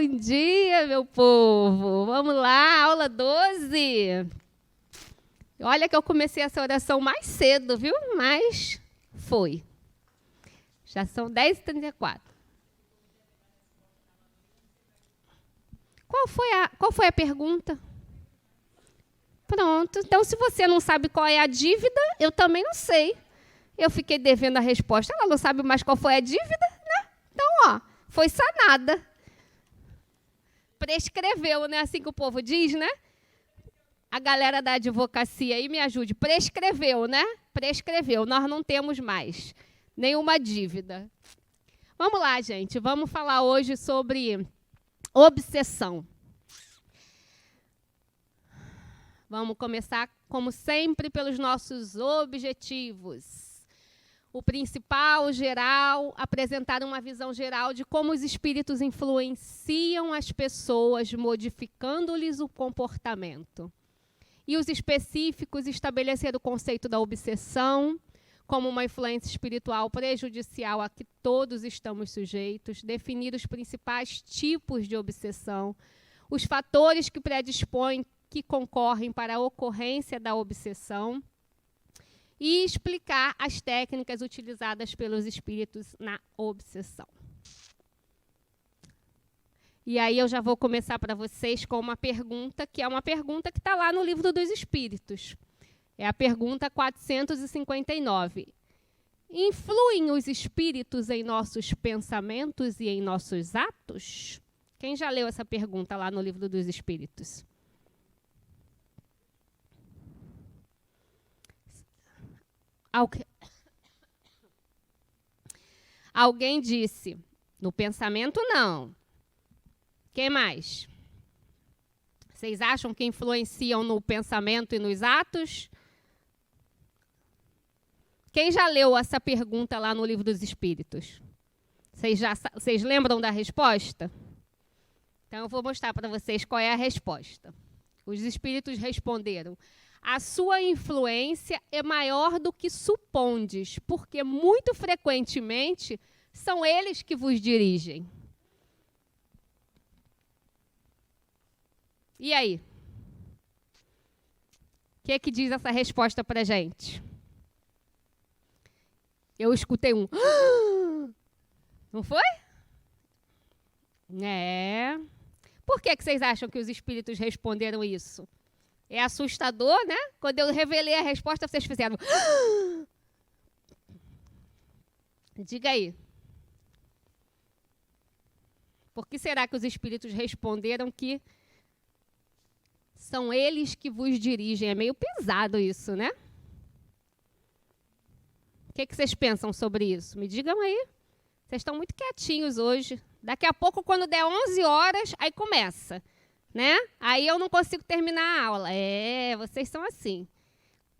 Bom dia, meu povo! Vamos lá, aula 12. Olha que eu comecei essa oração mais cedo, viu? Mas foi. Já são 10h34. Qual foi a pergunta? Pronto. Então, se você não sabe qual é a dívida, eu também não sei. Eu fiquei devendo a resposta. Ela não sabe mais qual foi a dívida, né? Então, ó, foi sanada. Prescreveu, né? Assim que o povo diz, né? A galera da advocacia aí me ajude. Prescreveu, né? Prescreveu. Nós não temos mais nenhuma dívida. Vamos lá, gente. Vamos falar hoje sobre obsessão. Vamos começar, como sempre, pelos nossos objetivos. O principal, geral, apresentar uma visão geral de como os espíritos influenciam as pessoas, modificando-lhes o comportamento. E os específicos, estabelecer o conceito da obsessão como uma influência espiritual prejudicial a que todos estamos sujeitos, definir os principais tipos de obsessão, os fatores que predispõem, que concorrem para a ocorrência da obsessão, e explicar as técnicas utilizadas pelos espíritos na obsessão. E aí eu já vou começar para vocês com uma pergunta, que é uma pergunta que está lá no Livro dos Espíritos. É a pergunta 459. Influem os espíritos em nossos pensamentos e em nossos atos? Quem já leu essa pergunta lá no Livro dos Espíritos? Alguém disse, no pensamento não. Quem mais? Vocês acham que influenciam no pensamento e nos atos? Quem já leu essa pergunta lá no Livro dos Espíritos? Vocês lembram da resposta? Então eu vou mostrar para vocês qual é a resposta. Os espíritos responderam: a sua influência é maior do que supondes, porque muito frequentemente são eles que vos dirigem. E aí? O que é que diz essa resposta para a gente? Eu escutei um... Não foi? É. Por que vocês acham que os espíritos responderam isso? É assustador, né? Quando eu revelei a resposta, vocês fizeram... Diga aí. Por que será que os espíritos responderam que são eles que vos dirigem? É meio pesado isso, né? O que vocês pensam sobre isso? Me digam aí. Vocês estão muito quietinhos hoje. Daqui a pouco, quando der 11 horas, aí começa. Né? Aí eu não consigo terminar a aula. Vocês são assim.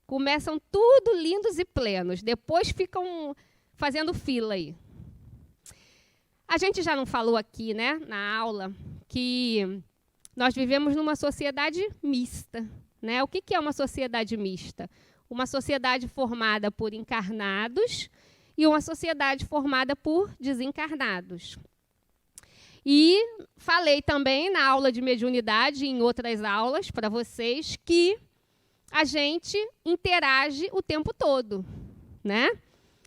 Começam tudo lindos e plenos. Depois ficam fazendo fila aí. A gente já não falou aqui, né, na aula, que nós vivemos numa sociedade mista. Né? O que é uma sociedade mista? Uma sociedade formada por encarnados e uma sociedade formada por desencarnados. E falei também na aula de mediunidade, em outras aulas para vocês, que a gente interage o tempo todo, né?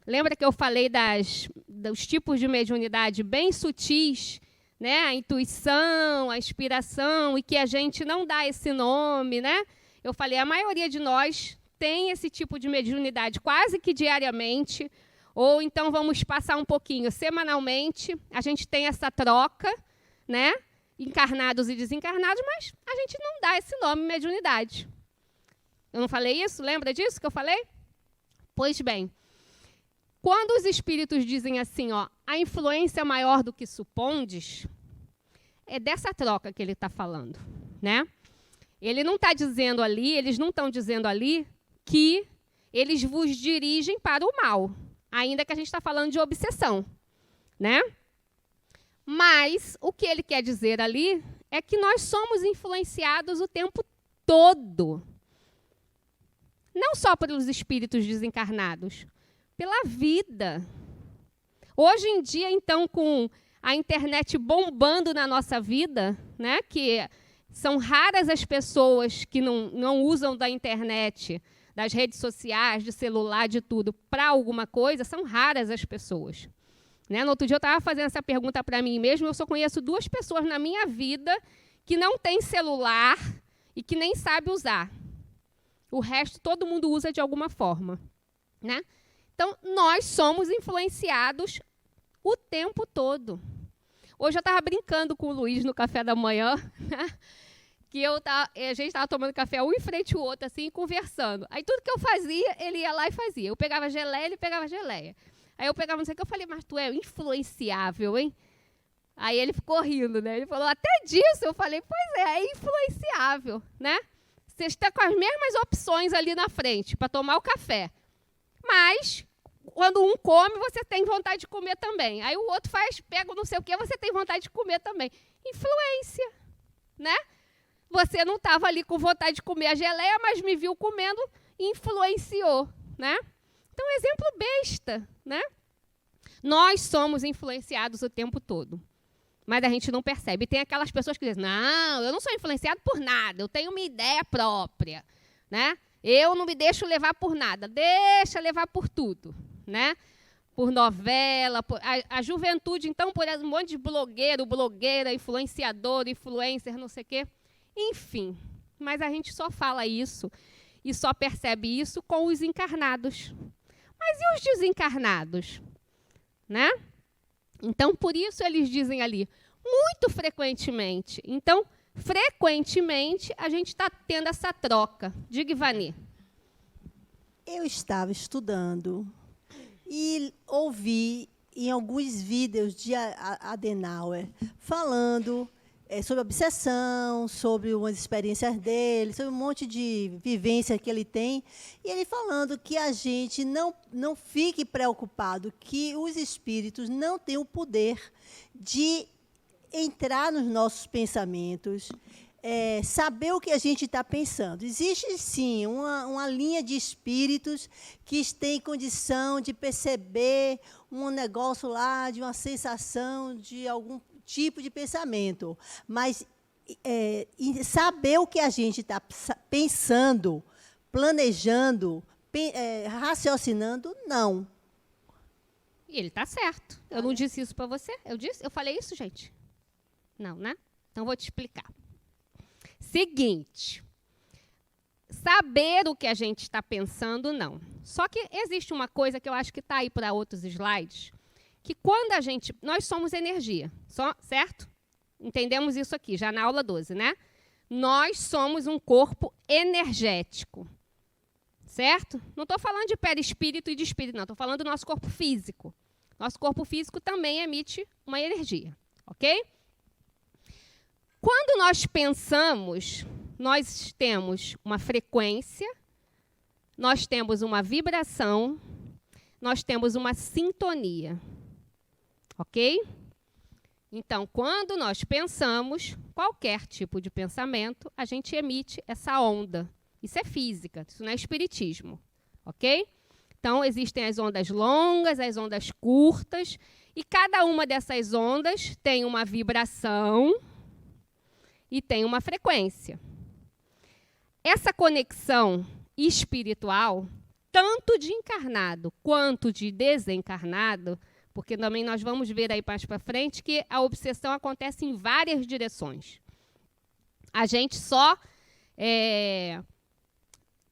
Lembra que eu falei dos tipos de mediunidade bem sutis, né? A intuição, a inspiração, e que a gente não dá esse nome, né? Eu falei, a maioria de nós tem esse tipo de mediunidade quase que diariamente, ou então vamos passar um pouquinho semanalmente. A gente tem essa troca, né? Encarnados e desencarnados, mas a gente não dá esse nome mediunidade. Eu não falei isso? Lembra disso que eu falei? Pois bem, quando os espíritos dizem assim, ó, a influência é maior do que supondes, é dessa troca que ele está falando, né? Ele não está dizendo ali, eles não estão dizendo ali que eles vos dirigem para o mal. Ainda que a gente está falando de obsessão, né? Mas o que ele quer dizer ali é que nós somos influenciados o tempo todo. Não só pelos espíritos desencarnados, pela vida. Hoje em dia, então, com a internet bombando na nossa vida, né? Que são raras as pessoas que não usam da internet, das redes sociais, de celular, de tudo, para alguma coisa, são raras as pessoas. Né? No outro dia eu estava fazendo essa pergunta para mim mesma, eu só conheço 2 pessoas na minha vida que não têm celular e que nem sabe usar. O resto todo mundo usa de alguma forma. Né? Então, nós somos influenciados o tempo todo. Hoje eu estava brincando com o Luiz no café da manhã, né? Que a gente estava tomando café um em frente ao outro, assim, conversando. Aí tudo que eu fazia, ele ia lá e fazia. Eu pegava geleia, ele pegava geleia. Aí eu pegava não sei o que, eu falei, mas tu é influenciável, hein? Aí ele ficou rindo, né? Ele falou, até disso. Eu falei, pois é influenciável, né? Você está com as mesmas opções ali na frente para tomar o café. Mas, quando um come, você tem vontade de comer também. Aí o outro pega não sei o que, você tem vontade de comer também. Influência, né? Você não estava ali com vontade de comer a geleia, mas me viu comendo e influenciou, né? Então, exemplo besta, né? Nós somos influenciados o tempo todo, mas a gente não percebe. E tem aquelas pessoas que dizem, não, eu não sou influenciado por nada, eu tenho uma ideia própria, né? Eu não me deixo levar por nada, deixa levar por tudo, né? Por novela, a juventude, então, por um monte de blogueiro, blogueira, influenciador, influencer, não sei o quê. Enfim, mas a gente só fala isso e só percebe isso com os encarnados. Mas e os desencarnados? Né? Então, por isso eles dizem ali, muito frequentemente. Então, frequentemente, a gente está tendo essa troca. Diga, Ivani. Eu estava estudando e ouvi em alguns vídeos de Adenauer falando sobre obsessão, sobre umas experiências dele, sobre um monte de vivência que ele tem, e ele falando que a gente não fique preocupado, que os espíritos não têm o poder de entrar nos nossos pensamentos, saber o que a gente está pensando. Existe, sim, uma linha de espíritos que têm condição de perceber um negócio lá, de uma sensação, de algum tipo de pensamento, mas saber o que a gente está pensando, planejando, raciocinando, não. E ele está certo. Eu não disse isso para você? Eu falei isso, gente? Não, né? Então, vou te explicar. Seguinte, saber o que a gente está pensando, não. Só que existe uma coisa que eu acho que está aí para outros slides, que quando nós somos energia, certo? Entendemos isso aqui, já na aula 12, né? Nós somos um corpo energético, certo? Não estou falando de perispírito e de espírito, não. Estou falando do nosso corpo físico. Nosso corpo físico também emite uma energia, ok? Quando nós pensamos, nós temos uma frequência, nós temos uma vibração, nós temos uma sintonia. Ok? Então, quando nós pensamos, qualquer tipo de pensamento, a gente emite essa onda. Isso é física, isso não é espiritismo. Ok? Então, existem as ondas longas, as ondas curtas, e cada uma dessas ondas tem uma vibração e tem uma frequência. Essa conexão espiritual, tanto de encarnado quanto de desencarnado, porque também nós vamos ver aí mais para frente que a obsessão acontece em várias direções. A gente só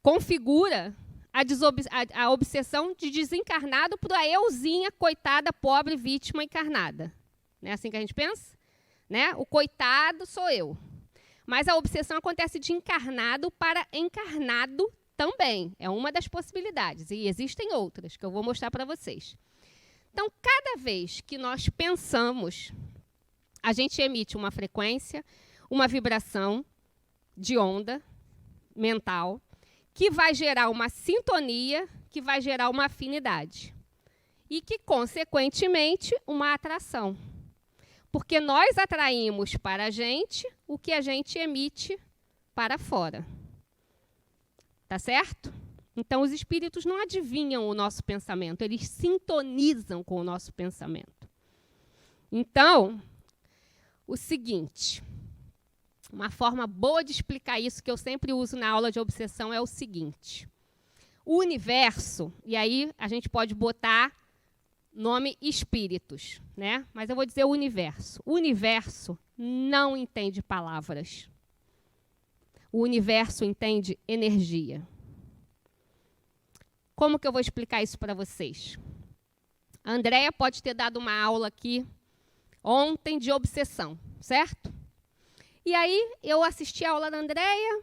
configura a obsessão de desencarnado para a euzinha, coitada, pobre, vítima encarnada. Não é assim que a gente pensa? Né? O coitado sou eu. Mas a obsessão acontece de encarnado para encarnado também. É uma das possibilidades. E existem outras, que eu vou mostrar para vocês. Então, cada vez que nós pensamos, a gente emite uma frequência, uma vibração de onda mental, que vai gerar uma sintonia, que vai gerar uma afinidade. E que, consequentemente, uma atração. Porque nós atraímos para a gente o que a gente emite para fora. Tá certo? Então, os espíritos não adivinham o nosso pensamento, eles sintonizam com o nosso pensamento. Então, o seguinte, uma forma boa de explicar isso que eu sempre uso na aula de obsessão é o seguinte. O universo, e aí a gente pode botar nome espíritos, né? Mas eu vou dizer o universo. O universo não entende palavras. O universo entende energia. Como que eu vou explicar isso para vocês? A Andréia pode ter dado uma aula aqui ontem de obsessão, certo? E aí eu assisti a aula da Andréia.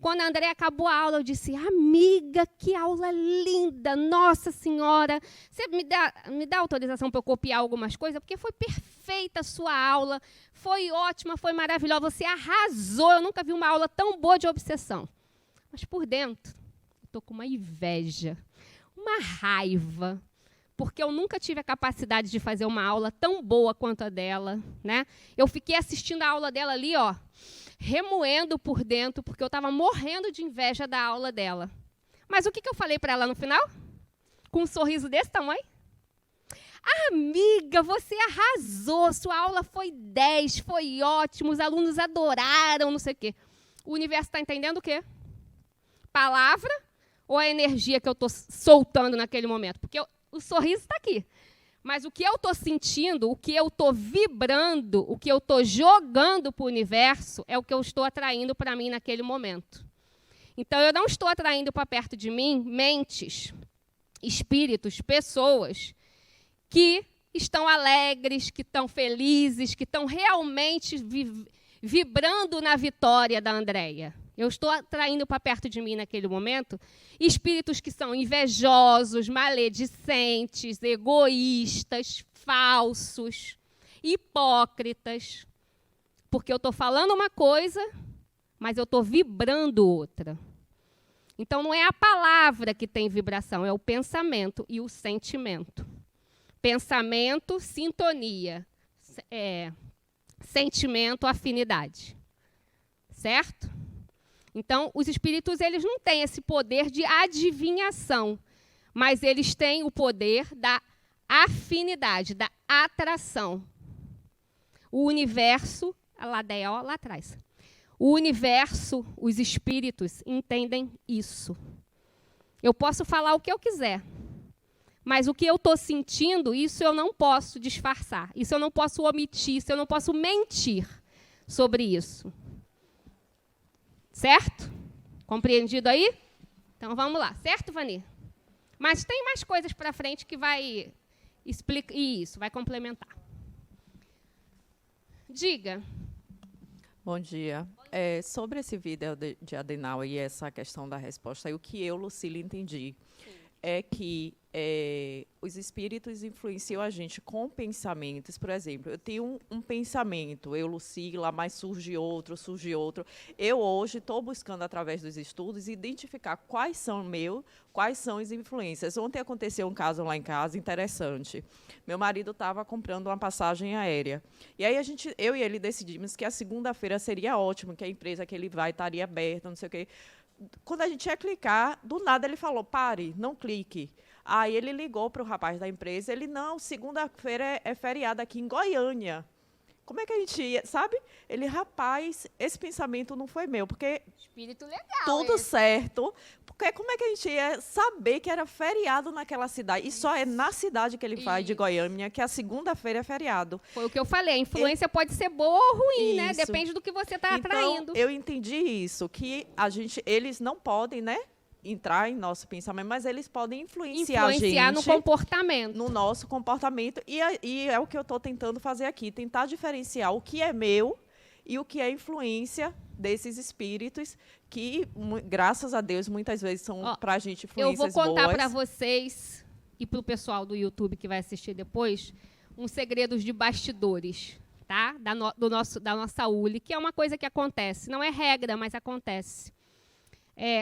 Quando a Andréia acabou a aula, eu disse, amiga, que aula linda, nossa senhora. Você me dá autorização para eu copiar algumas coisas? Porque foi perfeita a sua aula, foi ótima, foi maravilhosa, você arrasou. Eu nunca vi uma aula tão boa de obsessão. Mas por dentro, eu estou com uma inveja, uma raiva, porque eu nunca tive a capacidade de fazer uma aula tão boa quanto a dela, né? Eu fiquei assistindo a aula dela ali, ó, remoendo por dentro, porque eu estava morrendo de inveja da aula dela. Mas o que eu falei para ela no final? Com um sorriso desse tamanho? Amiga, você arrasou, sua aula foi 10, foi ótimo, os alunos adoraram, não sei o quê. O universo está entendendo o quê? Palavra ou a energia que eu estou soltando naquele momento? Porque o sorriso está aqui. Mas o que eu estou sentindo, o que eu estou vibrando, o que eu estou jogando para o universo é o que eu estou atraindo para mim naquele momento. Então, eu não estou atraindo para perto de mim mentes, espíritos, pessoas que estão alegres, que estão felizes, que estão realmente vibrando na vitória da Andréia. Eu estou atraindo para perto de mim naquele momento espíritos que são invejosos, maledicentes, egoístas, falsos, hipócritas. Porque eu estou falando uma coisa, mas eu estou vibrando outra. Então, não é a palavra que tem vibração, é o pensamento e o sentimento. Pensamento, sintonia. Sentimento, afinidade. Certo? Então, os espíritos eles não têm esse poder de adivinhação, mas eles têm o poder da afinidade, da atração. O universo, a ladeia, ó, lá atrás. O universo, os espíritos entendem isso. Eu posso falar o que eu quiser, mas o que eu estou sentindo, isso eu não posso disfarçar, isso eu não posso omitir, isso eu não posso mentir sobre isso. Certo? Compreendido aí? Então, vamos lá. Certo, Vani? Mas tem mais coisas para frente que vai explicar isso, vai complementar. Diga. Bom dia. Sobre esse vídeo de Adenauer e essa questão da resposta, o que eu, Lucília, entendi é que os espíritos influenciam a gente com pensamentos. Por exemplo, eu tenho um pensamento, eu, Lucília, mas surge outro. Eu, hoje, estou buscando, através dos estudos, identificar quais são as influências. Ontem aconteceu um caso lá em casa interessante. Meu marido estava comprando uma passagem aérea. E aí, eu e ele decidimos que a segunda-feira seria ótimo, que a empresa que ele vai estaria aberta, não sei o quê. Quando a gente ia clicar, do nada ele falou, pare, não clique. Aí ele ligou para o rapaz da empresa, ele, não, segunda-feira é feriado aqui em Goiânia. Como é que a gente ia, sabe? Ele, rapaz, esse pensamento não foi meu, porque espírito legal. Tudo certo. Porque como é que a gente ia saber que era feriado naquela cidade? E só é na cidade que ele vai, de Goiânia, que a segunda-feira é feriado. Foi o que eu falei, a influência pode ser boa ou ruim, né? Depende do que você está atraindo. Então, eu entendi isso, que eles não podem, né, entrar em nosso pensamento, mas eles podem influenciar a gente no comportamento. No nosso comportamento. E é o que eu estou tentando fazer aqui, tentar diferenciar o que é meu e o que é influência desses espíritos que, graças a Deus, muitas vezes são para a gente influências boas. Eu vou contar para vocês e para o pessoal do YouTube que vai assistir depois uns segredos de bastidores, tá? Da nossa ULI, que é uma coisa que acontece. Não é regra, mas acontece.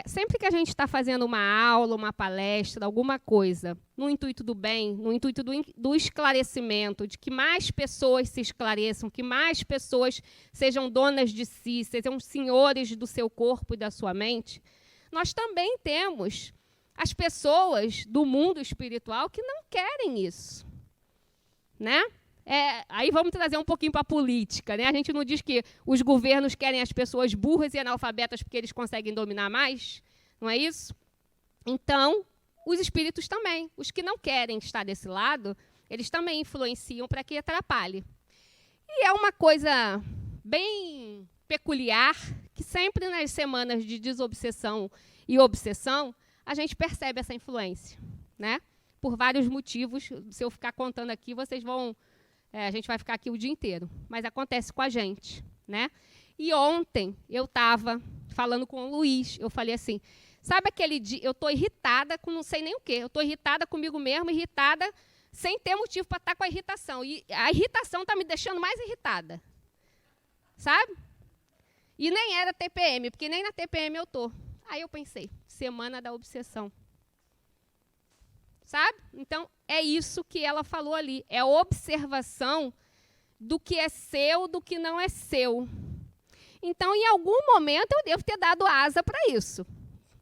Sempre que a gente está fazendo uma aula, uma palestra, alguma coisa, no intuito do bem, no intuito do esclarecimento, de que mais pessoas se esclareçam, que mais pessoas sejam donas de si, sejam senhores do seu corpo e da sua mente, nós também temos as pessoas do mundo espiritual que não querem isso, né? Aí vamos trazer um pouquinho para a política, né? A gente não diz que os governos querem as pessoas burras e analfabetas porque eles conseguem dominar mais, não é isso? Então, os espíritos também, os que não querem estar desse lado, eles também influenciam para que atrapalhe. E é uma coisa bem peculiar que sempre nas semanas de desobsessão e obsessão, a gente percebe essa influência, né? Por vários motivos. Se eu ficar contando aqui, vocês vão... a gente vai ficar aqui o dia inteiro. Mas acontece com a gente, né? E ontem eu estava falando com o Luiz, eu falei assim, sabe aquele dia, eu estou irritada com não sei nem o quê, eu estou irritada comigo mesma, irritada sem ter motivo para estar com a irritação. E a irritação está me deixando mais irritada, sabe? E nem era TPM, porque nem na TPM eu estou. Aí eu pensei, semana da obsessão. Sabe? Então, é isso que ela falou ali. É a observação do que é seu, do que não é seu. Então, em algum momento, eu devo ter dado asa para isso.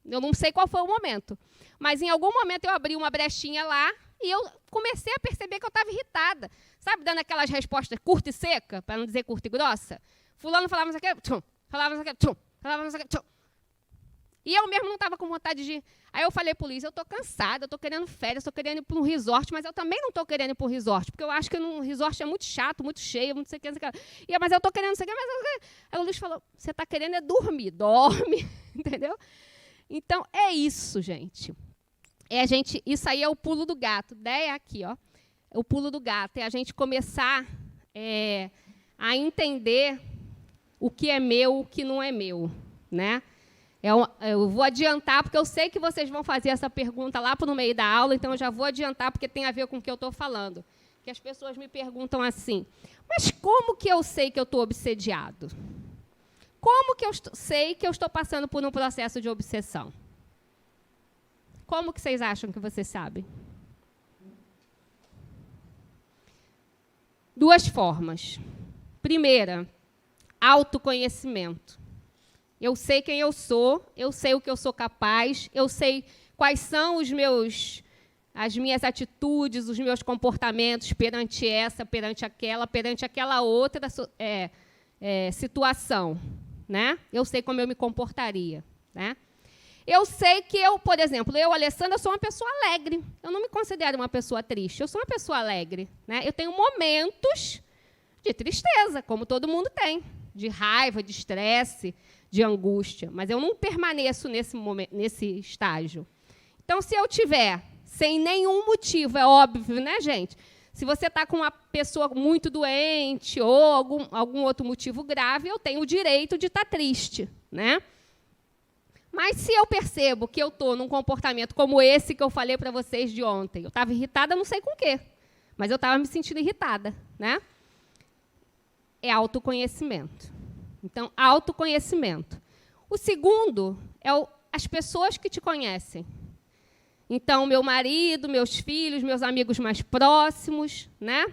Eu não sei qual foi o momento. Mas, em algum momento, eu abri uma brechinha lá e eu comecei a perceber que eu estava irritada. Sabe? Dando aquelas respostas curta e seca, para não dizer curta e grossa. Fulano falava isso aqui, tchum, falava isso aqui, tchum, falava isso aqui, tchum. E eu mesmo não estava com vontade de ir. Aí eu falei para o Luiz, eu estou cansada, eu estou querendo férias, estou querendo ir para um resort, mas eu também não estou querendo ir para um resort, porque eu acho que um resort é muito chato, muito cheio, muito sei o que, não sei o que. Mas eu estou querendo, não sei o que, mas... Aí o Luiz falou, você está querendo é dormir, dorme, entendeu? Então, é isso, gente. Isso aí é o pulo do gato. Ideia aqui, ó. O pulo do gato é a gente começar a entender o que é meu, o que não é meu, né? Eu vou adiantar, porque eu sei que vocês vão fazer essa pergunta lá no meio da aula, então eu já vou adiantar, porque tem a ver com o que eu estou falando. Que as pessoas me perguntam assim, mas como que eu sei que eu estou obsediado? Como que eu sei que eu estou passando por um processo de obsessão? Como que vocês acham que vocês sabem? Duas formas. Primeira, autoconhecimento. Eu sei quem eu sou, eu sei o que eu sou capaz, eu sei quais são as minhas atitudes, os meus comportamentos perante essa, perante aquela outra situação, né? Eu sei como eu me comportaria, né? Eu sei que por exemplo, Alessandra, sou uma pessoa alegre. Eu não me considero uma pessoa triste, eu sou uma pessoa alegre, né? Eu tenho momentos de tristeza, como todo mundo tem, de raiva, de estresse, de angústia, mas eu não permaneço nesse estágio. Então, se eu tiver, sem nenhum motivo, é óbvio, né, gente? Se você está com uma pessoa muito doente ou algum outro motivo grave, eu tenho o direito de estar triste, né? Mas se eu percebo que eu estou num comportamento como esse que eu falei para vocês de ontem, eu estava irritada, não sei com o quê, mas eu estava me sentindo irritada, né? É autoconhecimento. Então, autoconhecimento. O segundo é as pessoas que te conhecem. Então, meu marido, meus filhos, meus amigos mais próximos, né?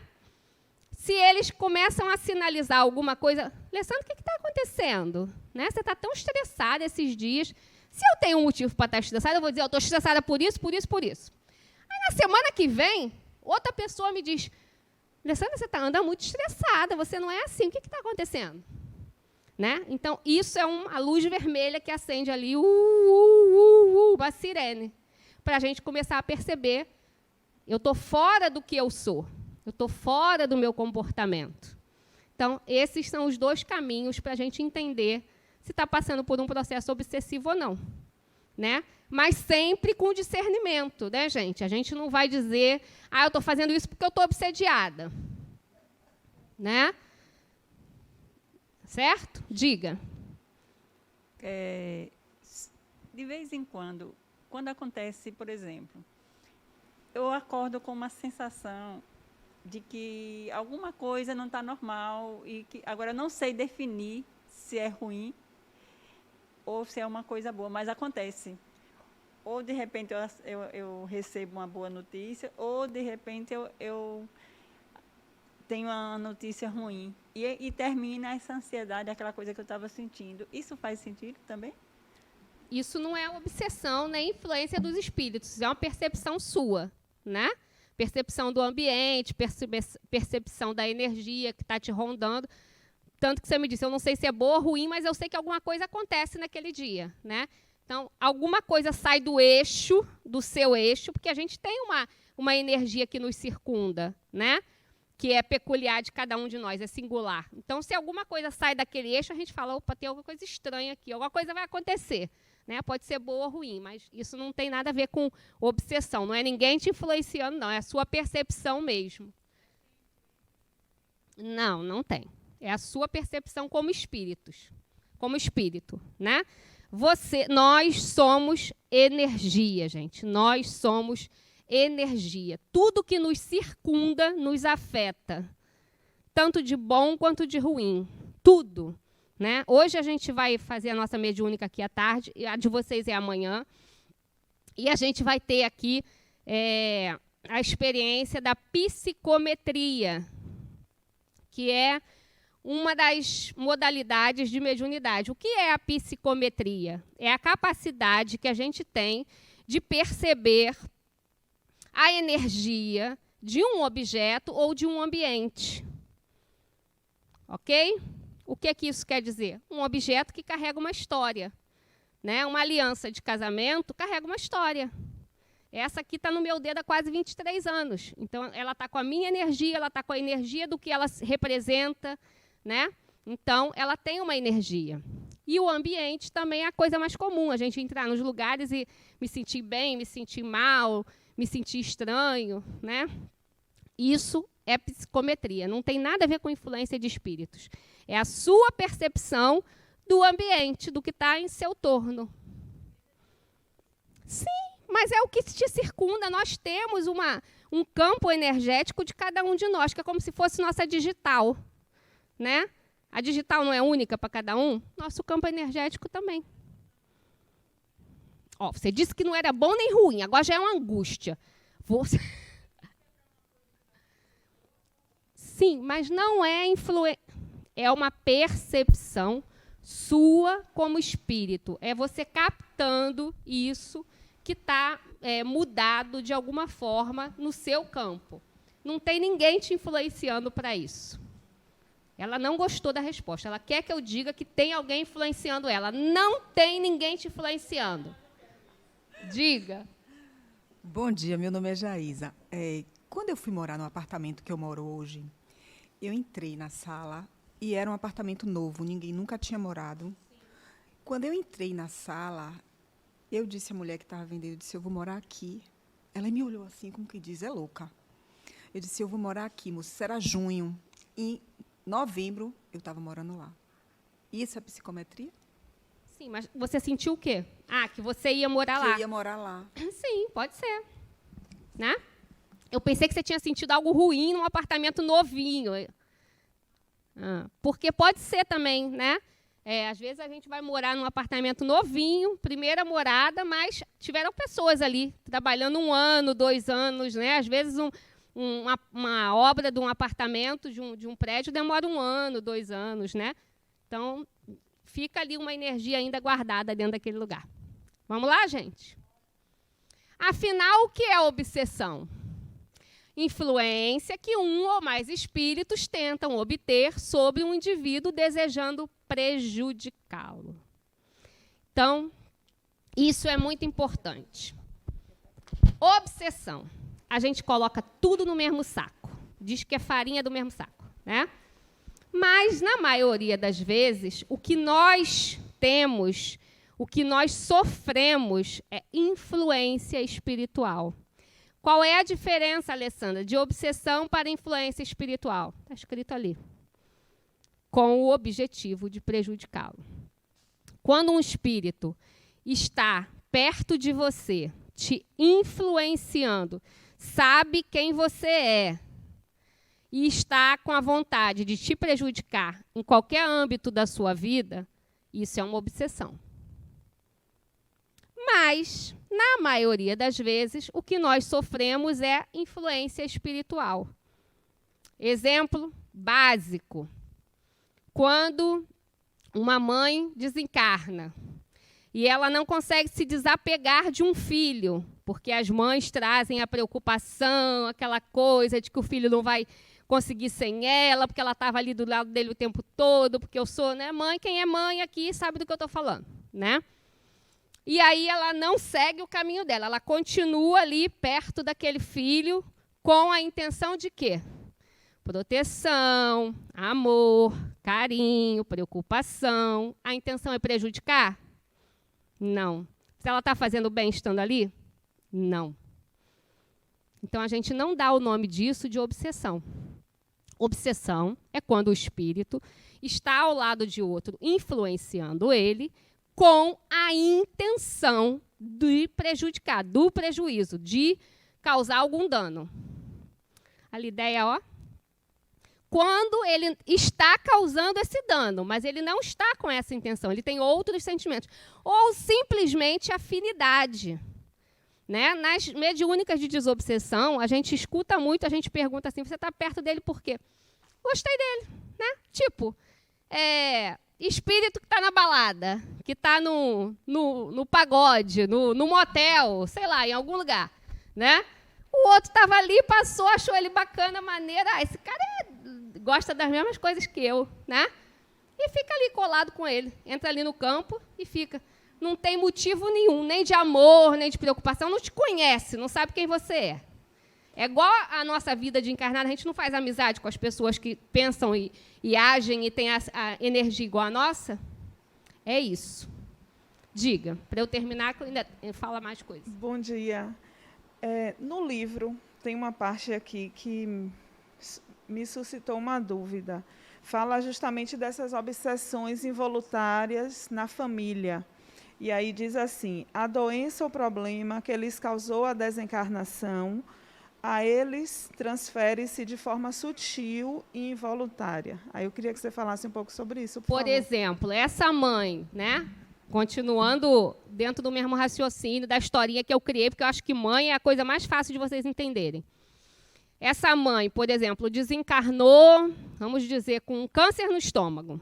Se eles começam a sinalizar alguma coisa, Alessandra, o que está acontecendo? Né? Você está tão estressada esses dias. Se eu tenho um motivo para estar estressada, eu vou dizer, eu estou estressada por isso, por isso, por isso. Aí, na semana que vem, outra pessoa me diz, Alessandra, você anda muito estressada, você não é assim, o que está acontecendo? Né? Então, isso é a luz vermelha que acende ali, a sirene, para a gente começar a perceber, eu estou fora do que eu sou, eu estou fora do meu comportamento. Então, esses são os dois caminhos para a gente entender se está passando por um processo obsessivo ou não. Né? Mas sempre com discernimento, né, gente? A gente não vai dizer, eu estou fazendo isso porque eu estou obsediada. Né? Certo? Diga. De vez em quando acontece, por exemplo, eu acordo com uma sensação de que alguma coisa não está normal e que agora eu não sei definir se é ruim ou se é uma coisa boa, mas acontece. Ou, de repente, eu recebo uma boa notícia, ou, de repente, eu tenho uma notícia ruim. E termina essa ansiedade, aquela coisa que eu estava sentindo. Isso faz sentido também? Isso não é obsessão nem influência dos espíritos, é uma percepção sua, né? Percepção do ambiente, percepção da energia que está te rondando. Tanto que você me disse, eu não sei se é boa ou ruim, mas eu sei que alguma coisa acontece naquele dia, né? Então, alguma coisa sai do eixo, do seu eixo, porque a gente tem uma energia que nos circunda, né? Que é peculiar de cada um de nós, é singular. Então, se alguma coisa sai daquele eixo, a gente fala, opa, tem alguma coisa estranha aqui, alguma coisa vai acontecer. Né? Pode ser boa ou ruim, mas isso não tem nada a ver com obsessão. Não é ninguém te influenciando, não. É a sua percepção mesmo. Não, não tem. É a sua percepção como espíritos. Como espírito, né? Nós somos energia, gente. Nós somos energia. Tudo que nos circunda nos afeta. Tanto de bom quanto de ruim. Tudo. Né? Hoje a gente vai fazer a nossa mediúnica aqui à tarde, a de vocês é amanhã, e a gente vai ter aqui a experiência da psicometria, que é uma das modalidades de mediunidade. O que é a psicometria? É a capacidade que a gente tem de perceber a energia de um objeto ou de um ambiente. Ok? O que isso quer dizer? Um objeto que carrega uma história. Né? Uma aliança de casamento carrega uma história. Essa aqui está no meu dedo há quase 23 anos. Então, ela está com a minha energia, ela está com a energia do que ela representa. Né? Então, ela tem uma energia. E o ambiente também é a coisa mais comum. A gente entrar nos lugares e me sentir bem, me sentir mal, me sentir estranho. Né? Isso é psicometria. Não tem nada a ver com influência de espíritos. É a sua percepção do ambiente, do que está em seu torno. Sim, mas é o que te circunda. Nós temos um campo energético de cada um de nós, que é como se fosse nossa digital. Né? A digital não é única para cada um? Nosso campo energético também. Ó, você disse que não era bom nem ruim, agora já é uma angústia. Você... Sim, mas não é influência. É uma percepção sua como espírito. É você captando isso que está mudado de alguma forma no seu campo. Não tem ninguém te influenciando para isso. Ela não gostou da resposta. Ela quer que eu diga que tem alguém influenciando ela. Não tem ninguém te influenciando. Diga. Bom dia, meu nome é Jaísa. Quando eu fui morar no apartamento que eu moro hoje, eu entrei na sala e era um apartamento novo, ninguém nunca tinha morado. Quando eu entrei na sala, eu disse à mulher que estava vendendo, eu disse, eu vou morar aqui. Ela me olhou assim, como que diz, é louca. Eu disse, eu vou morar aqui, moça. Isso era junho. Em novembro, eu estava morando lá. Isso é psicometria? Sim, mas você sentiu o quê? Ah, que você ia morar lá. Que eu ia morar lá. Sim, pode ser. Né? Eu pensei que você tinha sentido algo ruim num apartamento novinho. Porque pode ser também, né? Às vezes a gente vai morar num apartamento novinho, primeira morada, mas tiveram pessoas ali trabalhando 1 ano, 2 anos, né? Às vezes uma obra de um apartamento, de um prédio, demora 1 ano, 2 anos, né? Então, fica ali uma energia ainda guardada dentro daquele lugar. Vamos lá, gente? Afinal, o que é obsessão? Influência que um ou mais espíritos tentam obter sobre um indivíduo desejando prejudicá-lo. Então, isso é muito importante. Obsessão. A gente coloca tudo no mesmo saco. Diz que é farinha do mesmo saco, né? Mas, na maioria das vezes, o que nós temos, o que nós sofremos é influência espiritual. Qual é a diferença, Alessandra, de obsessão para influência espiritual? Está escrito ali. Com o objetivo de prejudicá-lo. Quando um espírito está perto de você, te influenciando, sabe quem você é e está com a vontade de te prejudicar em qualquer âmbito da sua vida, isso é uma obsessão. Mas, na maioria das vezes, o que nós sofremos é influência espiritual. Exemplo básico. Quando uma mãe desencarna E ela não consegue se desapegar de um filho, porque as mães trazem a preocupação, aquela coisa de que o filho não vai conseguir sem ela, porque ela estava ali do lado dele o tempo todo, porque eu sou, né, mãe. Quem é mãe aqui sabe do que eu estou falando, né? E aí ela não segue o caminho dela, ela continua ali perto daquele filho com a intenção de quê? Proteção, amor, carinho, preocupação. A intenção é prejudicar? Não. Se ela está fazendo bem estando ali? Não. Então, a gente não dá o nome disso de obsessão. Obsessão é quando o espírito está ao lado de outro, influenciando ele, com a intenção de prejudicar, do prejuízo, de causar algum dano. A ideia, ó. Quando ele está causando esse dano, mas ele não está com essa intenção, ele tem outros sentimentos. Ou simplesmente afinidade. Né? Nas mediúnicas de desobsessão, a gente escuta muito, a gente pergunta assim, você está perto dele por quê? Gostei dele. Né? Tipo, espírito que está na balada, que está no pagode, no motel, sei lá, em algum lugar. Né? O outro estava ali, passou, achou ele bacana, maneira. Esse cara gosta das mesmas coisas que eu, né? E fica ali colado com ele. Entra ali no campo e fica. Não tem motivo nenhum, nem de amor, nem de preocupação. Não te conhece, não sabe quem você é. É igual a nossa vida de encarnado. A gente não faz amizade com as pessoas que pensam e agem e têm a energia igual a nossa. É isso. Diga, para eu terminar, que eu ainda falo mais coisas. Bom dia. No livro, tem uma parte aqui que me suscitou uma dúvida. Fala justamente dessas obsessões involuntárias na família. E aí diz assim, a doença ou problema que lhes causou a desencarnação, a eles transfere-se de forma sutil e involuntária. Aí eu queria que você falasse um pouco sobre isso, por favor. Exemplo, essa mãe, né? Continuando dentro do mesmo raciocínio da historinha que eu criei, porque eu acho que mãe é a coisa mais fácil de vocês entenderem. Essa mãe, por exemplo, desencarnou, vamos dizer, com um câncer no estômago,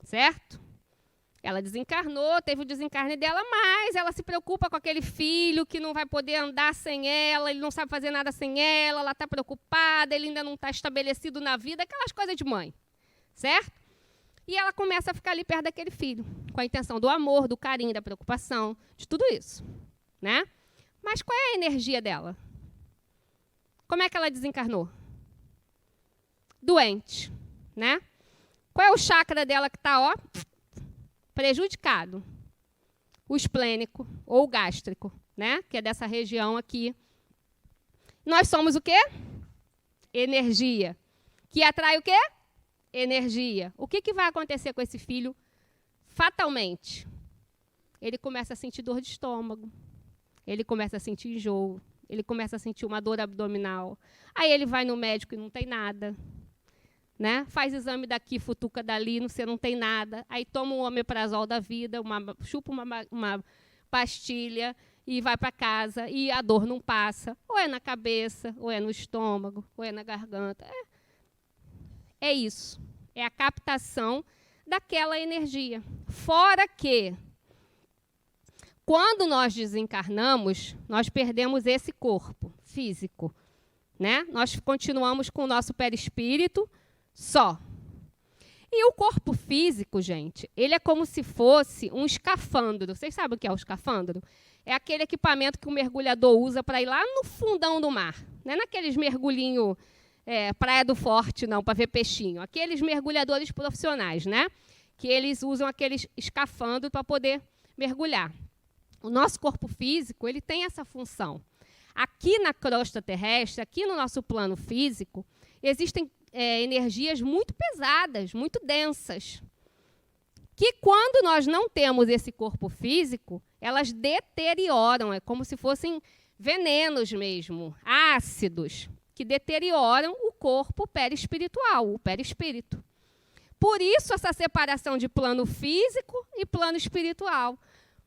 certo? Ela desencarnou, teve o desencarne dela, mas ela se preocupa com aquele filho que não vai poder andar sem ela, ele não sabe fazer nada sem ela está preocupada, ele ainda não está estabelecido na vida, aquelas coisas de mãe, certo? E ela começa a ficar ali perto daquele filho, com a intenção do amor, do carinho, da preocupação, de tudo isso, né? Mas qual é a energia dela? Como é que ela desencarnou? Doente, né? Qual é o chakra dela que está, ó, prejudicado? O esplênico ou o gástrico, né? Que é dessa região aqui. Nós somos o quê? Energia. Que atrai o quê? Energia. O que vai acontecer com esse filho? Fatalmente. Ele começa a sentir dor de estômago. Ele começa a sentir enjoo. Ele começa a sentir uma dor abdominal. Aí ele vai no médico e não tem nada. Né? Faz exame daqui, futuca dali, você não tem nada. Aí toma um omeprazol da vida, chupa uma pastilha e vai para casa. E a dor não passa. Ou é na cabeça, ou é no estômago, ou é na garganta. É isso. É a captação daquela energia. Fora que, quando nós desencarnamos, nós perdemos esse corpo físico. Né? Nós continuamos com o nosso perispírito só. E o corpo físico, gente, ele é como se fosse um escafandro. Vocês sabem o que é o escafandro? É aquele equipamento que o mergulhador usa para ir lá no fundão do mar. Não é naqueles mergulhinhos Praia do Forte, não, para ver peixinho. Aqueles mergulhadores profissionais, né? Que eles usam aqueles escafandros para poder mergulhar. O nosso corpo físico, ele tem essa função. Aqui na crosta terrestre, aqui no nosso plano físico, existem energias muito pesadas, muito densas, que quando nós não temos esse corpo físico, elas deterioram, é como se fossem venenos mesmo, ácidos, que deterioram o corpo perispiritual, o perispírito. Por isso, essa separação de plano físico e plano espiritual,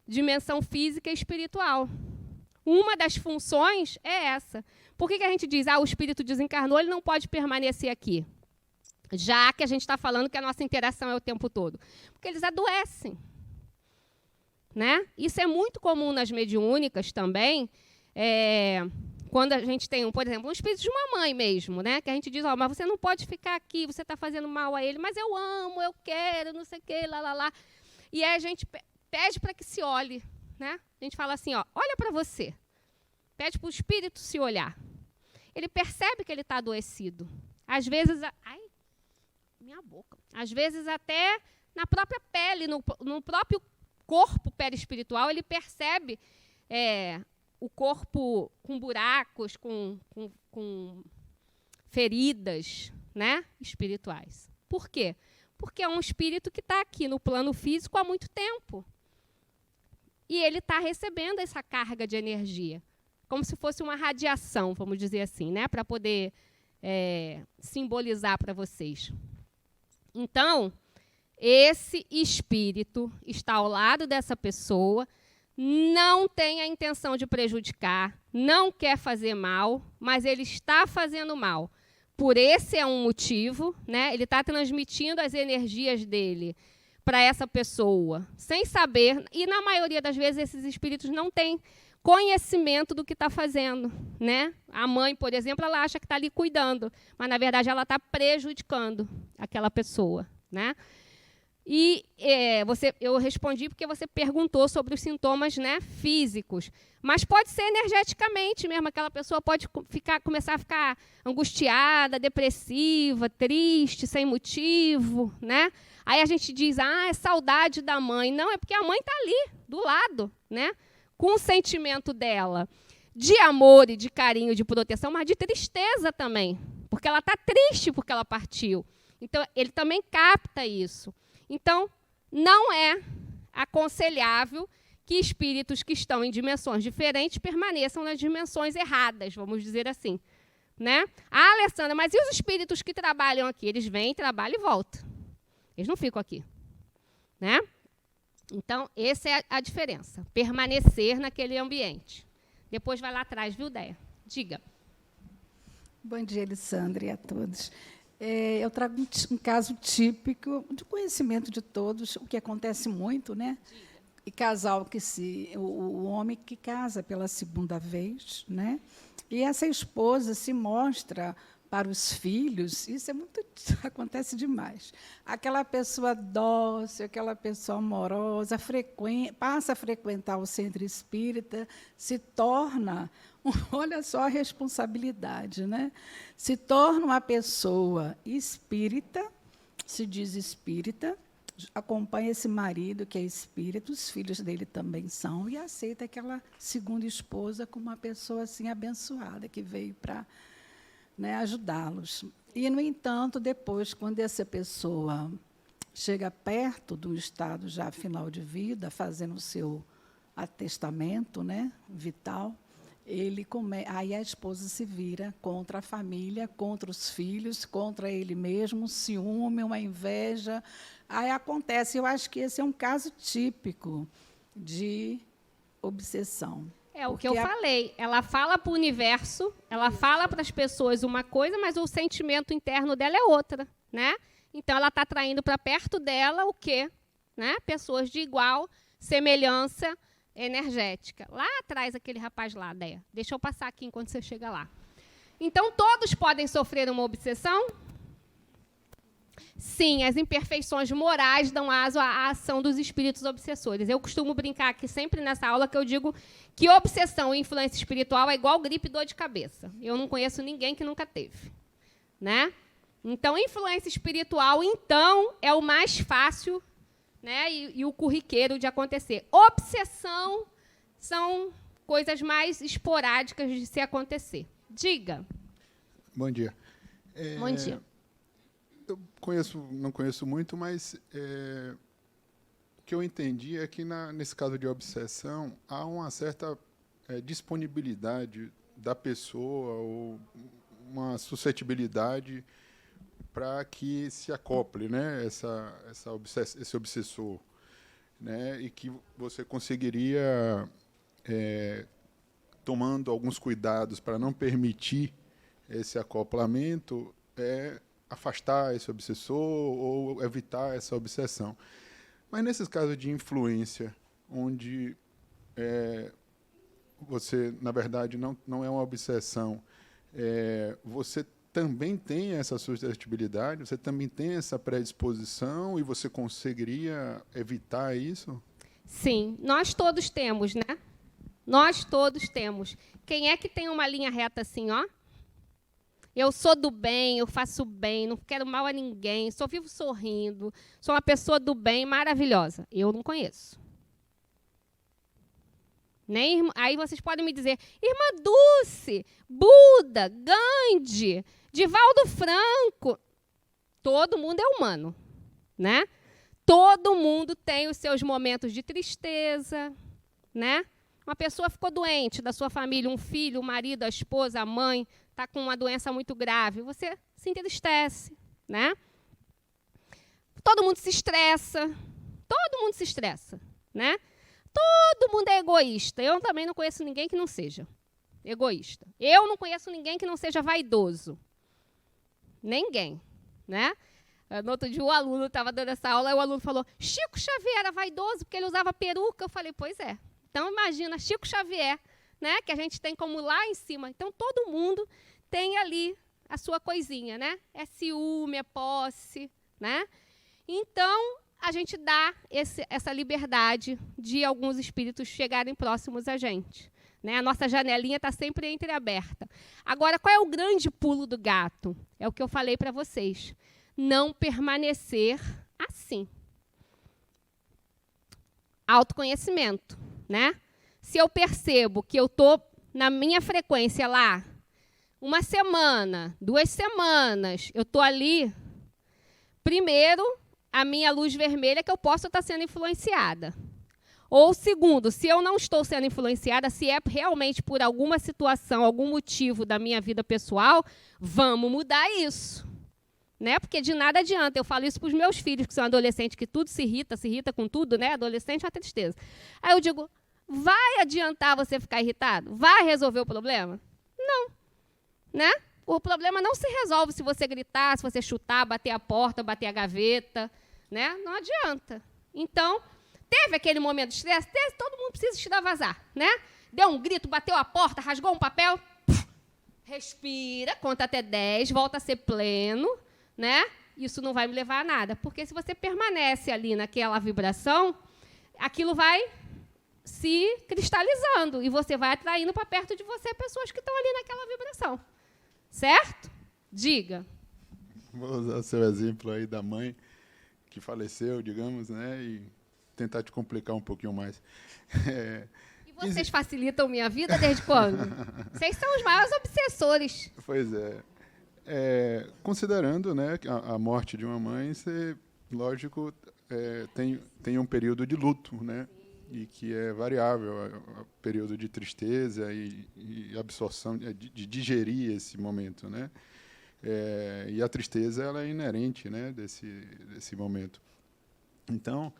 dimensão física e espiritual. Uma das funções é essa. Por que a gente diz, o espírito desencarnou, ele não pode permanecer aqui? Já que a gente está falando que a nossa interação é o tempo todo. Porque eles adoecem. né? Isso é muito comum nas mediúnicas também, quando a gente tem, por exemplo, um espírito de uma mãe mesmo, né? Que a gente diz, mas você não pode ficar aqui, você está fazendo mal a ele, mas eu amo, eu quero, não sei o quê, lá. E aí a gente pede para que se olhe, né? A gente fala assim, olha para você. Pede para o espírito se olhar. Ele percebe que ele está adoecido. Às vezes, minha boca. Às vezes até na própria pele, no próprio corpo perispiritual, ele percebe o corpo com buracos, com feridas, né, espirituais. Por quê? Porque é um espírito que está aqui no plano físico há muito tempo. E ele está recebendo essa carga de energia, como se fosse uma radiação, vamos dizer assim, né, para poder simbolizar para vocês. Então, esse espírito está ao lado dessa pessoa, não tem a intenção de prejudicar, não quer fazer mal, mas ele está fazendo mal. Por esse é um motivo, né? Ele está transmitindo as energias dele para essa pessoa, sem saber, e na maioria das vezes esses espíritos não têm conhecimento do que está fazendo, né? A mãe, por exemplo, ela acha que está ali cuidando, mas na verdade ela está prejudicando aquela pessoa, né? E eu respondi porque você perguntou sobre os sintomas, né, físicos. Mas pode ser energeticamente mesmo. Aquela pessoa pode começar a ficar angustiada, depressiva, triste, sem motivo, né? Aí a gente diz, é saudade da mãe. Não, é porque a mãe está ali, do lado, né? Com o sentimento dela de amor e de carinho, de proteção, mas de tristeza também. Porque ela está triste porque ela partiu. Então, ele também capta isso. Então, não é aconselhável que espíritos que estão em dimensões diferentes permaneçam nas dimensões erradas, vamos dizer assim, né? Alessandra, mas e os espíritos que trabalham aqui? Eles vêm, trabalham e voltam. Eles não ficam aqui, né? Então, essa é a diferença, permanecer naquele ambiente. Depois vai lá atrás, viu, Déia? Diga. Bom dia, Alessandra, e a todos. Eu trago um caso típico de conhecimento de todos, o que acontece muito, né? E casal o homem que casa pela segunda vez, né? E essa esposa se mostra para os filhos, isso acontece demais. Aquela pessoa dócil, aquela pessoa amorosa, passa a frequentar o centro espírita, se torna, olha só a responsabilidade, né? Se torna uma pessoa espírita, se diz espírita, acompanha esse marido que é espírita, os filhos dele também são, e aceita aquela segunda esposa como uma pessoa assim abençoada, que veio para, né, ajudá-los. E, no entanto, depois, quando essa pessoa chega perto do estado já final de vida, fazendo o seu atestamento, né, vital, aí a esposa se vira contra a família, contra os filhos, contra ele mesmo, ciúme, uma inveja. Aí acontece, eu acho que esse é um caso típico de obsessão. É o que eu falei. Ela fala para o universo, ela fala para as pessoas uma coisa, mas o sentimento interno dela é outra, né? Então, ela está atraindo para perto dela o quê? Né? Pessoas de igual semelhança energética. Lá atrás, aquele rapaz lá, Déia. Deixa eu passar aqui enquanto você chega lá. Então, todos podem sofrer uma obsessão? Sim, as imperfeições morais dão aso à ação dos espíritos obsessores. Eu costumo brincar aqui sempre nessa aula que eu digo que obsessão e influência espiritual é igual gripe e dor de cabeça. Eu não conheço ninguém que nunca teve, né? Então, influência espiritual, então, é o mais fácil, né, e o corriqueiro de acontecer. Obsessão são coisas mais esporádicas de se acontecer. Diga. Bom dia. Bom dia. Eu não conheço muito, mas o que eu entendi é que, nesse caso de obsessão, há uma certa disponibilidade da pessoa ou uma suscetibilidade para que se acople, né, esse obsessor, né, e que você conseguiria, tomando alguns cuidados para não permitir esse acoplamento, afastar esse obsessor ou evitar essa obsessão. Mas nesses casos de influência, onde você, na verdade, não é uma obsessão, você também tem essa suscetibilidade, você também tem essa predisposição e você conseguiria evitar isso? Sim, nós todos temos, né? Nós todos temos. Quem é que tem uma linha reta assim, ó? Eu sou do bem, eu faço bem, não quero mal a ninguém, só vivo sorrindo, sou uma pessoa do bem maravilhosa. Eu não conheço. Nem, aí vocês podem me dizer, Irmã Dulce, Buda, Gandhi, Divaldo Franco. Todo mundo é humano, né? Todo mundo tem os seus momentos de tristeza, né? Uma pessoa ficou doente da sua família, um filho, o marido, a esposa, a mãe, está com uma doença muito grave, você se entristece, né? Todo mundo se estressa, né? Todo mundo é egoísta. Eu também não conheço ninguém que não seja egoísta. Eu não conheço ninguém que não seja vaidoso. Ninguém, né? No outro dia, o aluno estava dando essa aula e o aluno falou, Chico Xavier era vaidoso porque ele usava peruca. Eu falei, pois é. Então, imagina, Chico Xavier, né, que a gente tem como lá em cima. Então, todo mundo tem ali a sua coisinha, né? É ciúme, é posse, né? Então, a gente dá essa liberdade de alguns espíritos chegarem próximos a gente, né? A nossa janelinha está sempre entreaberta. Agora, qual é o grande pulo do gato? É o que eu falei para vocês. Não permanecer assim. Autoconhecimento, né? Se eu percebo que eu estou na minha frequência lá, 1 semana, 2 semanas, eu estou ali, primeiro, a minha luz vermelha que eu posso estar sendo influenciada. Ou segundo, se eu não estou sendo influenciada, se é realmente por alguma situação, algum motivo da minha vida pessoal, vamos mudar isso. Né? Porque de nada adianta. Eu falo isso para os meus filhos, que são adolescentes, que tudo se irrita com tudo, né? Adolescente é uma tristeza. Aí eu digo, vai adiantar você ficar irritado? Vai resolver o problema? Não. Né? O problema não se resolve se você gritar, se você chutar, bater a porta, bater a gaveta. Né? Não adianta. Então, teve aquele momento de estresse? Todo mundo precisa extravasar. Né? Deu um grito, bateu a porta, rasgou um papel. Respira, conta até 10, volta a ser pleno. Né? Isso não vai me levar a nada. Porque se você permanece ali naquela vibração, aquilo vai se cristalizando e você vai atraindo para perto de você pessoas que estão ali naquela vibração. Certo? Diga. Vou usar o seu exemplo aí da mãe que faleceu, digamos, né? E tentar te complicar um pouquinho mais. E vocês facilitam minha vida desde quando? Vocês são os maiores obsessores. Pois é. Considerando, né, a morte de uma mãe, você, lógico, tem um período de luto, né, e que é variável, período de tristeza e absorção, de digerir esse momento, né, e a tristeza ela é inerente, né, desse momento. Então,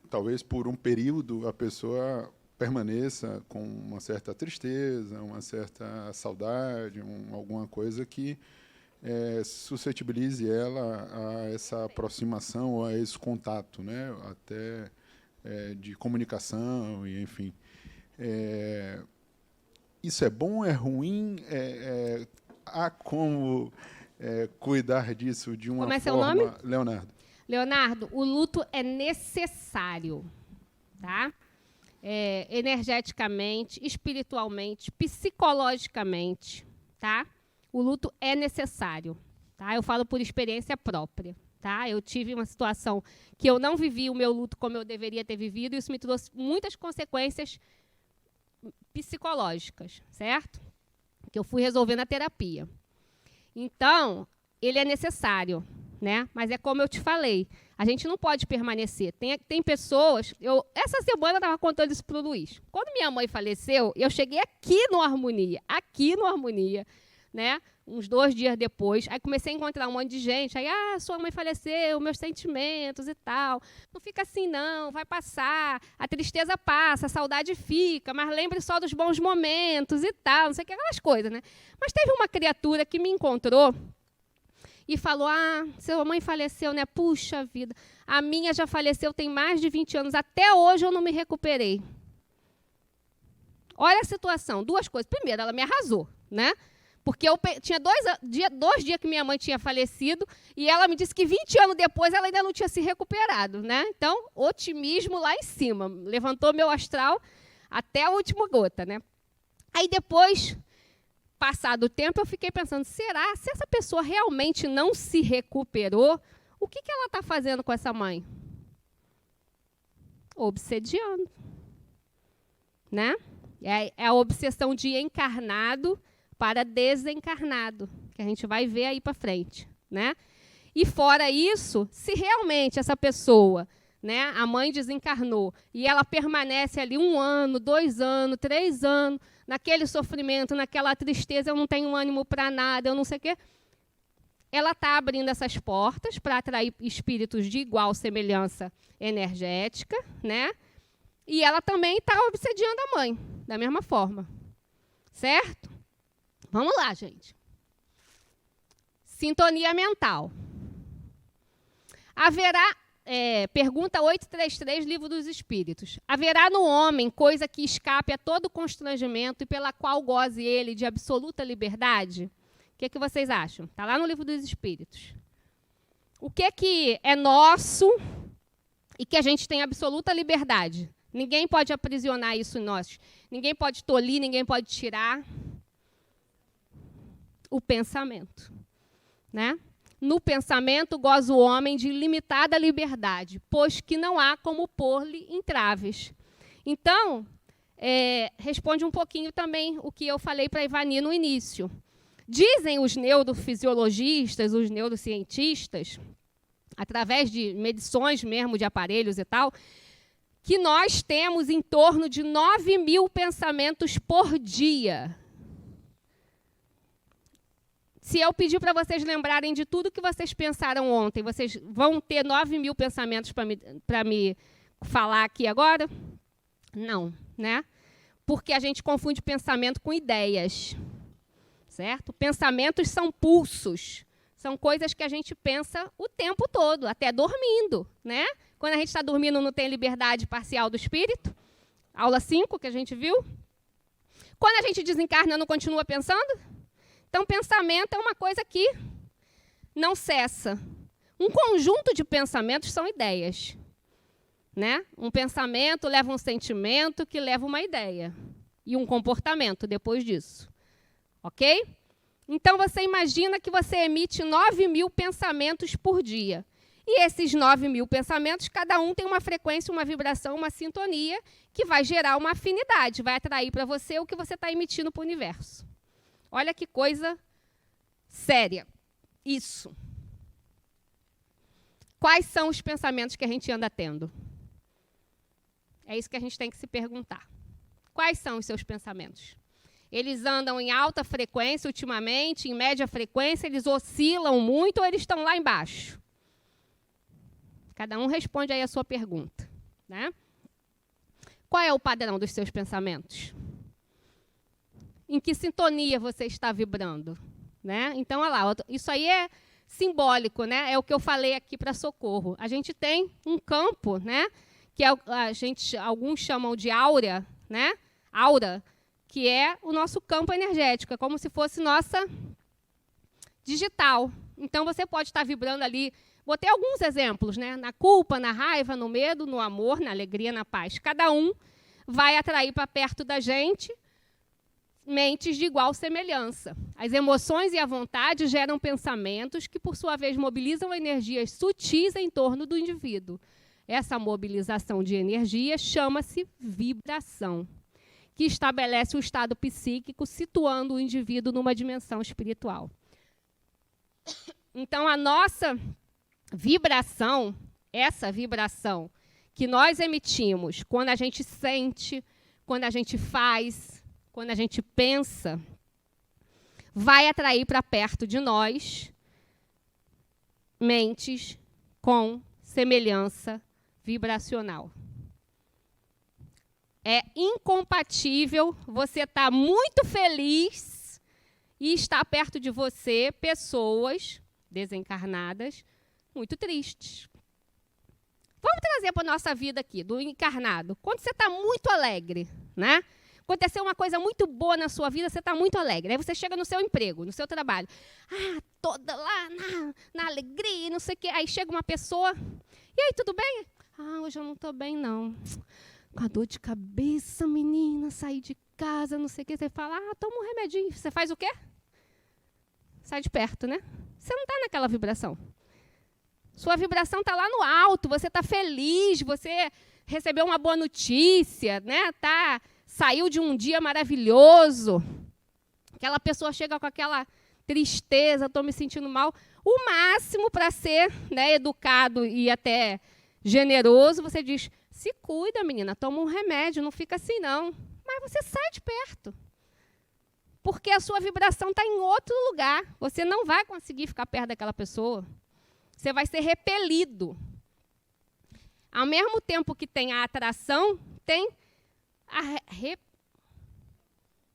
talvez por um período a pessoa permaneça com uma certa tristeza, uma certa saudade, alguma coisa que suscetibilize ela a essa aproximação, a esse contato, né? Até de comunicação, e enfim. Isso é bom, é ruim? Há como cuidar disso de uma forma... Como é seu nome? Leonardo. Leonardo, o luto é necessário, tá? Energeticamente, espiritualmente, psicologicamente, tá? O luto é necessário, tá? Eu falo por experiência própria, tá? Eu tive uma situação que eu não vivi o meu luto como eu deveria ter vivido e isso me trouxe muitas consequências psicológicas, certo? Que eu fui resolver na terapia. Então, ele é necessário, né? Mas é como eu te falei, a gente não pode permanecer. Tem pessoas... Essa semana eu estava contando isso para o Luiz. Quando minha mãe faleceu, eu cheguei aqui no Harmonia, né? Uns 2 dias depois. Aí comecei a encontrar um monte de gente. Aí, sua mãe faleceu, meus sentimentos e tal. Não fica assim, não, vai passar. A tristeza passa, a saudade fica, mas lembre só dos bons momentos e tal. Não sei o que, aquelas coisas, né? Mas teve uma criatura que me encontrou e falou, sua mãe faleceu, né? Puxa vida, a minha já faleceu tem mais de 20 anos, até hoje eu não me recuperei. Olha a situação, duas coisas. Primeiro, ela me arrasou, né? Porque eu tinha 2 dias que minha mãe tinha falecido e ela me disse que 20 anos depois ela ainda não tinha se recuperado, né? Então, otimismo lá em cima. Levantou meu astral até a última gota, né? Aí depois, passado o tempo, eu fiquei pensando, será? Se essa pessoa realmente não se recuperou, o que ela está fazendo com essa mãe? Obsediando, né? É a obsessão de encarnado para desencarnado, que a gente vai ver aí para frente, né? E fora isso, se realmente essa pessoa, né, a mãe desencarnou, e ela permanece ali 1 ano, 2 anos, 3 anos, naquele sofrimento, naquela tristeza, eu não tenho ânimo para nada, eu não sei o quê, ela está abrindo essas portas para atrair espíritos de igual semelhança energética, né? E ela também está obsediando a mãe, da mesma forma. Certo? Vamos lá, gente. Sintonia mental. Haverá, pergunta 833, Livro dos Espíritos. Haverá no homem coisa que escape a todo constrangimento e pela qual goze ele de absoluta liberdade? O que vocês acham? Está lá no Livro dos Espíritos. O que é nosso e que a gente tem absoluta liberdade? Ninguém pode aprisionar isso em nós. Ninguém pode tolir, ninguém pode tirar. O pensamento, né? No pensamento goza o homem de ilimitada liberdade, pois que não há como pôr-lhe entraves. Então, responde um pouquinho também o que eu falei para a Ivani no início. Dizem os neurofisiologistas, os neurocientistas, através de medições mesmo de aparelhos e tal, que nós temos em torno de 9.000 pensamentos por dia. Se eu pedir para vocês lembrarem de tudo que vocês pensaram ontem, vocês vão ter 9.000 pensamentos para me falar aqui agora? Não, né? Porque a gente confunde pensamento com ideias, certo? Pensamentos são pulsos, são coisas que a gente pensa o tempo todo, até dormindo, né? Quando a gente está dormindo, não tem liberdade parcial do espírito. Aula 5, que a gente viu. Quando a gente desencarna, não continua pensando? Então, pensamento é uma coisa que não cessa. Um conjunto de pensamentos são ideias, né? Um pensamento leva um sentimento que leva uma ideia. E um comportamento depois disso. Ok? Então, você imagina que você emite 9.000 pensamentos por dia. E esses 9.000 pensamentos, cada um tem uma frequência, uma vibração, uma sintonia, que vai gerar uma afinidade, vai atrair para você o que você está emitindo para o universo. Olha que coisa séria. Isso. Quais são os pensamentos que a gente anda tendo? É isso que a gente tem que se perguntar. Quais são os seus pensamentos? Eles andam em alta frequência ultimamente, em média frequência, eles oscilam muito ou eles estão lá embaixo? Cada um responde aí a sua pergunta, né? Qual é o padrão dos seus pensamentos? Em que sintonia você está vibrando, né? Então, olha lá, isso aí é simbólico, né? É o que eu falei aqui para Socorro. A gente tem um campo, né? Que alguns chamam de áurea, né? Aura, que é o nosso campo energético, é como se fosse nossa digital. Então, você pode estar vibrando ali. Botei alguns exemplos, né? Na culpa, na raiva, no medo, no amor, na alegria, na paz. Cada um vai atrair para perto da gente mentes de igual semelhança. As emoções e a vontade geram pensamentos que, por sua vez, mobilizam energias sutis em torno do indivíduo. Essa mobilização de energia chama-se vibração, que estabelece o estado psíquico, situando o indivíduo numa dimensão espiritual. Então, a nossa vibração, essa vibração que nós emitimos quando a gente sente, quando a gente faz, quando a gente pensa, vai atrair para perto de nós mentes com semelhança vibracional. É incompatível você estar muito feliz e estar perto de você pessoas desencarnadas muito tristes. Vamos trazer para a nossa vida aqui, do encarnado. Quando você está muito alegre, né? Aconteceu uma coisa muito boa na sua vida, você está muito alegre. Aí você chega no seu emprego, no seu trabalho. Toda lá na alegria, não sei o quê. Aí chega uma pessoa. E aí, tudo bem? Hoje eu não estou bem, não. Com a dor de cabeça, menina, saí de casa, não sei o quê. Você fala, toma um remedinho. Você faz o quê? Sai de perto, né? Você não está naquela vibração. Sua vibração está lá no alto, você está feliz, você recebeu uma boa notícia, né? Saiu de um dia maravilhoso. Aquela pessoa chega com aquela tristeza, estou me sentindo mal. O máximo para ser, né, educado e até generoso, você diz, se cuida, menina, toma um remédio, não fica assim, não. Mas você sai de perto. Porque a sua vibração está em outro lugar. Você não vai conseguir ficar perto daquela pessoa. Você vai ser repelido. Ao mesmo tempo que tem a atração, tem a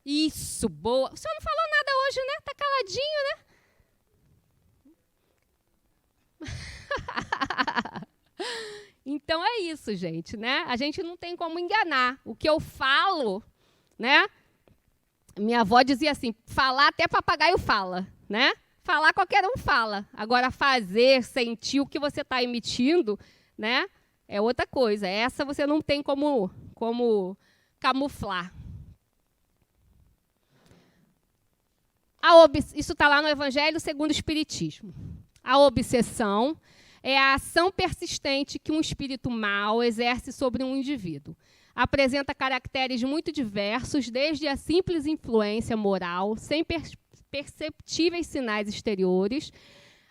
Isso, boa. O senhor não falou nada hoje, né? Está caladinho, né? Então é isso, gente, né? A gente não tem como enganar. O que eu falo, né? Minha avó dizia assim, falar até papagaio fala, né? Falar qualquer um fala. Agora, fazer, sentir o que você está emitindo, né, é outra coisa. Essa você não tem como camuflar. Isso está lá no Evangelho segundo o Espiritismo. A obsessão é a ação persistente que um espírito mau exerce sobre um indivíduo. Apresenta caracteres muito diversos, desde a simples influência moral, sem perceptíveis sinais exteriores,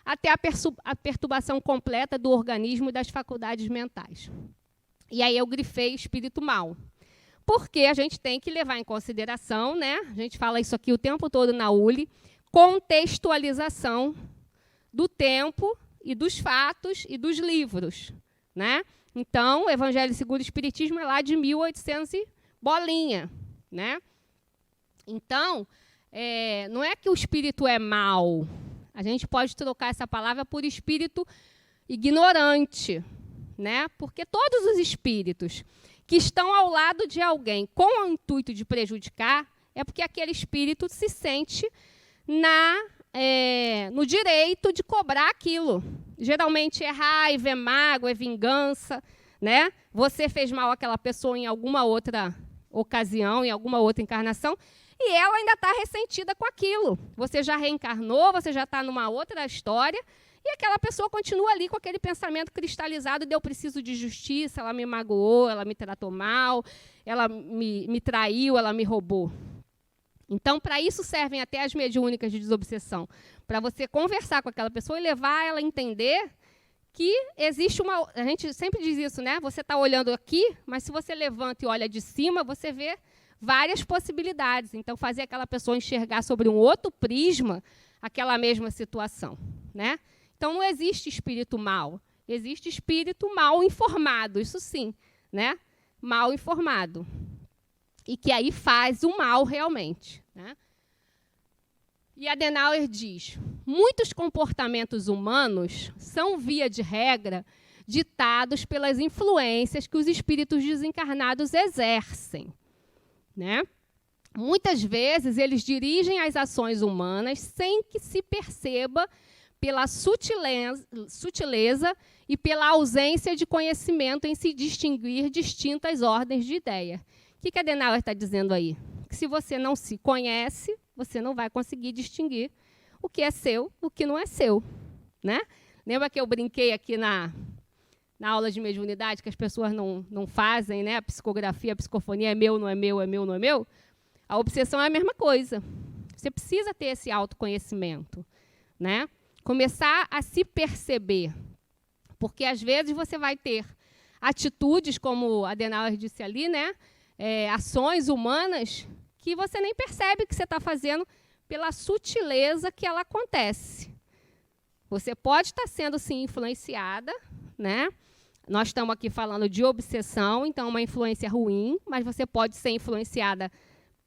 até a perturbação completa do organismo e das faculdades mentais. E aí eu grifei espírito mau. Porque a gente tem que levar em consideração, né? A gente fala isso aqui o tempo todo na ULI, contextualização do tempo e dos fatos e dos livros, né? Então, o Evangelho segundo o Espiritismo é lá de 1800 e bolinha, né? Então, não é que o espírito é mau. A gente pode trocar essa palavra por espírito ignorante, né? Porque todos os espíritos que estão ao lado de alguém com o intuito de prejudicar, é porque aquele espírito se sente no direito de cobrar aquilo. Geralmente é raiva, é mágoa, é vingança, né? Você fez mal àquela pessoa em alguma outra ocasião, em alguma outra encarnação, e ela ainda está ressentida com aquilo. Você já reencarnou, você já está numa outra história, e aquela pessoa continua ali com aquele pensamento cristalizado de eu preciso de justiça, ela me magoou, ela me tratou mal, ela me traiu, ela me roubou. Então, para isso servem até as mediúnicas de desobsessão, para você conversar com aquela pessoa e levar ela a entender que existe uma... A gente sempre diz isso, né? Você está olhando aqui, mas se você levanta e olha de cima, você vê várias possibilidades. Então, fazer aquela pessoa enxergar sobre um outro prisma aquela mesma situação, né? Então, não existe espírito mau. Existe espírito mal informado, isso sim, né? Mal informado. E que aí faz o mal realmente, né? E Adenauer diz, muitos comportamentos humanos são, via de regra, ditados pelas influências que os espíritos desencarnados exercem, né? Muitas vezes, eles dirigem as ações humanas sem que se perceba pela sutileza e pela ausência de conhecimento em se distinguir distintas ordens de ideia. O que Adenauer está dizendo aí? Que se você não se conhece, você não vai conseguir distinguir o que é seu, o que não é seu, né? Lembra que eu brinquei aqui na aula de mediunidade, que as pessoas não fazem, né? A psicografia, a psicofonia é meu, não é meu, é meu, não é meu? A obsessão é a mesma coisa. Você precisa ter esse autoconhecimento, né? Começar a se perceber. Porque, às vezes, você vai ter atitudes, como a Adenauer disse ali, né? Ações humanas que você nem percebe que você está fazendo pela sutileza que ela acontece. Você pode estar sendo, sim, influenciada, né? Nós estamos aqui falando de obsessão, então uma influência ruim, mas você pode ser influenciada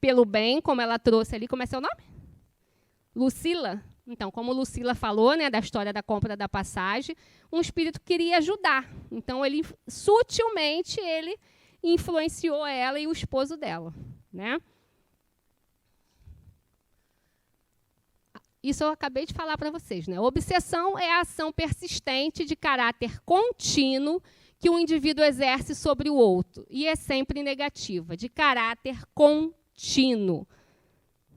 pelo bem, como ela trouxe ali. Como é seu nome? Lucila? Então, como Lucila falou, né, da história da compra da passagem, um espírito queria ajudar. Então, ele sutilmente ele influenciou ela e o esposo dela, né? Isso eu acabei de falar para vocês, né? Obsessão é a ação persistente de caráter contínuo que o indivíduo exerce sobre o outro, e é sempre negativa, de caráter contínuo,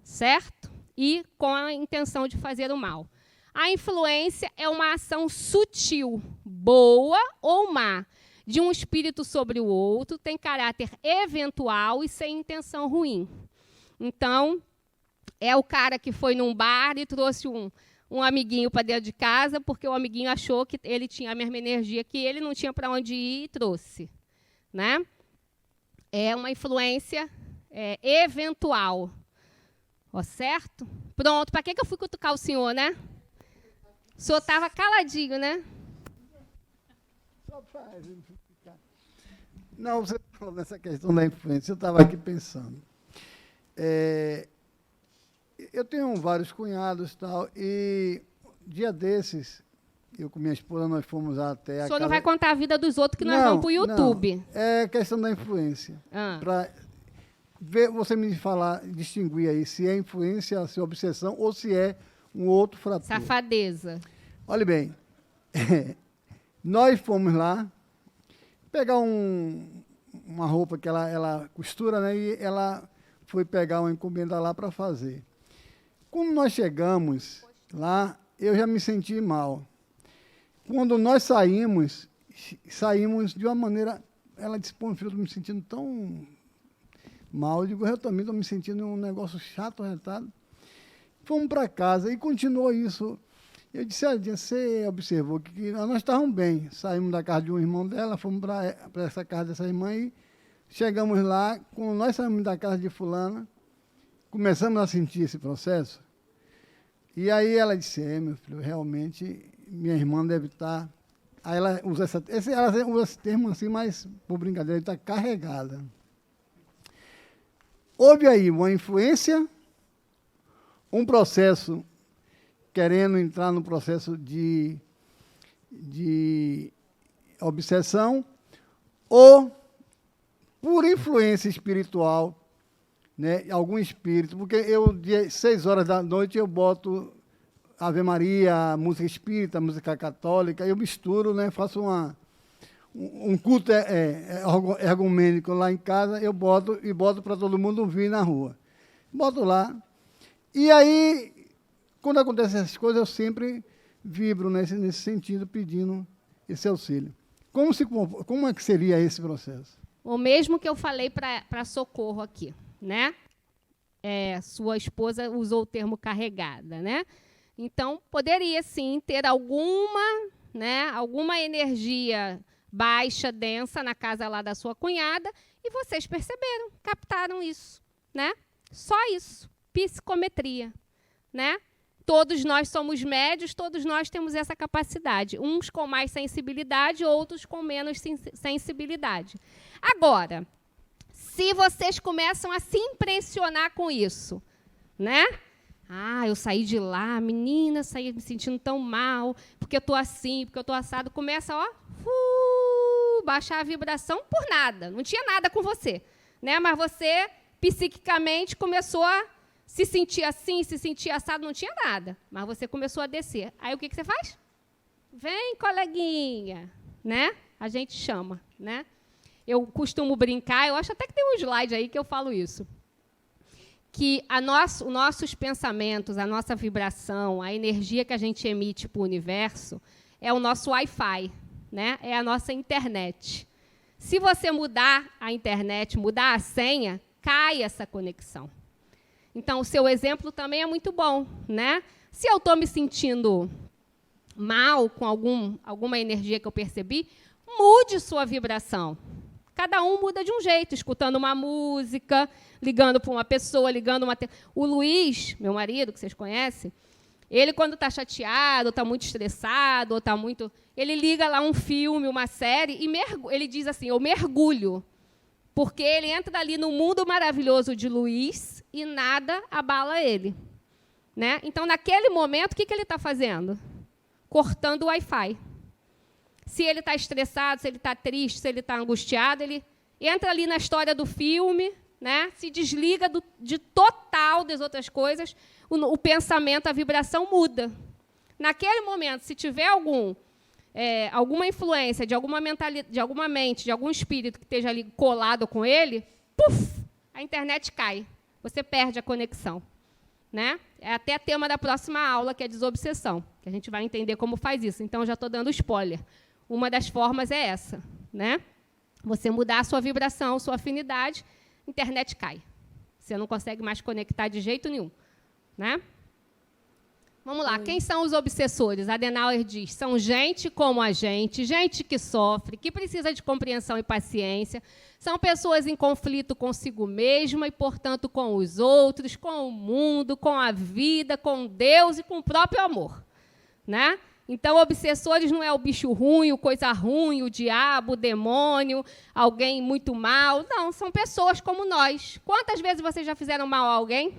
certo? E com a intenção de fazer o mal. A influência é uma ação sutil, boa ou má, de um espírito sobre o outro, tem caráter eventual e sem intenção ruim. Então, é o cara que foi num bar e trouxe um amiguinho para dentro de casa, porque o amiguinho achou que ele tinha a mesma energia que ele, não tinha para onde ir e trouxe, né? É uma influência eventual. Ó, certo? Pronto, para que eu fui cutucar o senhor, né? O senhor estava caladinho, né? Só para exemplificar. Não, você falou nessa questão da influência, eu estava aqui pensando. Eu tenho vários cunhados tal, e dia desses, eu com minha esposa, nós fomos até a O senhor não vai contar a vida dos outros, que nós vamos para o YouTube. Não, é questão da influência. Para ver, você me falar, distinguir aí se é influência, se é obsessão, ou se é um outro fator. Safadeza. Olha bem, nós fomos lá pegar uma roupa que ela costura, né, e ela foi pegar uma encomenda lá para fazer. Quando nós chegamos lá, eu já me senti mal. Quando nós saímos de uma maneira... Ela disse, pô, filho, eu estou me sentindo tão mal. Eu digo, eu também estou me sentindo um negócio chato, retado. Fomos para casa e continuou isso. Eu disse, você observou que nós estávamos bem. Saímos da casa de um irmão dela, fomos para essa casa dessa irmã e chegamos lá. Quando nós saímos da casa de fulana, começamos a sentir esse processo. E aí ela disse, meu filho, realmente minha irmã deve estar... Aí ela usa esse termo assim, mas por brincadeira, está carregada. Houve aí uma influência, um processo, querendo entrar no processo de obsessão, ou por influência espiritual, né, algum espírito, porque eu, de 6 horas da noite, eu boto Ave Maria, música espírita, música católica, eu misturo, né, faço um culto ergomênico lá em casa, eu boto para todo mundo ouvir na rua. Boto lá. E aí, quando acontecem essas coisas, eu sempre vibro nesse sentido, pedindo esse auxílio. Como é que seria esse processo? O mesmo que eu falei para Socorro aqui, né? Sua esposa usou o termo carregada, né? Então, poderia, sim, ter alguma energia baixa, densa, na casa lá da sua cunhada, e vocês perceberam, captaram isso, né? Só isso, psicometria, né? Todos nós somos médios, todos nós temos essa capacidade, uns com mais sensibilidade, outros com menos sensibilidade. Agora, se vocês começam a se impressionar com isso, né? Eu saí de lá, menina, saí me sentindo tão mal, porque eu estou assim, porque eu estou assado. Começa, baixar a vibração por nada. Não tinha nada com você, né? Mas você, psiquicamente, começou a se sentir assim, se sentir assado, não tinha nada. Mas você começou a descer. Aí, o que você faz? Vem, coleguinha, né? A gente chama, né? Eu costumo brincar, eu acho até que tem um slide aí que eu falo isso, que os nossos pensamentos, a nossa vibração, a energia que a gente emite para o universo é o nosso Wi-Fi, né? É a nossa internet. Se você mudar a internet, mudar a senha, cai essa conexão. Então, o seu exemplo também é muito bom, né? Se eu estou me sentindo mal com alguma energia que eu percebi, mude sua vibração. Cada um muda de um jeito, escutando uma música, ligando para uma pessoa, O Luiz, meu marido, que vocês conhecem, ele, quando está chateado, está muito estressado, ou está muito... Ele liga lá um filme, uma série, e ele diz assim, eu mergulho, porque ele entra ali no mundo maravilhoso de Luiz e nada abala ele. Né? Então, naquele momento, o que ele está fazendo? Cortando o Wi-Fi. Se ele está estressado, se ele está triste, se ele está angustiado, ele entra ali na história do filme, né? Se desliga de total das outras coisas, o pensamento, a vibração muda. Naquele momento, se tiver alguma influência de alguma mentalidade, de alguma mente, de algum espírito que esteja ali colado com ele, puf, a internet cai. Você perde a conexão. Né? É até tema da próxima aula, que é desobsessão, que a gente vai entender como faz isso. Então, já estou dando spoiler. Uma das formas é essa. Né? Você mudar a sua vibração, sua afinidade, a internet cai. Você não consegue mais conectar de jeito nenhum. Né? Vamos lá, quem são os obsessores? Adenauer diz, são gente como a gente que sofre, que precisa de compreensão e paciência, são pessoas em conflito consigo mesma e, portanto, com os outros, com o mundo, com a vida, com Deus e com o próprio amor. Né? Então, obsessores não é o bicho ruim, o coisa ruim, o diabo, o demônio, alguém muito mal. Não, são pessoas como nós. Quantas vezes vocês já fizeram mal a alguém?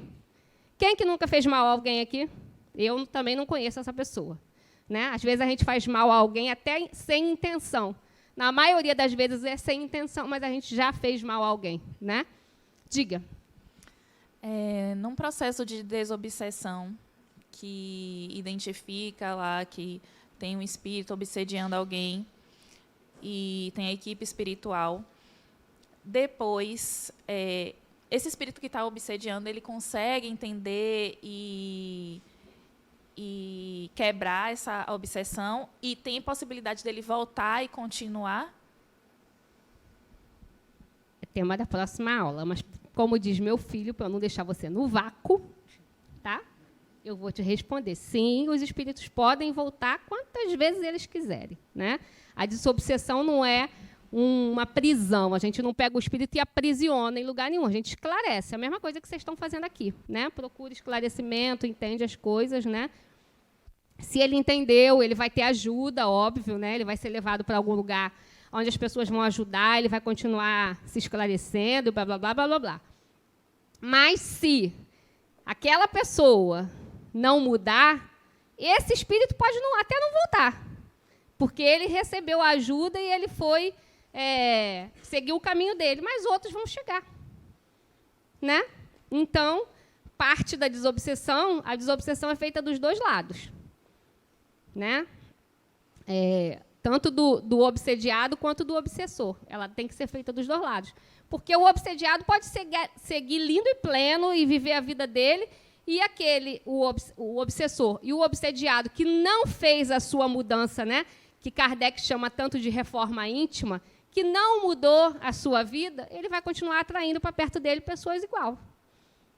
Quem que nunca fez mal a alguém aqui? Eu também não conheço essa pessoa. Né? Às vezes a gente faz mal a alguém até sem intenção. Na maioria das vezes é sem intenção, mas a gente já fez mal a alguém. Né? Diga. Num processo de desobsessão, que identifica lá que tem um espírito obsediando alguém e tem a equipe espiritual, depois, esse espírito que está obsediando, ele consegue entender e quebrar essa obsessão e tem possibilidade dele voltar e continuar? É tema da próxima aula, mas, como diz meu filho, para eu não deixar você no vácuo, tá? Eu vou te responder. Sim, os espíritos podem voltar quantas vezes eles quiserem. Né? A desobsessão não é uma prisão. A gente não pega o espírito e aprisiona em lugar nenhum. A gente esclarece. É a mesma coisa que vocês estão fazendo aqui. Né? Procura esclarecimento, entende as coisas. Né? Se ele entendeu, ele vai ter ajuda, óbvio. Né? Ele vai ser levado para algum lugar onde as pessoas vão ajudar, ele vai continuar se esclarecendo, blá, blá, blá, blá, blá, blá. Mas se aquela pessoa não mudar, esse espírito pode até não voltar, porque ele recebeu ajuda e ele foi seguiu o caminho dele, mas outros vão chegar. Né? Então, parte da desobsessão, a desobsessão é feita dos dois lados. Né? Tanto do obsediado quanto do obsessor. Ela tem que ser feita dos dois lados. Porque o obsediado pode seguir lindo e pleno e viver a vida dele, e o obsessor e o obsediado que não fez a sua mudança, né, que Kardec chama tanto de reforma íntima, que não mudou a sua vida, ele vai continuar atraindo para perto dele pessoas igual.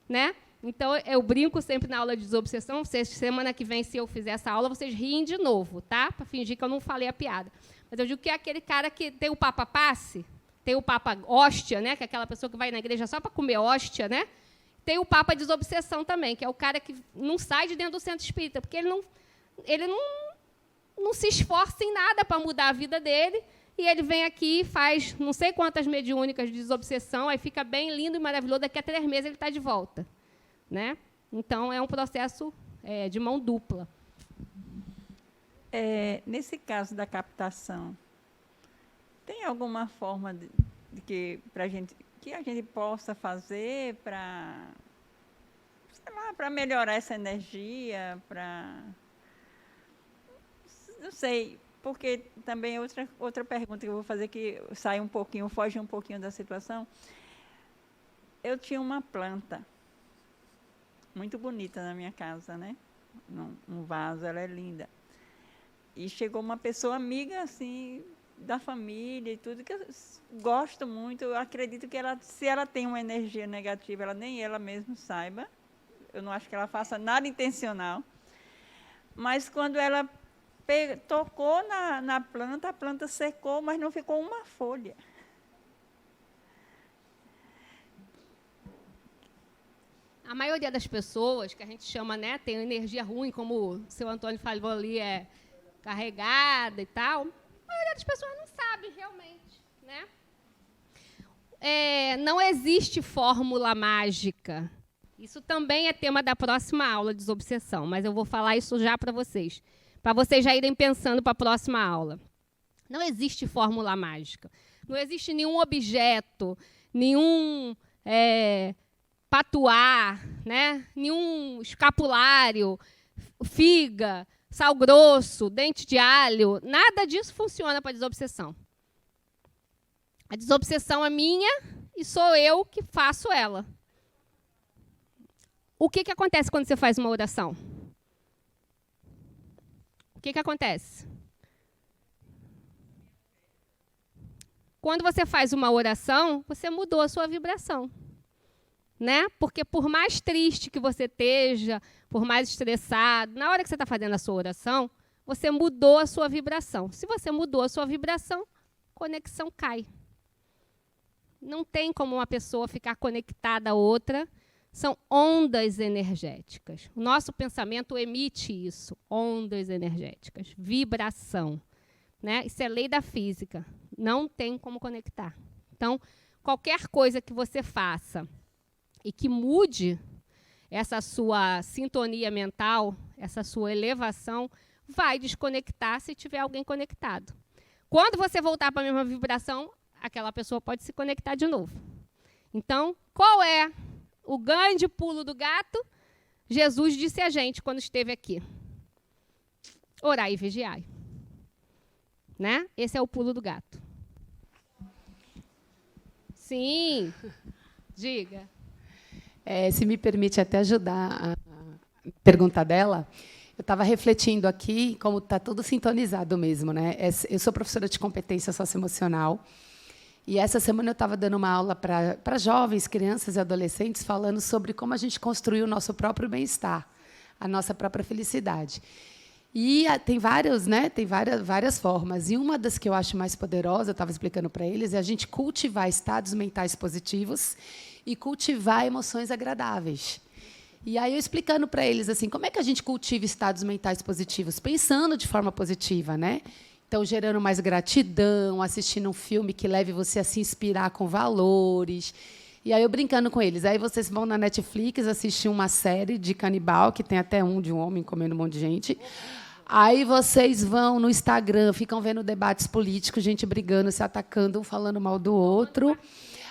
Né? Então, eu brinco sempre na aula de desobsessão, semana que vem, se eu fizer essa aula, vocês riem de novo, tá? Para fingir que eu não falei a piada. Mas eu digo que é aquele cara que tem o Papa Passe, tem o Papa Hóstia, né, que é aquela pessoa que vai na igreja só para comer hóstia, né? Tem o Papa Desobsessão também, que é o cara que não sai de dentro do centro espírita, porque ele não se esforça em nada para mudar a vida dele, e ele vem aqui e faz não sei quantas mediúnicas de desobsessão, aí fica bem lindo e maravilhoso, daqui a 3 meses ele está de volta. Né? Então, é um processo de mão dupla. Nesse caso da captação, tem alguma forma de que a gente possa fazer para, sei lá, para melhorar essa energia, não sei, porque também outra pergunta que eu vou fazer que foge um pouquinho da situação. Eu tinha uma planta muito bonita na minha casa, né? Num vaso, ela é linda. E chegou uma pessoa amiga, assim, da família e tudo, que eu gosto muito. Eu acredito que se ela tem uma energia negativa, nem ela mesma saiba. Eu não acho que ela faça nada intencional. Mas quando ela tocou na planta, a planta secou, mas não ficou uma folha. A maioria das pessoas, que a gente chama, né, tem energia ruim, como o seu Antônio falou ali, carregada e tal, a maioria das pessoas não sabe realmente. Né? Não existe fórmula mágica. Isso também é tema da próxima aula, desobsessão, mas eu vou falar isso já para vocês já irem pensando para a próxima aula. Não existe fórmula mágica. Não existe nenhum objeto, nenhum patuá, né? Nenhum escapulário, figa, sal grosso, dente de alho. Nada disso funciona para a desobsessão. A desobsessão é minha e sou eu que faço ela. O que acontece quando você faz uma oração? O que acontece? Quando você faz uma oração, você mudou a sua vibração, né? Porque por mais triste que você esteja, por mais estressado, na hora que você está fazendo a sua oração, você mudou a sua vibração. Se você mudou a sua vibração, conexão cai. Não tem como uma pessoa ficar conectada a outra. São ondas energéticas. O nosso pensamento emite isso, ondas energéticas, vibração, né? Isso é lei da física. Não tem como conectar. Então, qualquer coisa que você faça e que mude essa sua sintonia mental, essa sua elevação, vai desconectar se tiver alguém conectado. Quando você voltar para a mesma vibração, aquela pessoa pode se conectar de novo. Então, qual é o grande pulo do gato? Jesus disse a gente quando esteve aqui: orai e vigiai. Né? Esse é o pulo do gato. Sim, diga. Se me permite até ajudar a pergunta dela, eu estava refletindo aqui como está tudo sintonizado mesmo, né? Eu sou professora de competência socioemocional e essa semana eu estava dando uma aula para jovens, crianças e adolescentes falando sobre como a gente construir o nosso próprio bem-estar, a nossa própria felicidade. E tem várias, né? Tem várias formas. E uma das que eu acho mais poderosa, eu estava explicando para eles, é a gente cultivar estados mentais positivos e cultivar emoções agradáveis. E aí eu explicando para eles assim, como é que a gente cultiva estados mentais positivos? Pensando de forma positiva, né? Então, gerando mais gratidão, assistindo um filme que leve você a se inspirar com valores. E aí eu brincando com eles. Aí vocês vão na Netflix assistir uma série de canibal, que tem até de um homem comendo um monte de gente. Aí vocês vão no Instagram, ficam vendo debates políticos, gente brigando, se atacando, um falando mal do outro.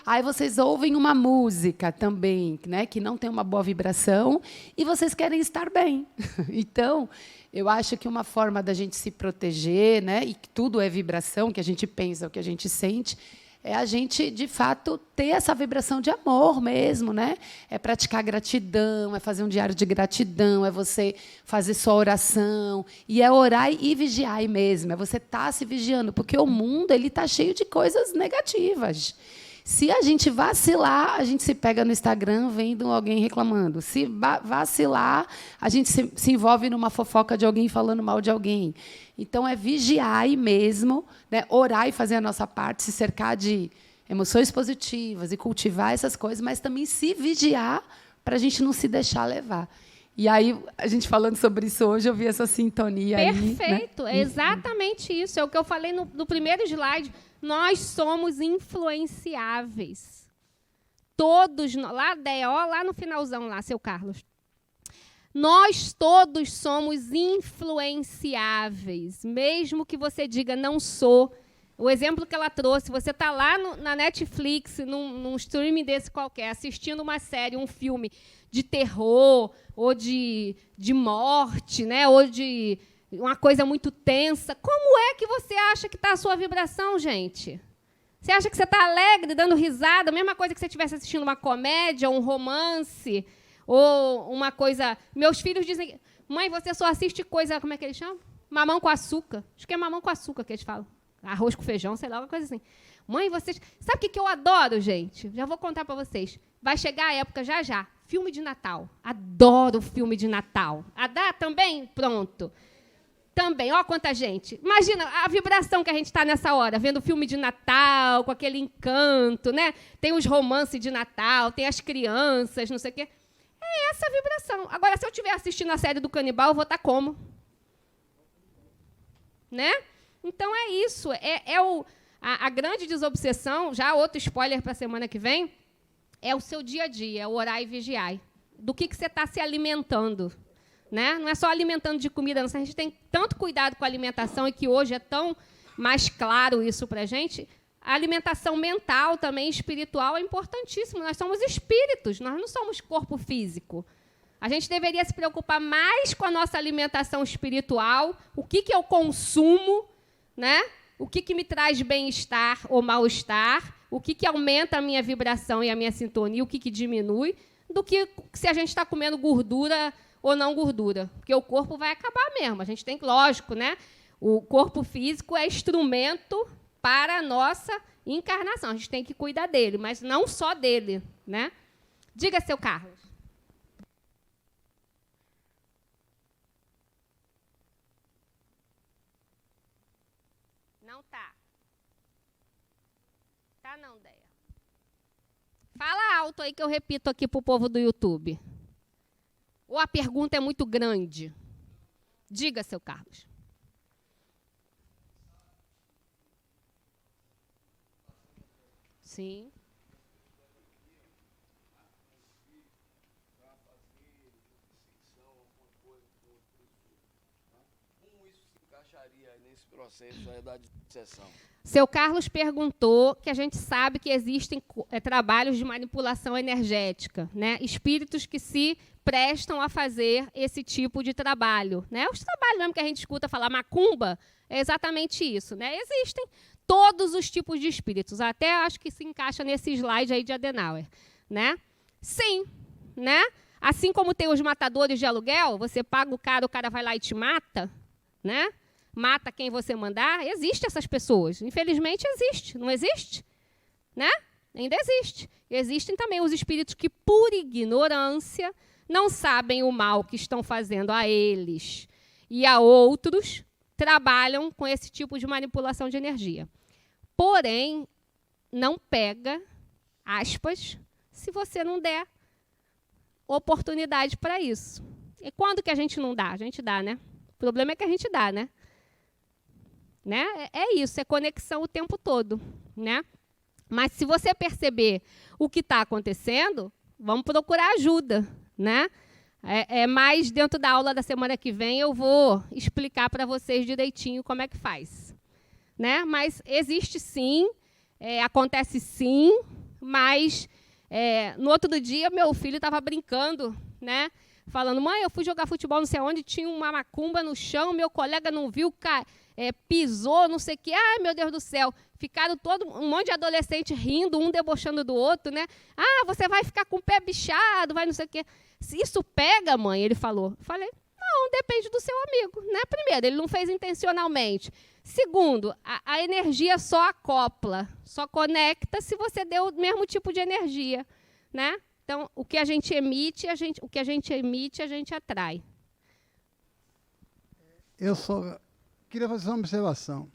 Aí vocês ouvem uma música também, né, que não tem uma boa vibração, e vocês querem estar bem. Então, eu acho que uma forma da gente se proteger, né, e que tudo é vibração, que a gente pensa, o que a gente sente, é a gente, de fato, ter essa vibração de amor mesmo, né? É praticar gratidão, é fazer um diário de gratidão, é você fazer sua oração, e é orar e vigiar mesmo, é você estar se vigiando, porque o mundo está cheio de coisas negativas. Se a gente vacilar, a gente se pega no Instagram vendo alguém reclamando. Se vacilar, a gente se envolve numa fofoca de alguém falando mal de alguém. Então, é vigiar aí mesmo, né? Orar e fazer a nossa parte, se cercar de emoções positivas e cultivar essas coisas, mas também se vigiar para a gente não se deixar levar. E aí, a gente falando sobre isso hoje, eu vi essa sintonia aí. Perfeito, né? É exatamente isso. É o que eu falei no primeiro slide. Nós somos influenciáveis. Todos, lá no finalzão, lá, seu Carlos. Nós todos somos influenciáveis. Mesmo que você diga, não sou. O exemplo que ela trouxe, você está lá na Netflix, num streaming desse qualquer, assistindo uma série, um filme de terror, ou de morte, né? Ou de uma coisa muito tensa. Como é que você acha que está a sua vibração, gente? Você acha que você está alegre, dando risada? A mesma coisa que você estivesse assistindo uma comédia, um romance, ou uma coisa... Meus filhos dizem... Mãe, você só assiste coisa... Como é que eles chamam? Mamão com açúcar. Acho que é mamão com açúcar que eles falam. Arroz com feijão, sei lá, uma coisa assim. Mãe, vocês... Sabe o que eu adoro, gente? Já vou contar para vocês. Vai chegar a época já. Filme de Natal. Adoro filme de Natal. Adá também? Pronto. Também, ó quanta gente. Imagina a vibração que a gente está nessa hora, vendo filme de Natal, com aquele encanto, né? Tem os romances de Natal, tem as crianças, não sei o quê. É essa a vibração. Agora, se eu estiver assistindo a série do canibal, eu vou estar como? Né? Então, é isso. A grande desobsessão, já outro spoiler para a semana que vem, é o seu dia a dia, é o orar e vigiar. do que você está se alimentando. Né? Não é só alimentando de comida, não. A gente tem tanto cuidado com a alimentação e que hoje é tão mais claro isso para a gente. A alimentação mental também, espiritual, é importantíssima. Nós somos espíritos, nós não somos corpo físico. A gente deveria se preocupar mais com a nossa alimentação espiritual, o que eu consumo, né? O que me traz bem-estar ou mal-estar, o que aumenta a minha vibração e a minha sintonia, o que diminui, do que se a gente está comendo gordura ou não gordura. Porque o corpo vai acabar mesmo. A gente tem, lógico, né? O corpo físico é instrumento para a nossa encarnação. A gente tem que cuidar dele, mas não só dele, né? Diga, seu Carlos. Não tá. Tá não, Deia. Fala alto aí que eu repito aqui para o povo do YouTube. Ou a pergunta é muito grande? Diga, seu Carlos. Sim. Como isso se encaixaria nesse processo da obsessão? Seu Carlos perguntou que a gente sabe que existem trabalhos de manipulação energética, né? Espíritos que se prestam a fazer esse tipo de trabalho, né? Os trabalhos mesmo que a gente escuta falar macumba, é exatamente isso, né? Existem todos os tipos de espíritos, até acho que se encaixa nesse slide aí de Adenauer, né? Sim, né? Assim como tem os matadores de aluguel, você paga o cara vai lá e te mata, né? Mata quem você mandar, existem essas pessoas. Infelizmente, existe. Não existe? Né? Ainda existe. Existem também os espíritos que, por ignorância, não sabem o mal que estão fazendo a eles e a outros, trabalham com esse tipo de manipulação de energia. Porém, não pega, aspas, se você não der oportunidade para isso. E quando que a gente não dá? A gente dá, né? O problema é que a gente dá, né? Né? É isso, é conexão o tempo todo, né? Mas se você perceber o que está acontecendo, vamos procurar ajuda, né? Mais dentro da aula da semana que vem eu vou explicar para vocês direitinho como é que faz, né? Mas existe sim, acontece sim, mas no outro dia meu filho estava brincando, né? Falando, mãe, eu fui jogar futebol não sei onde, tinha uma macumba no chão, meu colega não viu, pisou, não sei o quê. Ai, meu Deus do céu. Ficaram um monte de adolescente rindo, um debochando do outro, né? Ah, você vai ficar com o pé bichado, vai não sei o quê. Se isso pega, mãe, ele falou. Eu falei, não, depende do seu amigo, né? Primeiro, ele não fez intencionalmente. Segundo, a energia só acopla, só conecta se você deu o mesmo tipo de energia, né? Então, o que a gente emite, a gente atrai. Eu só queria fazer uma observação.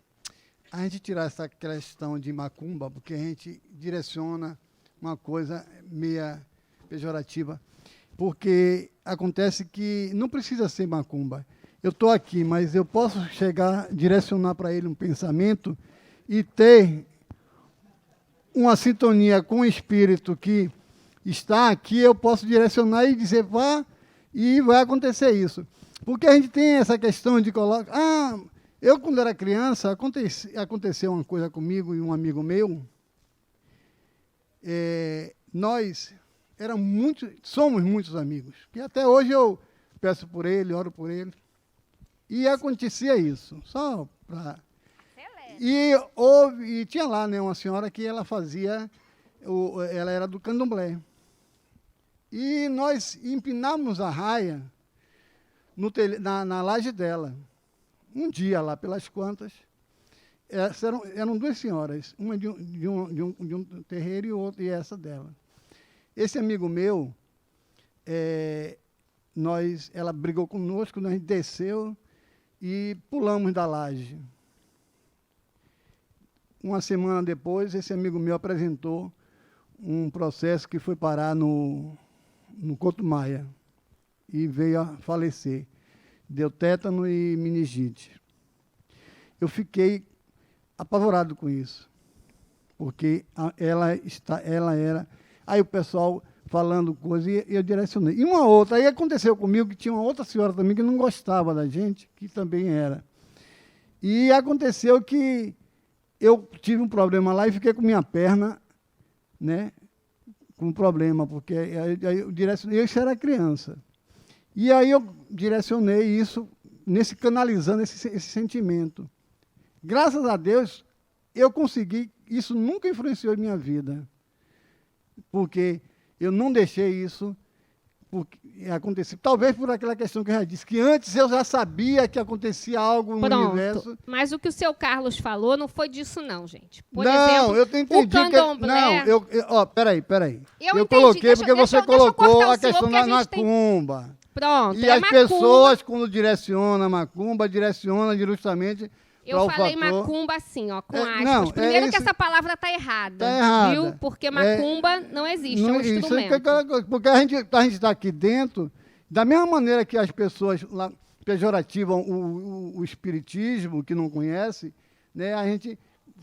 A gente tirar essa questão de macumba, porque a gente direciona uma coisa meia pejorativa, porque acontece que não precisa ser macumba. Eu estou aqui, mas eu posso chegar, direcionar para ele um pensamento e ter uma sintonia com o espírito que está aqui, eu posso direcionar e dizer, vá, e vai acontecer isso. Porque a gente tem essa questão de colocar... eu, quando era criança, aconteceu uma coisa comigo e um amigo meu. Nós somos muitos amigos, que até hoje eu peço por ele, oro por ele. E acontecia isso, só para... E tinha lá, né, uma senhora que ela fazia, ela era do candomblé. E nós empinamos a raia na laje dela. Um dia lá, pelas quantas, eram duas senhoras, uma de um terreiro e outra, e essa dela. Esse amigo meu, ela brigou conosco, nós desceu e pulamos da laje. Uma semana depois, esse amigo meu apresentou um processo que foi parar no Couto Maia e veio a falecer. Deu tétano e meningite. Eu fiquei apavorado com isso, porque ela era... Aí o pessoal falando coisas, e eu direcionei. E uma outra, aí aconteceu comigo que tinha uma outra senhora também que não gostava da gente, que também era. E aconteceu que eu tive um problema lá e fiquei com minha perna, né, com problema, porque aí eu direcionei, isso era criança. E aí eu direcionei isso, canalizando esse sentimento. Graças a Deus, eu consegui, isso nunca influenciou a minha vida, porque eu não deixei isso acontecer. Talvez por aquela questão que eu já disse, que antes eu já sabia que acontecia algo no universo. Mas o que o seu Carlos falou não foi disso não, gente. Por exemplo, eu entendi o candomblé... Peraí. Eu coloquei porque você colocou a questão da macumba. Pronto, e as pessoas, quando direcionam a macumba, direcionam justamente... Eu falei macumba assim, ó, com aspas. Primeiro que essa palavra está errada, viu? Porque macumba não existe, é um instrumento. Porque a gente está aqui dentro, da mesma maneira que as pessoas lá pejorativam o espiritismo, que não conhece, né, a gente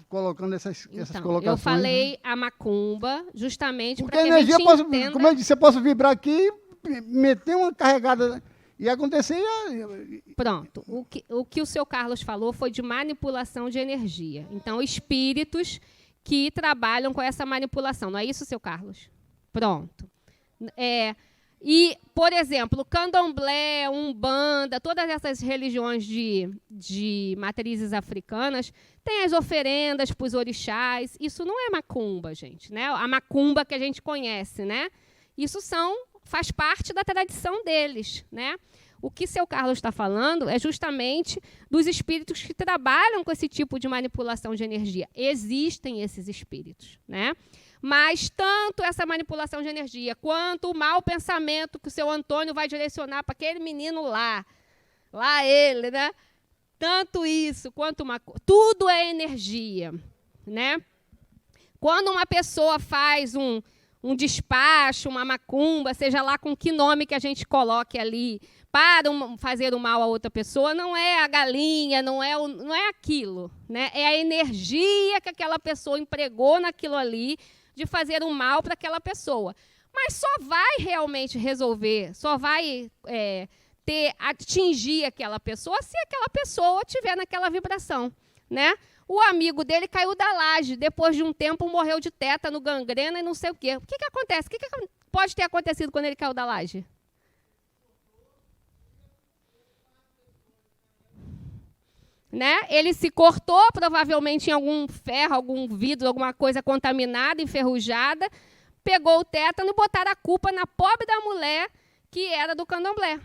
colocando essas colocações. Eu falei a macumba justamente para que a gente entenda... Como eu disse, eu posso vibrar aqui, meter uma carregada... E acontecer... Pronto. O que o seu Carlos falou foi de manipulação de energia. Então, espíritos que trabalham com essa manipulação. Não é isso, seu Carlos? Pronto. E, por exemplo, candomblé, umbanda, todas essas religiões de matrizes africanas têm as oferendas para os orixás. Isso não é macumba, gente, né? A macumba que a gente conhece, né? Isso faz parte da tradição deles, né? O que seu Carlos está falando é justamente dos espíritos que trabalham com esse tipo de manipulação de energia. Existem esses espíritos, né? Mas tanto essa manipulação de energia quanto o mau pensamento que o seu Antônio vai direcionar para aquele menino lá ele, né? Tanto isso quanto tudo é energia, né? Quando uma pessoa faz um despacho, uma macumba, seja lá com que nome que a gente coloque ali, para fazer o mal a outra pessoa, não é a galinha, não é aquilo, né? É a energia que aquela pessoa empregou naquilo ali de fazer o mal para aquela pessoa. Mas só vai realmente resolver, só vai atingir aquela pessoa se aquela pessoa estiver naquela vibração, né? O amigo dele caiu da laje, depois de um tempo morreu de tétano, gangrena e não sei o quê. O que acontece? O que pode ter acontecido quando ele caiu da laje? Né? Ele se cortou, provavelmente em algum ferro, algum vidro, alguma coisa contaminada, enferrujada, pegou o tétano e botaram a culpa na pobre da mulher que era do candomblé.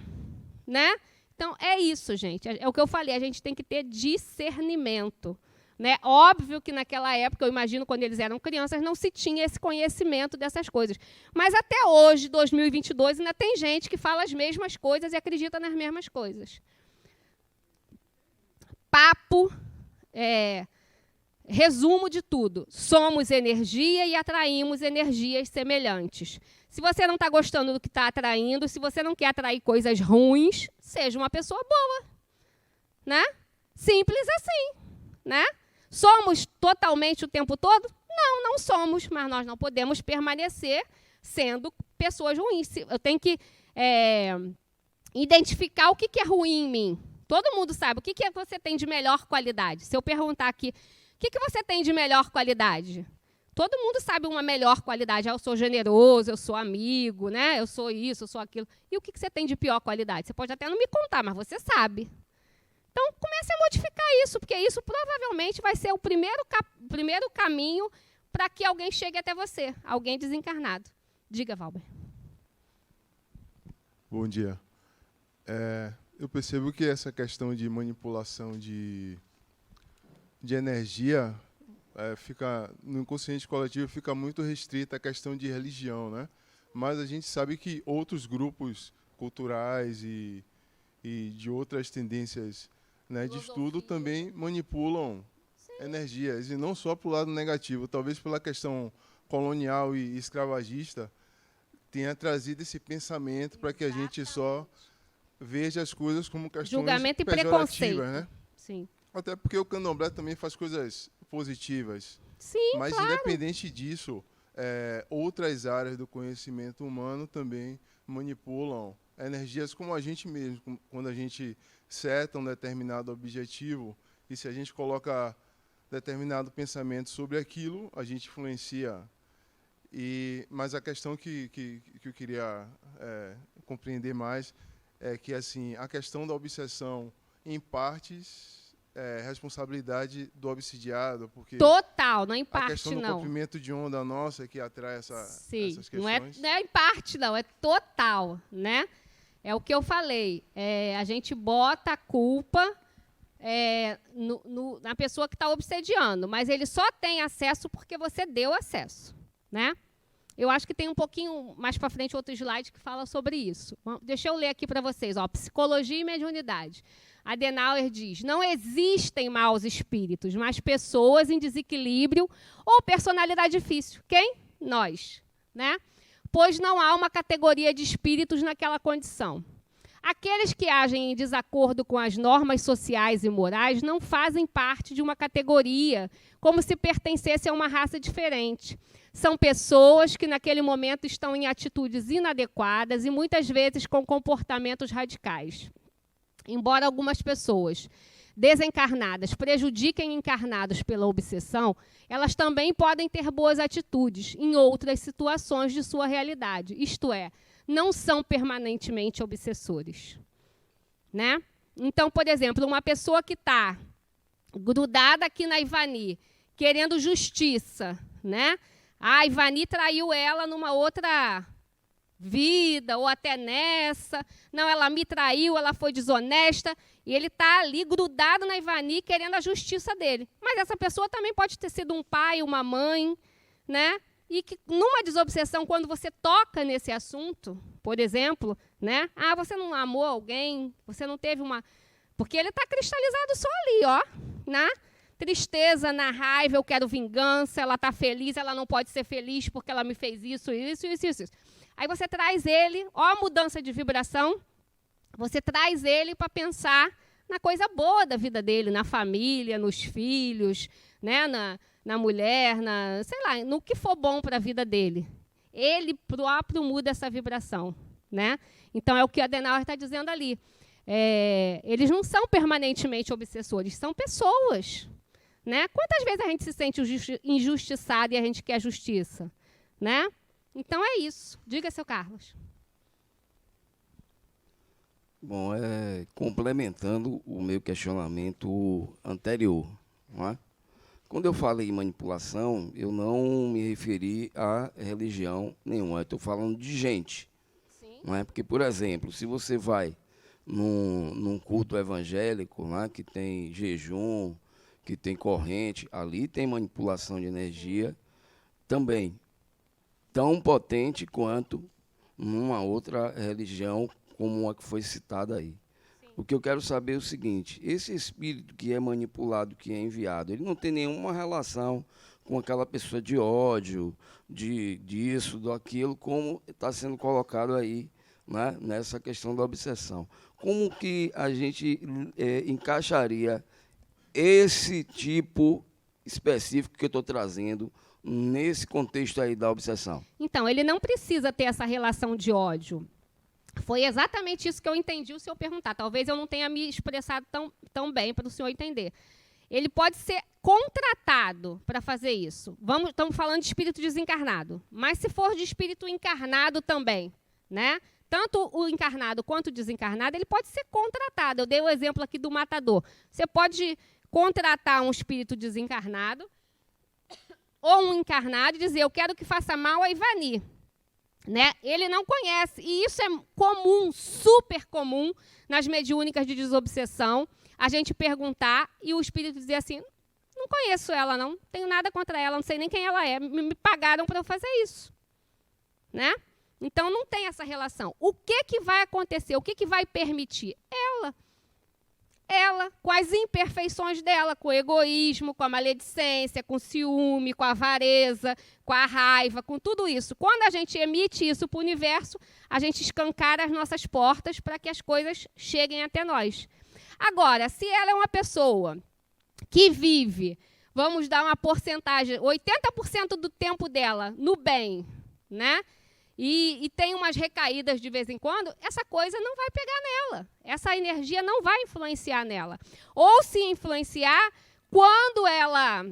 Né? Então, é isso, gente. É o que eu falei, a gente tem que ter discernimento. Né? Óbvio que naquela época, eu imagino quando eles eram crianças, não se tinha esse conhecimento dessas coisas. Mas até hoje, 2022, ainda tem gente que fala as mesmas coisas e acredita nas mesmas coisas. Papo, resumo de tudo. Somos energia e atraímos energias semelhantes. Se você não está gostando do que está atraindo, se você não quer atrair coisas ruins, seja uma pessoa boa. Né? Simples assim. Né? Somos totalmente o tempo todo? Não somos, mas nós não podemos permanecer sendo pessoas ruins. Eu tenho que identificar o que é ruim em mim. Todo mundo sabe o que você tem de melhor qualidade. Se eu perguntar aqui, o que você tem de melhor qualidade? Todo mundo sabe uma melhor qualidade. Eu sou generoso, eu sou amigo, né? Eu sou isso, eu sou aquilo. E o que você tem de pior qualidade? Você pode até não me contar, mas você sabe. Então, comece a modificar isso, porque isso provavelmente vai ser o primeiro caminho para que alguém chegue até você, alguém desencarnado. Diga, Valber. Bom dia. Eu percebo que essa questão de manipulação de energia fica no inconsciente coletivo, fica muito restrita à questão de religião, né? Mas a gente sabe que outros grupos culturais e de outras tendências, né, de estudo também manipulam energias, e não só para o lado negativo. Talvez pela questão colonial e escravagista tenha trazido esse pensamento para que a gente só veja as coisas como questões julgamento e pejorativas, preconceito, né? Sim. Até porque o candomblé também faz coisas positivas. Sim, mas claro. Independente disso, outras áreas do conhecimento humano também manipulam energias como a gente mesmo. Quando a gente seta um determinado objetivo e se a gente coloca determinado pensamento sobre aquilo, a gente influencia. Mas a questão que eu queria compreender mais é que assim, a questão da obsessão, em partes, é responsabilidade do obsidiado, porque total, não é em parte, a questão do não. comprimento de onda nossa é que atrai essas questões. Não é em parte, não, é total, né? É o que eu falei. A gente bota a culpa na pessoa que está obsediando, mas ele só tem acesso porque você deu acesso, né? Eu acho que tem um pouquinho mais para frente outro slide que fala sobre isso. Deixa eu ler aqui para vocês. Psicologia e mediunidade. Adenauer diz, não existem maus espíritos, mas pessoas em desequilíbrio ou personalidade difícil. Quem? Nós, né? Pois não há uma categoria de espíritos naquela condição. Aqueles que agem em desacordo com as normas sociais e morais não fazem parte de uma categoria, como se pertencesse a uma raça diferente. São pessoas que, naquele momento, estão em atitudes inadequadas e, muitas vezes, com comportamentos radicais. Embora algumas pessoas desencarnadas prejudiquem encarnados pela obsessão, elas também podem ter boas atitudes em outras situações de sua realidade. Isto é, não são permanentemente obsessores, né? Então, por exemplo, uma pessoa que está grudada aqui na Ivani, querendo justiça, né? A Ivani traiu ela numa outra vida, ou até nessa. Não, ela me traiu, ela foi desonesta, e ele está ali grudado na Ivani querendo a justiça dele. Mas essa pessoa também pode ter sido um pai, uma mãe, né? E que numa desobsessão, quando você toca nesse assunto, por exemplo, né? Você não amou alguém, você não teve uma... Porque ele está cristalizado só ali, ó, na tristeza, na raiva, eu quero vingança, ela está feliz, ela não pode ser feliz porque ela me fez isso. Aí você traz ele, ó a mudança de vibração, você traz ele para pensar na coisa boa da vida dele, na família, nos filhos, né? na mulher, sei lá, no que for bom para a vida dele. Ele próprio muda essa vibração, né? Então, é o que a Adenauer está dizendo ali. Eles não são permanentemente obsessores, são pessoas, né? Quantas vezes a gente se sente injustiçado e a gente quer justiça, né? Então, é isso. Diga, seu Carlos. Bom, complementando o meu questionamento anterior, não é? Quando eu falei em manipulação, eu não me referi a religião nenhuma. Eu estou falando de gente. Sim. Não é? Porque, por exemplo, se você vai num culto evangélico, né, que tem jejum, que tem corrente, ali tem manipulação de energia também, tão potente quanto numa outra religião como a que foi citada aí. Sim. O que eu quero saber é o seguinte, esse espírito que é manipulado, que é enviado, ele não tem nenhuma relação com aquela pessoa de ódio, disso, daquilo, como está sendo colocado aí, né, nessa questão da obsessão. Como que a gente encaixaria esse tipo específico que eu estou trazendo nesse contexto aí da obsessão? Então, ele não precisa ter essa relação de ódio. Foi exatamente isso que eu entendi o senhor perguntar. Talvez eu não tenha me expressado tão bem para o senhor entender. Ele pode ser contratado para fazer isso. Estamos falando de espírito desencarnado. Mas se for de espírito encarnado também, né? Tanto o encarnado quanto o desencarnado, ele pode ser contratado. Eu dei o exemplo aqui do matador. Você pode contratar um espírito desencarnado ou um encarnado e dizer, eu quero que faça mal a Ivani. Né? Ele não conhece, e isso é comum, super comum, nas mediúnicas de desobsessão, a gente perguntar e o espírito dizer assim, não conheço ela, não tenho nada contra ela, não sei nem quem ela é, me pagaram para eu fazer isso. Né? Então, não tem essa relação. O que vai acontecer? O que vai permitir? Ela, com as imperfeições dela, com o egoísmo, com a maledicência, com o ciúme, com a avareza, com a raiva, com tudo isso. Quando a gente emite isso para o universo, a gente escancara as nossas portas para que as coisas cheguem até nós. Agora, se ela é uma pessoa que vive, vamos dar uma porcentagem, 80% do tempo dela no bem, né? E tem umas recaídas de vez em quando, essa coisa não vai pegar nela. Essa energia não vai influenciar nela. Ou se influenciar, quando ela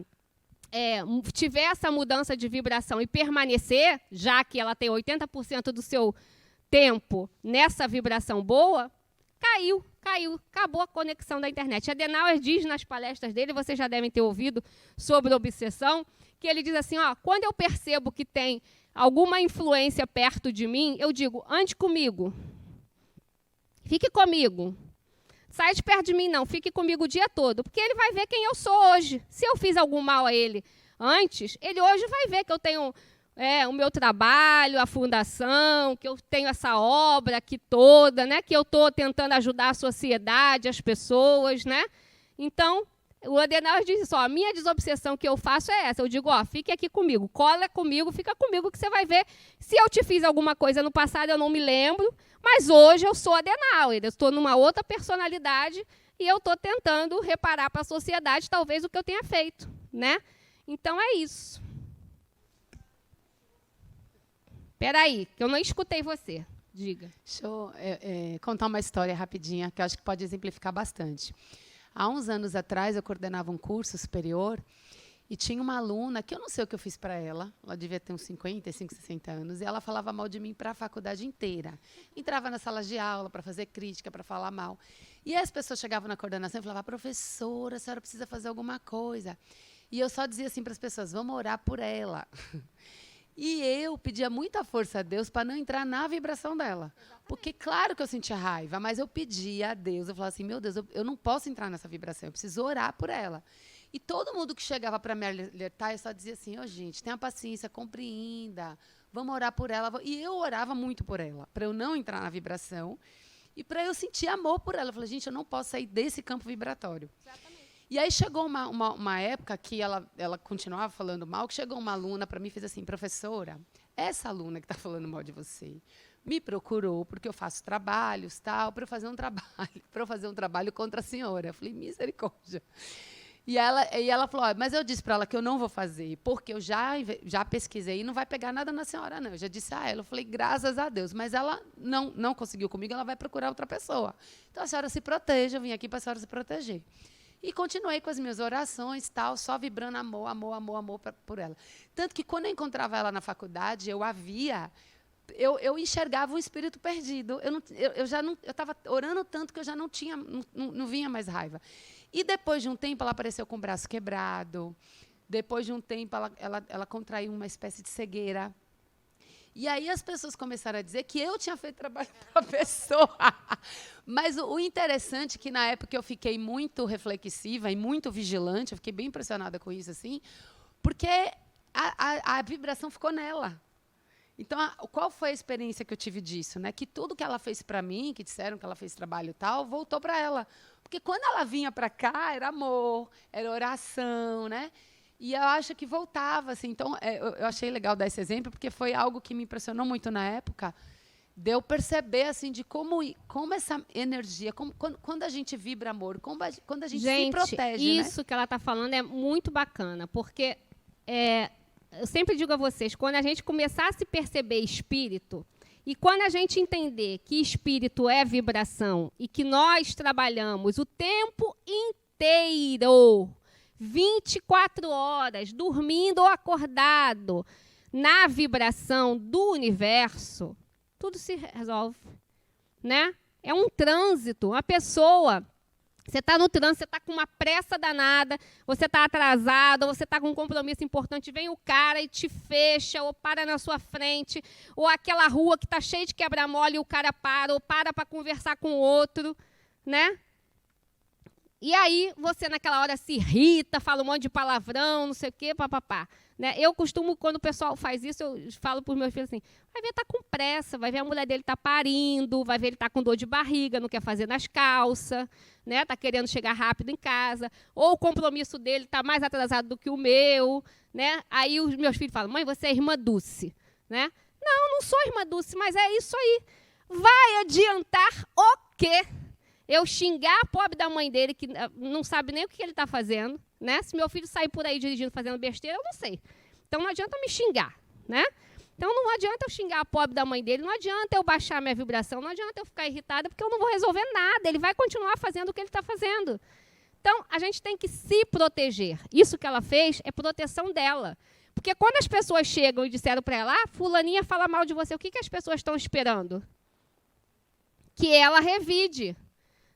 tiver essa mudança de vibração e permanecer, já que ela tem 80% do seu tempo nessa vibração boa, caiu, acabou a conexão da internet. Adenauer diz nas palestras dele, vocês já devem ter ouvido sobre obsessão, que ele diz assim, ó, quando eu percebo que tem alguma influência perto de mim, eu digo, ande comigo, fique comigo, saia de perto de mim não, fique comigo o dia todo, porque ele vai ver quem eu sou hoje. Se eu fiz algum mal a ele antes, ele hoje vai ver que eu tenho o meu trabalho, a fundação, que eu tenho essa obra aqui toda, né, que eu estou tentando ajudar a sociedade, as pessoas, né? Então, o Adenauer diz isso, ó, a minha desobsessão que eu faço é essa. Eu digo, ó, fique aqui comigo, cola comigo, fica comigo, que você vai ver. Se eu te fiz alguma coisa no passado, eu não me lembro, mas hoje eu sou Adenauer, eu estou numa outra personalidade e eu estou tentando reparar para a sociedade, talvez, o que eu tenha feito, né? Então, é isso. Espera aí, que eu não escutei você. Diga. Deixa eu contar uma história rapidinha, que eu acho que pode exemplificar bastante. Há uns anos atrás, eu coordenava um curso superior e tinha uma aluna, que eu não sei o que eu fiz para ela devia ter uns 55, 60 anos, e ela falava mal de mim para a faculdade inteira. Entrava na sala de aula para fazer crítica, para falar mal. E aí as pessoas chegavam na coordenação e falavam, professora, a senhora precisa fazer alguma coisa. E eu só dizia assim para as pessoas, vamos orar por ela. E eu pedia muita força a Deus para não entrar na vibração dela. Porque, claro que eu sentia raiva, mas eu pedia a Deus, eu falava assim, meu Deus, eu não posso entrar nessa vibração, eu preciso orar por ela. E todo mundo que chegava para me alertar, eu só dizia assim, gente, tenha paciência, compreenda, vamos orar por ela. E eu orava muito por ela, para eu não entrar na vibração e para eu sentir amor por ela. Eu falei, gente, eu não posso sair desse campo vibratório. Exatamente. E aí chegou uma época que ela continuava falando mal, que chegou uma aluna para mim e fez assim, professora, essa aluna que está falando mal de você me procurou porque eu faço trabalhos, tal, para eu fazer um trabalho contra a senhora. Eu falei, misericórdia. E ela falou, mas eu disse para ela que eu não vou fazer, porque eu já pesquisei e não vai pegar nada na senhora, não. Eu já disse a ela, eu falei, graças a Deus, mas ela não conseguiu comigo, ela vai procurar outra pessoa. Então a senhora se proteja, eu vim aqui para a senhora se proteger. E continuei com as minhas orações, tal, só vibrando amor, amor, amor, amor por ela. Tanto que, quando eu encontrava ela na faculdade, eu enxergava um espírito perdido. Eu estava orando tanto que eu já não vinha mais raiva. E, depois de um tempo, ela apareceu com o braço quebrado. Depois de um tempo, ela contraiu uma espécie de cegueira. E aí as pessoas começaram a dizer que eu tinha feito trabalho para a pessoa. Mas o interessante é que, na época, eu fiquei muito reflexiva e muito vigilante, eu fiquei bem impressionada com isso, assim, porque a vibração ficou nela. Então, qual foi a experiência que eu tive disso? Né? Que tudo que ela fez para mim, que disseram que ela fez trabalho e tal, voltou para ela. Porque quando ela vinha para cá, era amor, era oração, né? E eu acho que voltava, assim. Então, eu achei legal dar esse exemplo, porque foi algo que me impressionou muito na época, de eu perceber, assim, de como essa energia, quando a gente vibra amor, quando a gente se protege, isso, né? Que ela está falando é muito bacana, porque eu sempre digo a vocês, quando a gente começar a se perceber espírito, e quando a gente entender que espírito é vibração, e que nós trabalhamos o tempo inteiro, 24 horas, dormindo ou acordado, na vibração do universo, tudo se resolve, né? É um trânsito. Uma pessoa, você está no trânsito, você está com uma pressa danada, você está atrasado, você está com um compromisso importante, vem o cara e te fecha, ou para na sua frente, ou aquela rua que está cheia de quebra-mola e o cara para, ou para conversar com o outro, né? E aí, você, naquela hora, se irrita, fala um monte de palavrão, não sei o quê, papapá. Né? Eu costumo, quando o pessoal faz isso, eu falo para os meus filhos assim, vai ver, está com pressa, vai ver a mulher dele está parindo, vai ver ele está com dor de barriga, não quer fazer nas calças, né? Está querendo chegar rápido em casa, ou o compromisso dele está mais atrasado do que o meu. Né? Aí os meus filhos falam, mãe, você é irmã Dulce. Né? Não sou irmã Dulce, mas é isso aí. Vai adiantar o quê? Eu xingar a pobre da mãe dele, que não sabe nem o que ele está fazendo, né? Se meu filho sair por aí dirigindo, fazendo besteira, eu não sei. Então, não adianta me xingar, né? Então, não adianta eu xingar a pobre da mãe dele, não adianta eu baixar minha vibração, não adianta eu ficar irritada, porque eu não vou resolver nada, ele vai continuar fazendo o que ele está fazendo. Então, a gente tem que se proteger. Isso que ela fez é proteção dela. Porque quando as pessoas chegam e disseram para ela, fulaninha fala mal de você, o que, que as pessoas estão esperando? Que ela revide,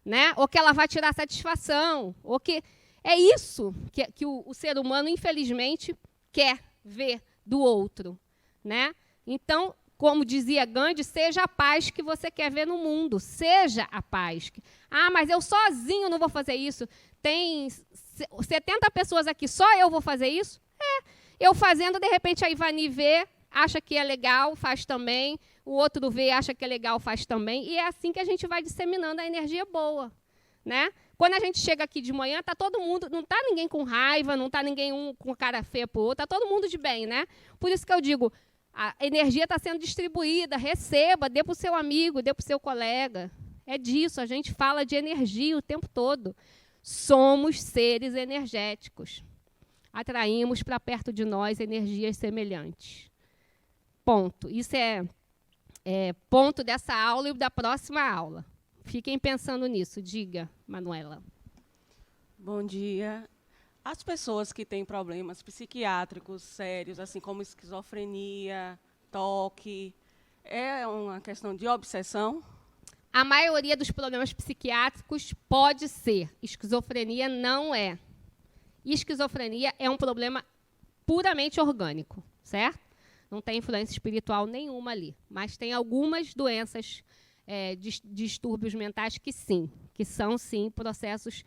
né? Ou que ela vá tirar satisfação, ou que... É isso que o ser humano, infelizmente, quer ver do outro, né? Então, como dizia Gandhi, seja a paz que você quer ver no mundo. Seja a paz. Mas eu sozinho não vou fazer isso. Tem 70 pessoas aqui, só eu vou fazer isso? Eu fazendo, de repente, a Ivani vê, acha que é legal, faz também. O outro vê, acha que é legal, faz também. E é assim que a gente vai disseminando a energia boa, né? Quando a gente chega aqui de manhã, tá todo mundo, não está ninguém com raiva, não está ninguém um com cara feia para o outro, está todo mundo de bem, né? Por isso que eu digo, a energia está sendo distribuída, receba, dê para o seu amigo, dê para o seu colega. É disso, a gente fala de energia o tempo todo. Somos seres energéticos. Atraímos para perto de nós energias semelhantes. Ponto. Isso é ponto dessa aula e da próxima aula. Fiquem pensando nisso. Diga, Manuela. Bom dia. As pessoas que têm problemas psiquiátricos sérios, assim como esquizofrenia, toque, é uma questão de obsessão? A maioria dos problemas psiquiátricos pode ser. Esquizofrenia não é. Esquizofrenia é um problema puramente orgânico, certo? Não tem influência espiritual nenhuma ali. Mas tem algumas doenças, distúrbios mentais que sim, que são, sim, processos...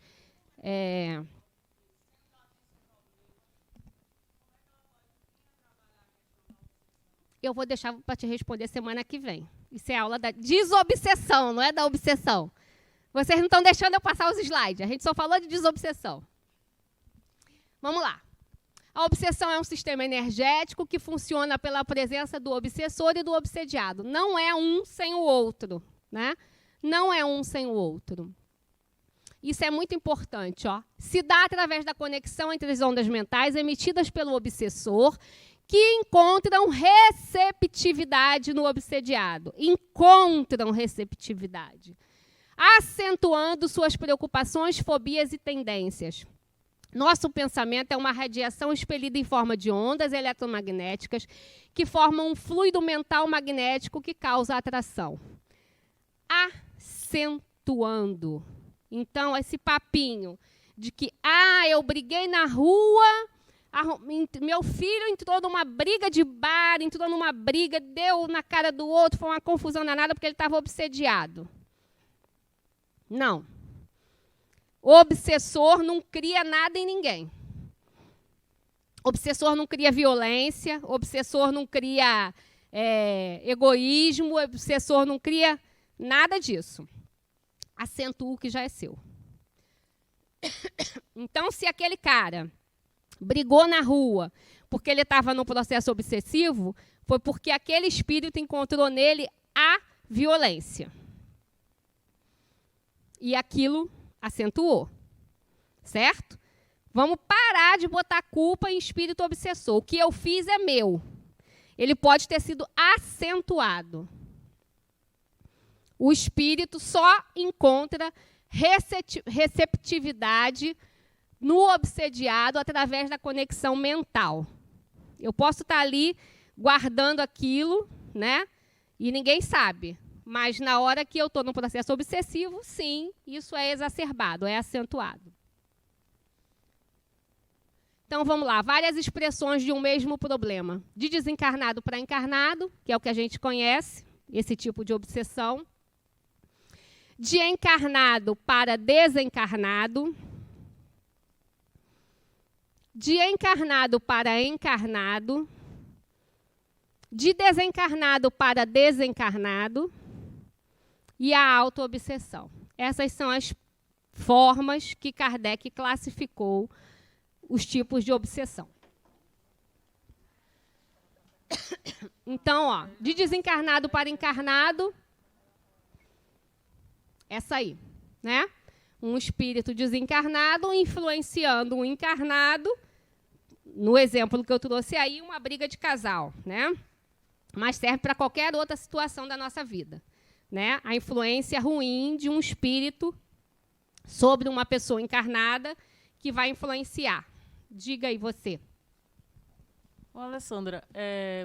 Eu vou deixar para te responder semana que vem. Isso é aula da desobsessão, não é da obsessão. Vocês não estão deixando eu passar os slides. A gente só falou de desobsessão. Vamos lá. A obsessão é um sistema energético que funciona pela presença do obsessor e do obsediado. Não é um sem o outro, né? Não é um sem o outro. Isso é muito importante, ó. Se dá através da conexão entre as ondas mentais emitidas pelo obsessor, que encontram receptividade no obsediado. Encontram receptividade, acentuando suas preocupações, fobias e tendências. Nosso pensamento é uma radiação expelida em forma de ondas eletromagnéticas que formam um fluido mental magnético que causa atração. Acentuando. Então, esse papinho de que, eu briguei na rua, meu filho entrou numa briga de bar, entrou numa briga, deu na cara do outro, foi uma confusão danada porque ele estava obsediado. Não. O obsessor não cria nada em ninguém. O obsessor não cria violência, o obsessor não cria egoísmo, o obsessor não cria nada disso. Acentua o que já é seu. Então, se aquele cara brigou na rua porque ele estava no processo obsessivo, foi porque aquele espírito encontrou nele a violência. E aquilo acentuou, certo? Vamos parar de botar culpa em espírito obsessor. O que eu fiz é meu. Ele pode ter sido acentuado. O espírito só encontra receptividade no obsediado através da conexão mental. Eu posso estar ali guardando aquilo, né? E ninguém sabe. Mas na hora que eu estou no processo obsessivo, sim, isso é exacerbado, é acentuado. Então, vamos lá. Várias expressões de um mesmo problema. De desencarnado para encarnado, que é o que a gente conhece, esse tipo de obsessão. De encarnado para desencarnado. De encarnado para encarnado. De desencarnado para desencarnado. E a auto-obsessão. Essas são as formas que Kardec classificou os tipos de obsessão. Então, ó, de desencarnado para encarnado, essa aí. né? Um espírito desencarnado influenciando um encarnado, no exemplo que eu trouxe aí, uma briga de casal, né? Mas serve para qualquer outra situação da nossa vida, né? A influência ruim de um espírito sobre uma pessoa encarnada que vai influenciar. Diga aí você. Ô, Alessandra,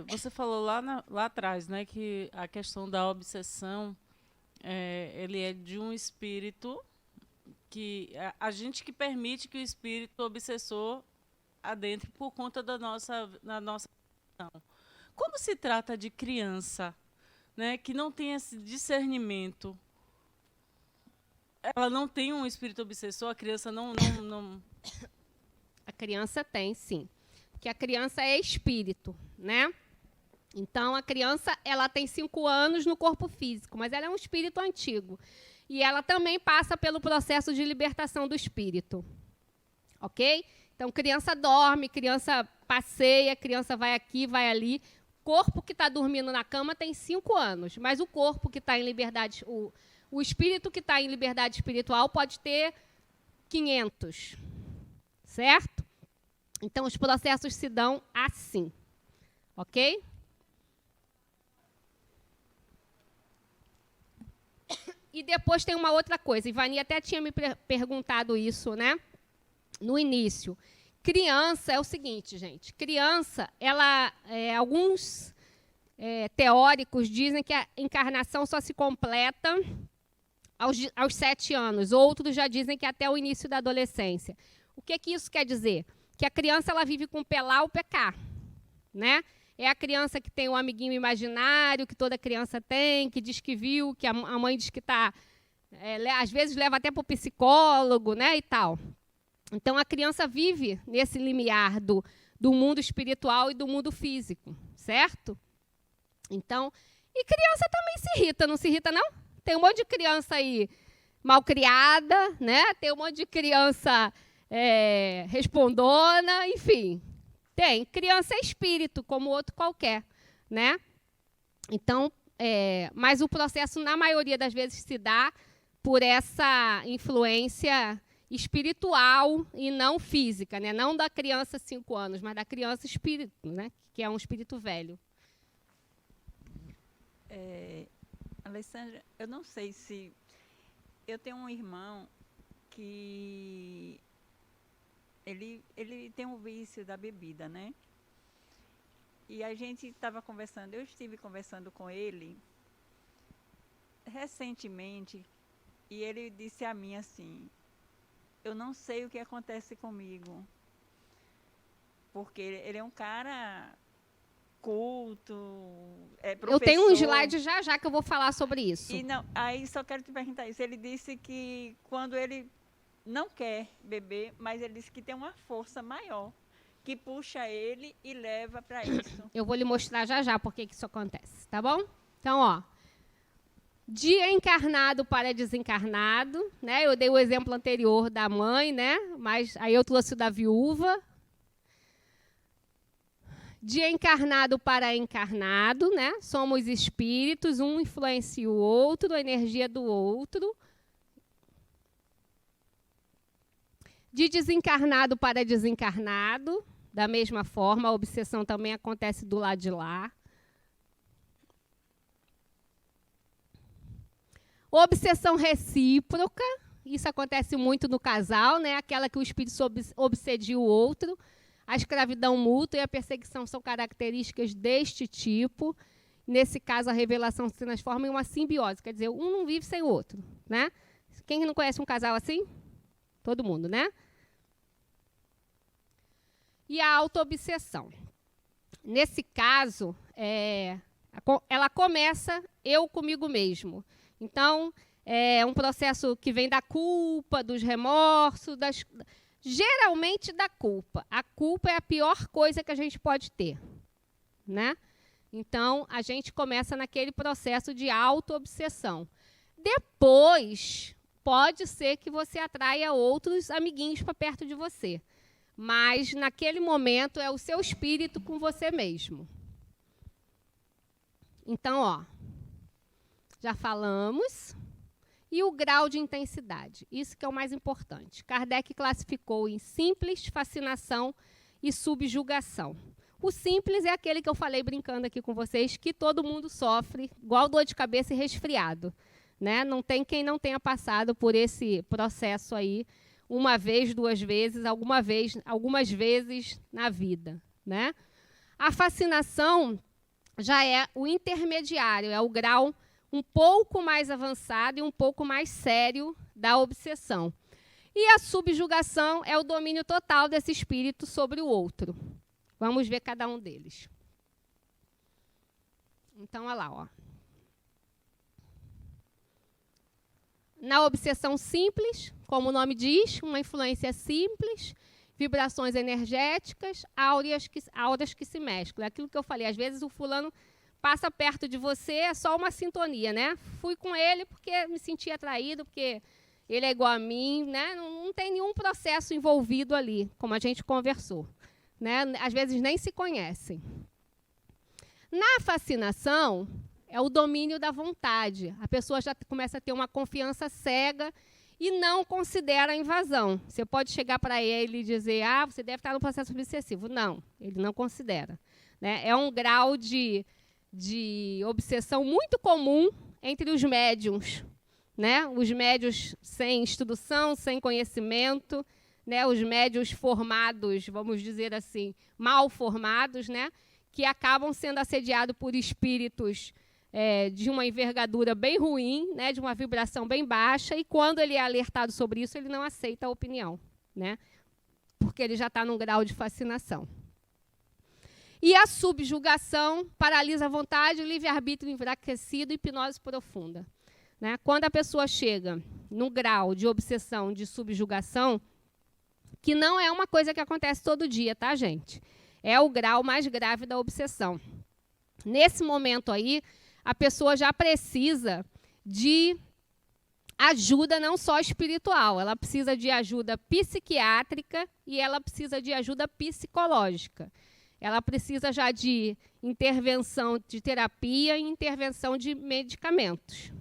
você falou lá atrás, né, que a questão da obsessão, ele é de um espírito que a gente que permite que o espírito obsessor adentre por conta da nossa ação. Quando se trata de criança, né, que não tem esse discernimento, ela não tem um espírito obsessor, a criança não... A criança tem, sim. Porque a criança é espírito, né? Então, a criança ela tem 5 anos no corpo físico, mas ela é um espírito antigo. E ela também passa pelo processo de libertação do espírito. Ok? Então, criança dorme, criança passeia, criança vai aqui, vai ali. O corpo que está dormindo na cama tem 5 anos, mas o corpo que está em liberdade, o espírito que está em liberdade espiritual pode ter 500. Certo? Então, os processos se dão assim. Ok? E depois tem uma outra coisa. Ivani até tinha me perguntado isso, né? No início. Criança é o seguinte, gente. Criança, alguns teóricos dizem que a encarnação só se completa aos 7 anos. Outros já dizem que até o início da adolescência. O que isso quer dizer? Que a criança ela vive com pelar ou pecar, né? É a criança que tem um amiguinho imaginário, que toda criança tem, que diz que viu, que a mãe diz que está... às vezes leva até para o psicólogo, né, e tal. Então, a criança vive nesse limiar do mundo espiritual e do mundo físico, certo? Então, e criança também se irrita, não se irrita, não? Tem um monte de criança aí malcriada, né? Tem um monte de criança respondona, enfim... Tem. Criança é espírito, como outro qualquer, né? Então, mas o processo, na maioria das vezes, se dá por essa influência espiritual e não física, né? Não da criança 5 anos, mas da criança espírito, né? Que é um espírito velho. Alessandra, eu não sei se... Eu tenho um irmão que... Ele tem um vício da bebida, né? E a gente estava conversando, eu estive conversando com ele recentemente, e ele disse a mim assim, eu não sei o que acontece comigo, porque ele é um cara culto, professor. Eu tenho um slide já que eu vou falar sobre isso. E não, aí só quero te perguntar isso, ele disse que quando ele não quer beber, mas ele disse que tem uma força maior que puxa ele e leva para isso. Eu vou lhe mostrar já por que isso acontece, tá bom? Então, ó, de encarnado para desencarnado, né? Eu dei o exemplo anterior da mãe, né? Mas aí eu trouxe o da viúva. De encarnado para encarnado, né? Somos espíritos, um influencia o outro, a energia do outro. De desencarnado para desencarnado, da mesma forma, a obsessão também acontece do lado de lá. Obsessão recíproca, isso acontece muito no casal, né? Aquela que o espírito obsedia o outro. A escravidão mútua e a perseguição são características deste tipo. Nesse caso, a revelação se transforma em uma simbiose, quer dizer, um não vive sem o outro, né? Quem não conhece um casal assim? Todo mundo, né? E a autoobsessão. Nesse caso, ela começa eu comigo mesmo. Então, é um processo que vem da culpa, dos remorsos, geralmente da culpa. A culpa é a pior coisa que a gente pode ter, né? Então, a gente começa naquele processo de autoobsessão. Depois, pode ser que você atraia outros amiguinhos para perto de você. Mas, naquele momento, é o seu espírito com você mesmo. Então, ó, já falamos. E o grau de intensidade. Isso que é o mais importante. Kardec classificou em simples, fascinação e subjugação. O simples é aquele que eu falei brincando aqui com vocês, que todo mundo sofre, igual dor de cabeça e resfriado. Né? Não tem quem não tenha passado por esse processo aí, uma vez, duas vezes, algumas vezes na vida. Né? A fascinação já é o intermediário, é o grau um pouco mais avançado e um pouco mais sério da obsessão. E a subjugação é o domínio total desse espírito sobre o outro. Vamos ver cada um deles. Então, olha lá. Ó. Na obsessão simples, como o nome diz, uma influência simples, vibrações energéticas, auras que se mesclam. É aquilo que eu falei, às vezes o fulano passa perto de você, é só uma sintonia, né? Fui com ele porque me senti atraído, porque ele é igual a mim, né? Não tem nenhum processo envolvido ali, como a gente conversou. Né? Às vezes nem se conhecem. Na fascinação, é o domínio da vontade. A pessoa já começa a ter uma confiança cega e não considera a invasão. Você pode chegar para ele e dizer, você deve estar no processo obsessivo. Não, ele não considera. Né? É um grau de obsessão muito comum entre os médiums. Né? Os médiums sem instrução, sem conhecimento, né? Os médiums formados, vamos dizer assim, mal formados, né? Que acabam sendo assediados por espíritos de uma envergadura bem ruim, né? De uma vibração bem baixa, e quando ele é alertado sobre isso, ele não aceita a opinião, né? Porque ele já está num grau de fascinação. E a subjugação paralisa a vontade, o livre-arbítrio enfraquecido e hipnose profunda. Né? Quando a pessoa chega num grau de obsessão, de subjugação, que não é uma coisa que acontece todo dia, tá, gente? É o grau mais grave da obsessão. Nesse momento aí, a pessoa já precisa de ajuda não só espiritual, ela precisa de ajuda psiquiátrica e ela precisa de ajuda psicológica. Ela precisa já de intervenção de terapia e intervenção de medicamentos.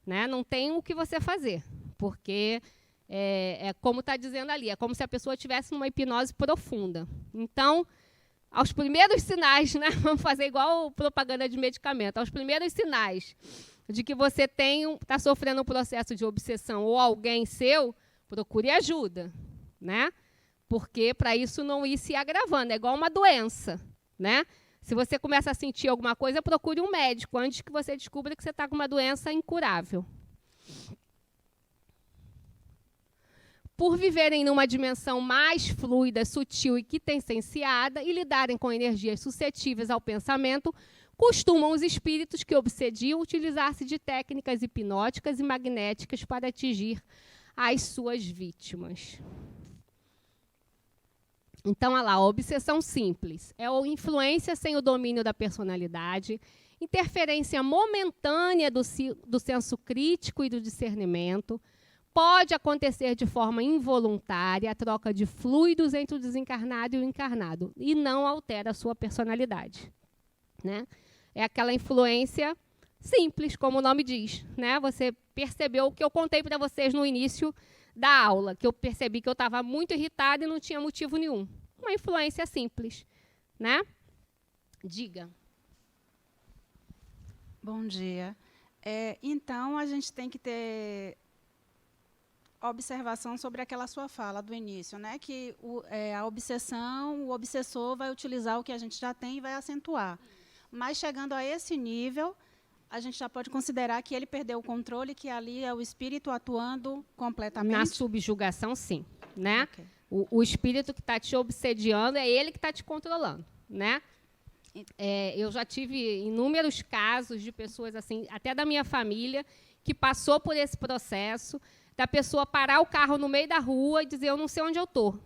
Né? Não tem o que você fazer, porque é como está dizendo ali, é como se a pessoa estivesse numa hipnose profunda. Então, aos primeiros sinais, né, vamos fazer igual propaganda de medicamento, aos primeiros sinais de que você está sofrendo um processo de obsessão ou alguém seu, procure ajuda, né? Porque para isso não ir se agravando, é igual uma doença, né? Se você começa a sentir alguma coisa, procure um médico antes que você descubra que você está com uma doença incurável. Por viverem numa dimensão mais fluida, sutil e quintessenciada e lidarem com energias suscetíveis ao pensamento, costumam os espíritos que obsediam utilizar-se de técnicas hipnóticas e magnéticas para atingir as suas vítimas. Então, olha lá, a obsessão simples é a influência sem o domínio da personalidade, interferência momentânea do senso crítico e do discernimento. Pode acontecer de forma involuntária a troca de fluidos entre o desencarnado e o encarnado e não altera a sua personalidade. Né? É aquela influência simples, como o nome diz. Né? Você percebeu o que eu contei para vocês no início da aula, que eu percebi que eu estava muito irritada e não tinha motivo nenhum. Uma influência simples. Né? Diga. Bom dia. Então, a gente tem que ter observação sobre aquela sua fala do início, né? Que a obsessão, o obsessor vai utilizar o que a gente já tem e vai acentuar. Mas, chegando a esse nível, a gente já pode considerar que ele perdeu o controle, que ali é o espírito atuando completamente? Na subjugação, sim. Né? Okay. O espírito que está te obsediando é ele que está te controlando. Né? Eu já tive inúmeros casos de pessoas, assim, até da minha família, que passou por esse processo, da pessoa parar o carro no meio da rua e dizer, eu não sei onde eu estou.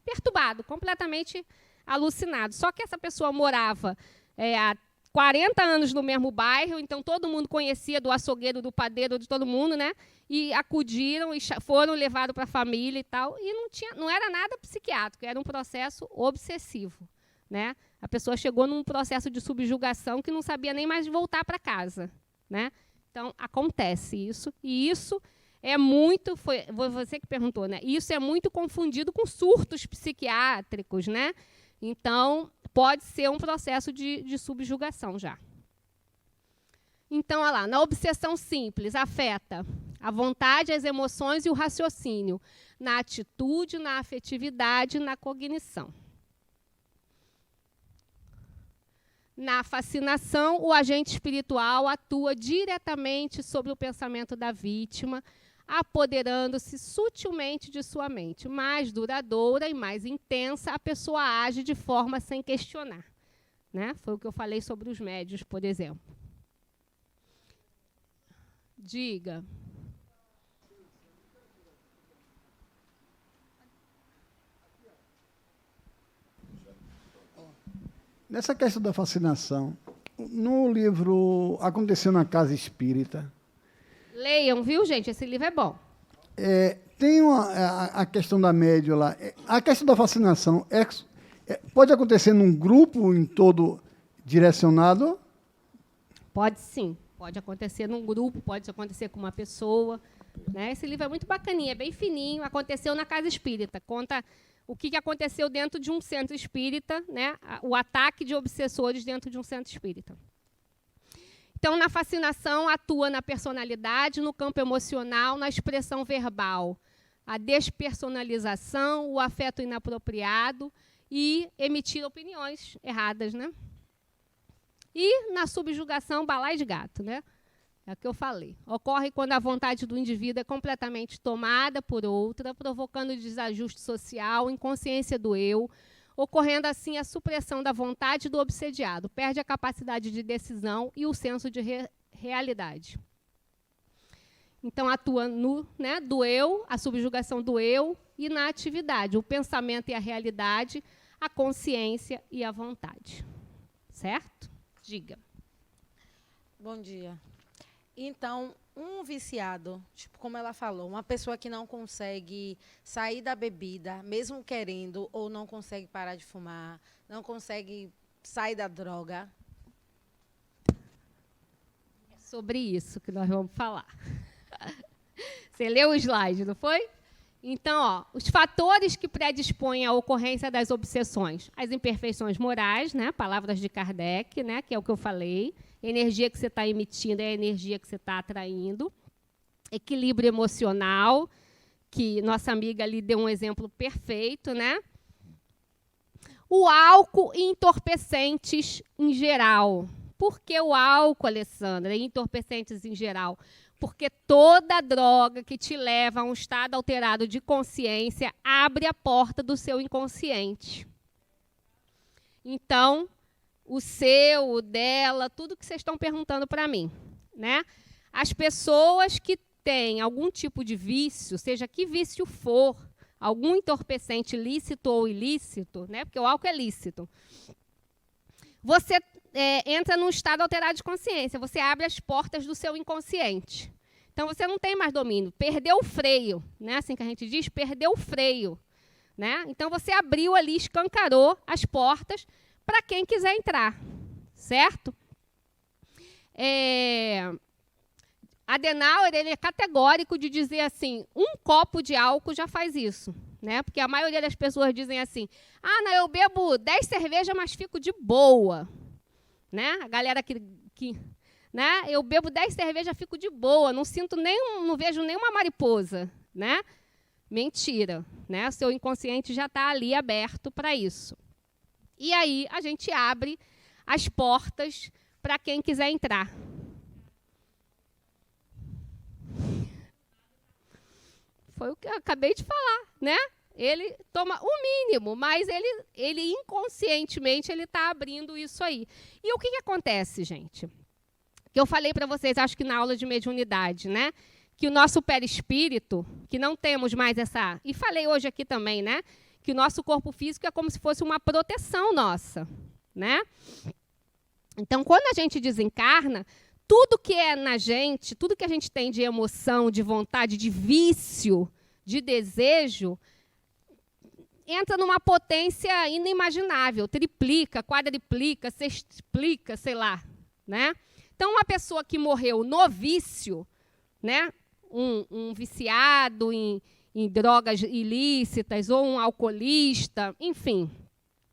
Perturbado, completamente alucinado. Só que essa pessoa morava há 40 anos no mesmo bairro, então todo mundo conhecia do açougueiro, do padeiro, de todo mundo, né? E acudiram e foram levados para a família e tal. E não era nada psiquiátrico, era um processo obsessivo. Né? A pessoa chegou num processo de subjugação que não sabia nem mais voltar para casa. Né? Então, acontece isso, e isso é muito, foi você que perguntou, né? Isso é muito confundido com surtos psiquiátricos, né? Então, pode ser um processo de subjugação já. Então, olha lá, na obsessão simples, afeta a vontade, as emoções e o raciocínio, na atitude, na afetividade e na cognição. Na fascinação, o agente espiritual atua diretamente sobre o pensamento da vítima, apoderando-se sutilmente de sua mente. Mais duradoura e mais intensa, a pessoa age de forma sem questionar. Né? Foi o que eu falei sobre os médios, por exemplo. Diga. Nessa questão da fascinação, no livro Aconteceu na Casa Espírita... Leiam, viu, gente? Esse livro é bom. Tem a questão da médium lá. A questão da fascinação pode acontecer num grupo em todo direcionado? Pode sim. Pode acontecer num grupo, pode acontecer com uma pessoa. Né? Esse livro é muito bacaninha, é bem fininho. Aconteceu na Casa Espírita. Conta o que aconteceu dentro de um centro espírita, né? O ataque de obsessores dentro de um centro espírita. Então, na fascinação, atua na personalidade, no campo emocional, na expressão verbal. A despersonalização, o afeto inapropriado e emitir opiniões erradas, né? E na subjugação, balaio de gato, né? É o que eu falei. Ocorre quando a vontade do indivíduo é completamente tomada por outra, provocando desajuste social, inconsciência do eu, ocorrendo assim a supressão da vontade do obsediado, perde a capacidade de decisão e o senso de realidade. Então, atua no, né, do eu, a subjugação do eu, e na atividade, o pensamento e a realidade, a consciência e a vontade. Certo? Diga. Bom dia. Então, um viciado, tipo, como ela falou, uma pessoa que não consegue sair da bebida, mesmo querendo, ou não consegue parar de fumar, não consegue sair da droga. É sobre isso que nós vamos falar. Você leu o slide, não foi? Então, ó, os fatores que predispõem à ocorrência das obsessões. As imperfeições morais, né, palavras de Kardec, né, que é o que eu falei. Energia que você está emitindo é a energia que você está atraindo. Equilíbrio emocional, que nossa amiga ali deu um exemplo perfeito, né? O álcool e entorpecentes em geral. Por que o álcool, Alessandra, e entorpecentes em geral? Porque toda droga que te leva a um estado alterado de consciência abre a porta do seu inconsciente. Então, o seu, o dela, tudo que vocês estão perguntando para mim, né? As pessoas que têm algum tipo de vício, seja que vício for, algum entorpecente lícito ou ilícito, né? Porque o álcool é lícito. Você entra num estado alterado de consciência, você abre as portas do seu inconsciente. Então, você não tem mais domínio, perdeu o freio, né? Assim que a gente diz, perdeu o freio, né? Então, você abriu ali, escancarou as portas para quem quiser entrar, certo? Adenauer, ele é categórico de dizer assim, um copo de álcool já faz isso, né? Porque a maioria das pessoas dizem assim, ah, não, eu bebo 10 cervejas, mas fico de boa, né? A galera que né? Eu bebo 10 cervejas, fico de boa, não sinto não vejo nenhuma mariposa, né? Mentira, né? Seu inconsciente já está ali aberto para isso. E aí a gente abre as portas para quem quiser entrar. Foi o que eu acabei de falar, né? Ele toma o mínimo, mas ele inconscientemente ele está abrindo isso aí. E o que acontece, gente? Que eu falei para vocês, acho que na aula de mediunidade, né? Que o nosso perispírito, que não temos mais essa... E falei hoje aqui também, né? Que o nosso corpo físico é como se fosse uma proteção nossa, né? Então, quando a gente desencarna, tudo que é na gente, tudo que a gente tem de emoção, de vontade, de vício, de desejo, entra numa potência inimaginável, triplica, quadriplica, sextuplica, sei lá, né? Então, uma pessoa que morreu no vício, né, um viciado em drogas ilícitas, ou um alcoolista, enfim,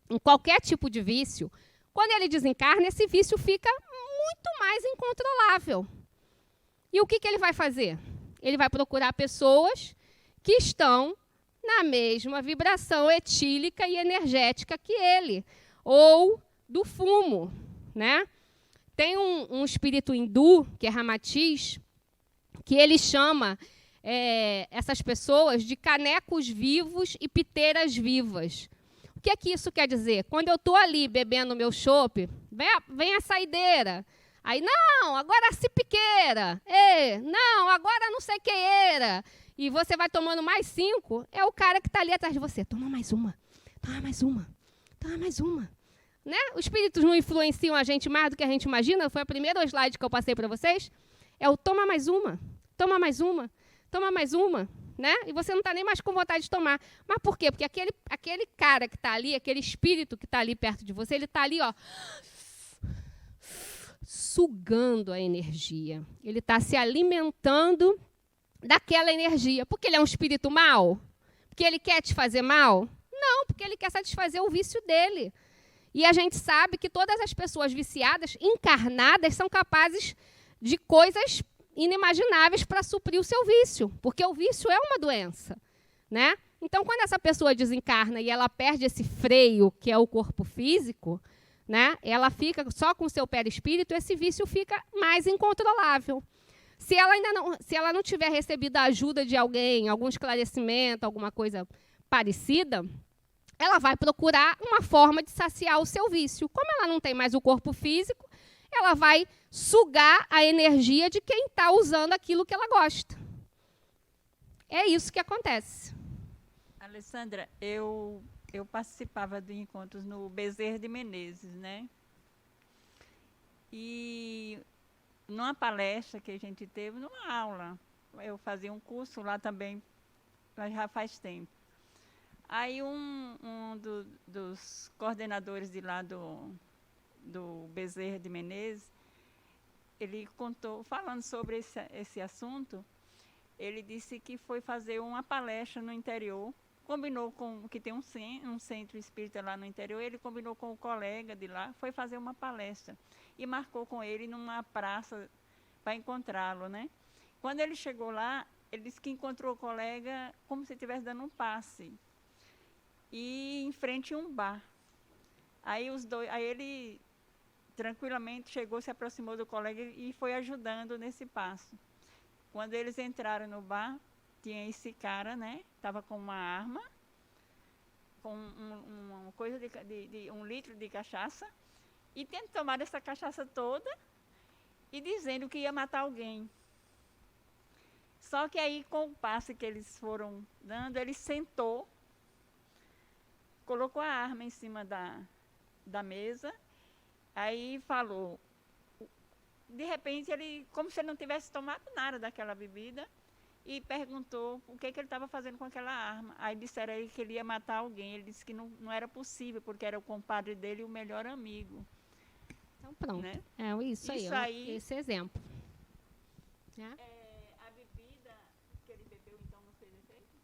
em qualquer tipo de vício, quando ele desencarna, esse vício fica muito mais incontrolável. E o que ele vai fazer? Ele vai procurar pessoas que estão na mesma vibração etílica e energética que ele, ou do fumo, né? Tem um espírito hindu, que é Ramatiz, que ele chama essas pessoas de canecos vivos e piteiras vivas. O que é que isso quer dizer? Quando eu estou ali bebendo meu chopp, vem a saideira. Aí, não, agora a cipiqueira. Não, agora não sei queira. E você vai tomando mais 5, é o cara que está ali atrás de você. Toma mais uma, toma mais uma, toma mais uma. Né? Os espíritos não influenciam a gente mais do que a gente imagina. Foi a primeira slide que eu passei para vocês. É o toma mais uma, toma mais uma, toma mais uma. Né? E você não está nem mais com vontade de tomar. Mas por quê? Porque aquele cara que está ali, aquele espírito que está ali perto de você, ele está ali, ó, sugando a energia. Ele está se alimentando daquela energia. Porque ele é um espírito mau? Porque ele quer te fazer mal? Não, porque ele quer satisfazer o vício dele. E a gente sabe que todas as pessoas viciadas, encarnadas, são capazes de coisas inimagináveis para suprir o seu vício, porque o vício é uma doença, né? Então, quando essa pessoa desencarna e ela perde esse freio, que é o corpo físico, né? Ela fica só com o seu perispírito, esse vício fica mais incontrolável. Se ela não tiver recebido a ajuda de alguém, algum esclarecimento, alguma coisa parecida, ela vai procurar uma forma de saciar o seu vício. Como ela não tem mais o corpo físico, ela vai sugar a energia de quem está usando aquilo que ela gosta. É isso que acontece. Alessandra, eu participava de encontros no Bezerra de Menezes, né? E numa palestra que a gente teve, numa aula, eu fazia um curso lá também, mas já faz tempo. Aí dos coordenadores de lá do Bezerra de Menezes, ele contou, falando sobre esse assunto, ele disse que foi fazer uma palestra no interior, combinou com, que tem um centro espírita lá no interior, ele combinou com o colega de lá, foi fazer uma palestra e marcou com ele numa praça para encontrá-lo, né? Quando ele chegou lá, ele disse que encontrou o colega como se estivesse dando um passe, e em frente a um bar. Aí ele tranquilamente chegou, se aproximou do colega e foi ajudando nesse passo. Quando eles entraram no bar, tinha esse cara, né? Estava com uma arma, com uma coisa de 1 litro de cachaça, e tendo tomado essa cachaça toda e dizendo que ia matar alguém. Só que aí, com o passe que eles foram dando, ele sentou, colocou a arma em cima da mesa, aí falou, de repente, ele, como se ele não tivesse tomado nada daquela bebida, e perguntou o que ele estava fazendo com aquela arma. Aí disseram aí que ele ia matar alguém. Ele disse que não era possível, porque era o compadre dele e o melhor amigo. Então, pronto. Né? É isso aí, esse exemplo. Né? A bebida que ele bebeu, então, não fez efeito?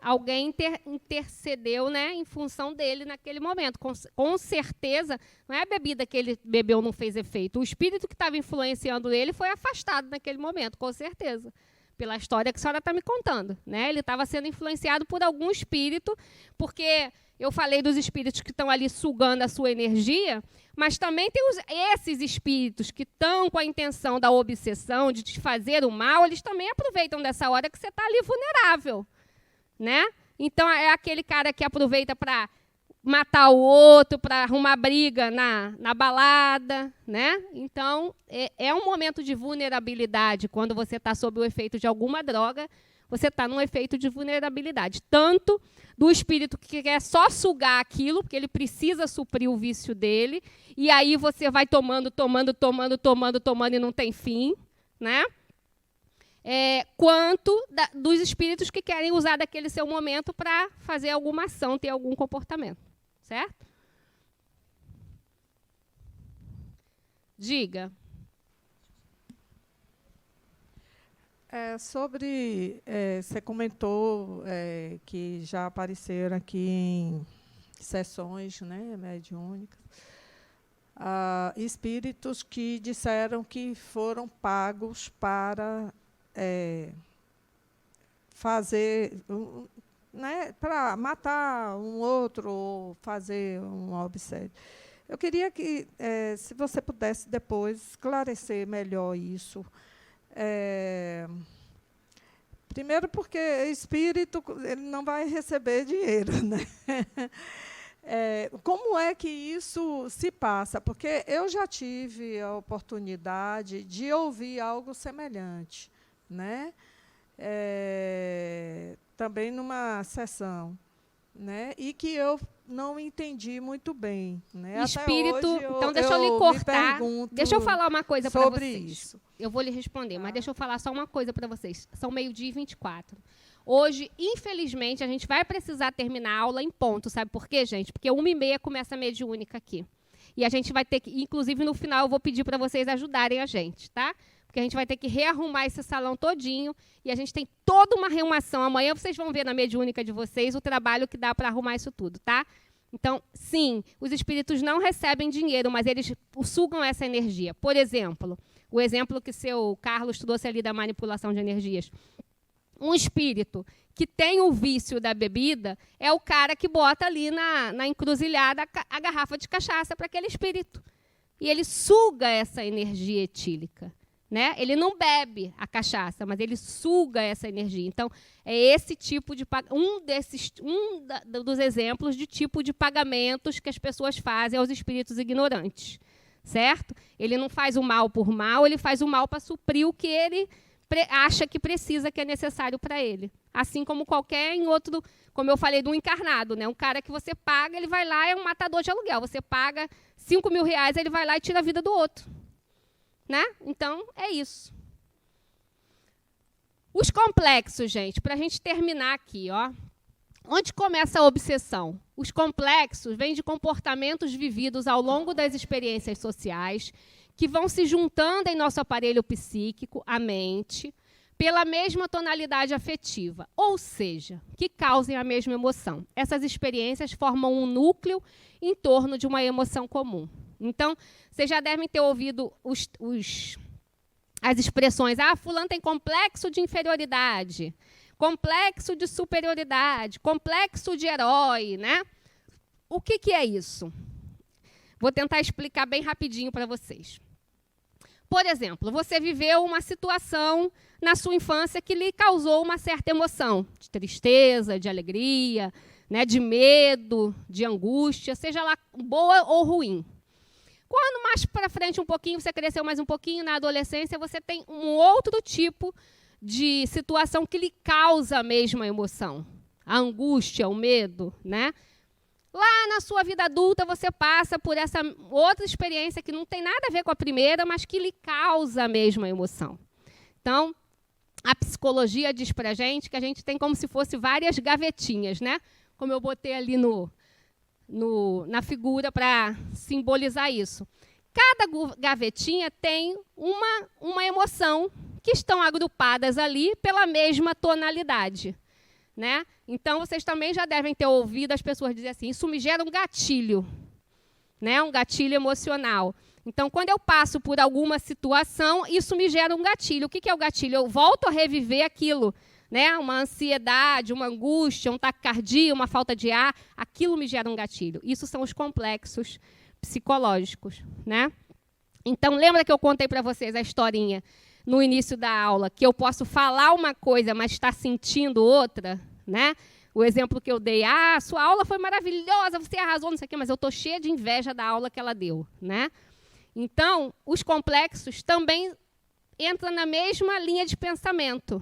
Alguém intercedeu, né, em função dele naquele momento. Com certeza, não é a bebida que ele bebeu não fez efeito. O espírito que estava influenciando ele foi afastado naquele momento, com certeza. Pela história que a senhora está me contando, né? Ele estava sendo influenciado por algum espírito, porque eu falei dos espíritos que estão ali sugando a sua energia, mas também tem esses espíritos que estão com a intenção da obsessão, de te fazer o mal, eles também aproveitam dessa hora que você está ali vulnerável, né? Então, é aquele cara que aproveita para matar o outro, para arrumar briga na balada, né? Então, é um momento de vulnerabilidade. Quando você está sob o efeito de alguma droga, você está num efeito de vulnerabilidade. Tanto do espírito que quer só sugar aquilo, porque ele precisa suprir o vício dele, e aí você vai tomando e não tem fim, né? Quanto dos espíritos que querem usar daquele seu momento para fazer alguma ação, ter algum comportamento. Certo? Diga. Você comentou que já apareceram aqui em sessões, né, mediúnicas, espíritos que disseram que foram pagos para fazer, né, para matar um outro ou fazer um obsédio. Eu queria que, se você pudesse depois esclarecer melhor isso. Primeiro, porque espírito ele não vai receber dinheiro, né? Como é que isso se passa? Porque eu já tive a oportunidade de ouvir algo semelhante, né? Também numa sessão, né? E que eu não entendi muito bem, né? Espírito, até hoje então deixa eu lhe cortar. Deixa eu falar uma coisa para vocês. Sobre isso. Eu vou lhe responder, mas deixa eu falar só uma coisa para vocês. São 12h24. Hoje, infelizmente, a gente vai precisar terminar a aula em ponto, sabe por quê, gente? Porque 1h30 começa a mediúnica aqui. E a gente vai ter que, inclusive no final eu vou pedir para vocês ajudarem a gente, tá? Porque a gente vai ter que rearrumar esse salão todinho e a gente tem toda uma rearrumação. Amanhã vocês vão ver na mediúnica de vocês o trabalho que dá para arrumar isso tudo, tá? Então, sim, os espíritos não recebem dinheiro, mas eles sugam essa energia. Por exemplo, o exemplo que seu Carlos trouxe ali da manipulação de energias. Um espírito que tem o vício da bebida é o cara que bota ali na encruzilhada a garrafa de cachaça para aquele espírito. E ele suga essa energia etílica. Né? Ele não bebe a cachaça, mas ele suga essa energia. Então, é esse tipo de dos exemplos de tipo de pagamentos que as pessoas fazem aos espíritos ignorantes, certo? Ele não faz o mal por mal, ele faz o mal para suprir o que ele acha que precisa, que é necessário para ele. Assim como qualquer outro, como eu falei, do encarnado, né? Um cara que você paga, ele vai lá, é um matador de aluguel. Você paga R$5.000, ele vai lá e tira a vida do outro. Né? Então, é isso. Os complexos, gente, para a gente terminar aqui, ó. Onde começa a obsessão? Os complexos vêm de comportamentos vividos ao longo das experiências sociais, que vão se juntando em nosso aparelho psíquico, a mente, pela mesma tonalidade afetiva, ou seja, que causem a mesma emoção. Essas experiências formam um núcleo em torno de uma emoção comum. Então, vocês já devem ter ouvido as expressões, fulano tem complexo de inferioridade, complexo de superioridade, complexo de herói, né? O que é isso? Vou tentar explicar bem rapidinho para vocês. Por exemplo, você viveu uma situação na sua infância que lhe causou uma certa emoção, de tristeza, de alegria, né, de medo, de angústia, seja lá boa ou ruim. Quando mais para frente um pouquinho, você cresceu mais um pouquinho, na adolescência, você tem um outro tipo de situação que lhe causa a mesma emoção. A angústia, o medo, né? Lá na sua vida adulta, você passa por essa outra experiência que não tem nada a ver com a primeira, mas que lhe causa a mesma emoção. Então, a psicologia diz para a gente que a gente tem como se fosse várias gavetinhas, né? Como eu botei ali na figura para simbolizar isso. Cada gavetinha tem uma emoção que estão agrupadas ali pela mesma tonalidade. Né? Então, vocês também já devem ter ouvido as pessoas dizer assim, isso me gera um gatilho, né? Um gatilho emocional. Então, quando eu passo por alguma situação, isso me gera um gatilho. O que é o gatilho? Eu volto a reviver aquilo. Né? Uma ansiedade, uma angústia, um taquicardia, uma falta de ar, aquilo me gera um gatilho. Isso são os complexos psicológicos. Né? Então, lembra que eu contei para vocês a historinha no início da aula, que eu posso falar uma coisa, mas estar sentindo outra? Né? O exemplo que eu dei, sua aula foi maravilhosa, você arrasou, não sei o quê, mas eu estou cheia de inveja da aula que ela deu. Né? Então, os complexos também entram na mesma linha de pensamento.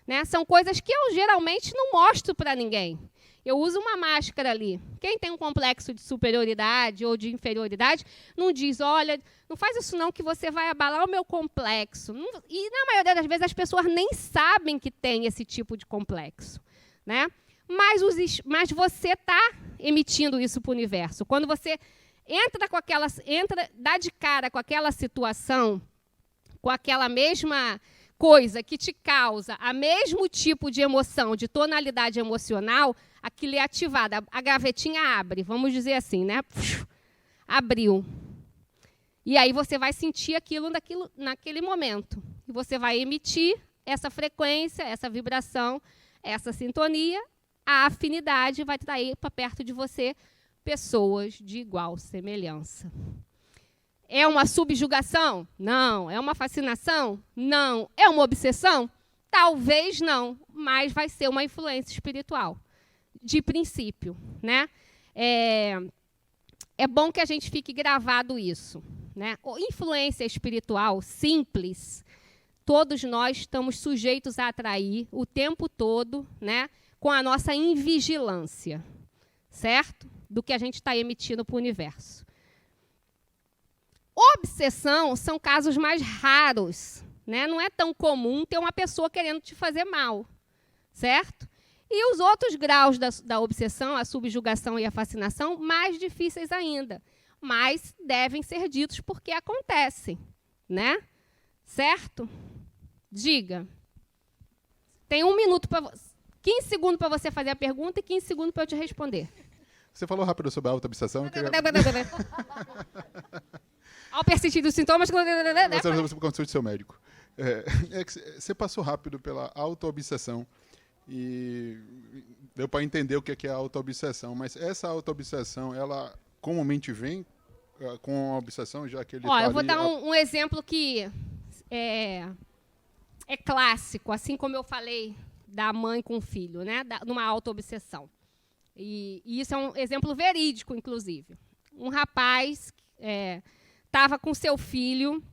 Né? São coisas que eu geralmente não mostro para ninguém. Eu uso uma máscara ali. Quem tem um complexo de superioridade ou de inferioridade, não diz, olha, não faz isso não que você vai abalar o meu complexo. E, na maioria das vezes, as pessoas nem sabem que tem esse tipo de complexo. Né? Mas você está emitindo isso para o universo. Quando você dá de cara com aquela situação, com coisa que te causa a mesmo tipo de emoção, de tonalidade emocional, aquilo é ativado. A gavetinha abre, vamos dizer assim, né? Abriu. E aí você vai sentir aquilo naquele momento. E você vai emitir essa frequência, essa vibração, essa sintonia, a afinidade vai trazer para perto de você pessoas de igual semelhança. É uma subjugação? Não. É uma fascinação? Não. É uma obsessão? Talvez não, mas vai ser uma influência espiritual, de princípio, né? É bom que a gente fique gravado isso, né? Influência espiritual simples, todos nós estamos sujeitos a atrair o tempo todo, né? Com a nossa invigilância, certo? Do que a gente está emitindo para o universo. Obsessão são casos mais raros, né? Não é tão comum ter uma pessoa querendo te fazer mal, certo? E os outros graus da obsessão, a subjugação e a fascinação, mais difíceis ainda, mas devem ser ditos porque acontecem, né? Certo? Diga. Tem 1 minuto para 15 segundos para você fazer a pergunta e 15 segundos para eu te responder. Você falou rápido sobre a auto-obsessão. Ao persistir dos sintomas... Você consulte seu médico. Você passou rápido pela auto-obsessão e deu para entender o que é a auto-obsessão, mas essa auto-obsessão, ela comumente vem com a obsessão, já que ele eu vou dar um exemplo que é clássico, assim como eu falei da mãe com o filho, né? Numa auto-obsessão. E isso é um exemplo verídico, inclusive. Um rapaz estava com seu filho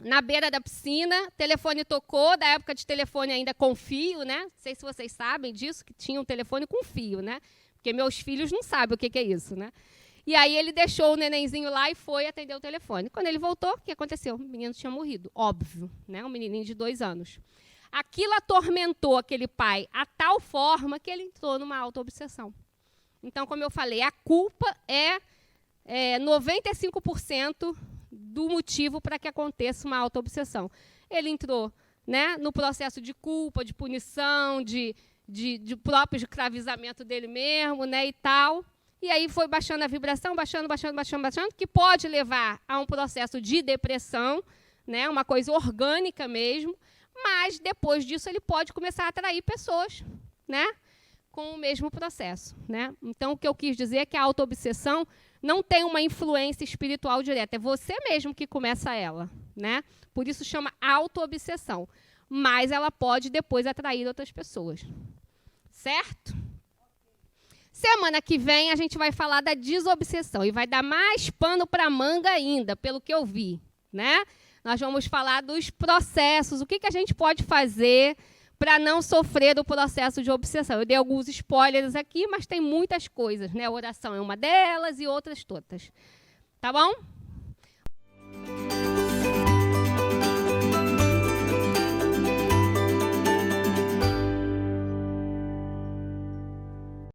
na beira da piscina, telefone tocou, da época de telefone ainda com fio, né? Não sei se vocês sabem disso, que tinha um telefone com fio, né? Porque meus filhos não sabem o que é isso, né? E aí ele deixou o nenenzinho lá e foi atender o telefone. Quando ele voltou, o que aconteceu? O menino tinha morrido, óbvio, né? Um menininho de 2 anos. Aquilo atormentou aquele pai a tal forma que ele entrou numa auto-obsessão. Então, como eu falei, a culpa é 95% do motivo para que aconteça uma auto-obsessão. Ele entrou, né, no processo de culpa, de punição, de próprio escravizamento dele mesmo, né, e tal. E aí foi baixando a vibração, baixando, que pode levar a um processo de depressão, né, uma coisa orgânica mesmo, mas depois disso ele pode começar a atrair pessoas, né, com o mesmo processo, né? Então, o que eu quis dizer é que a auto-obsessão não tem uma influência espiritual direta, é você mesmo que começa ela, né? Por isso chama auto-obsessão, mas ela pode depois atrair outras pessoas, certo? Semana que vem a gente vai falar da desobsessão e vai dar mais pano para manga ainda, pelo que eu vi, né? Nós vamos falar dos processos, o que a gente pode fazer para não sofrer do processo de obsessão. Eu dei alguns spoilers aqui, mas tem muitas coisas, né? A oração é uma delas e outras todas. Tá bom?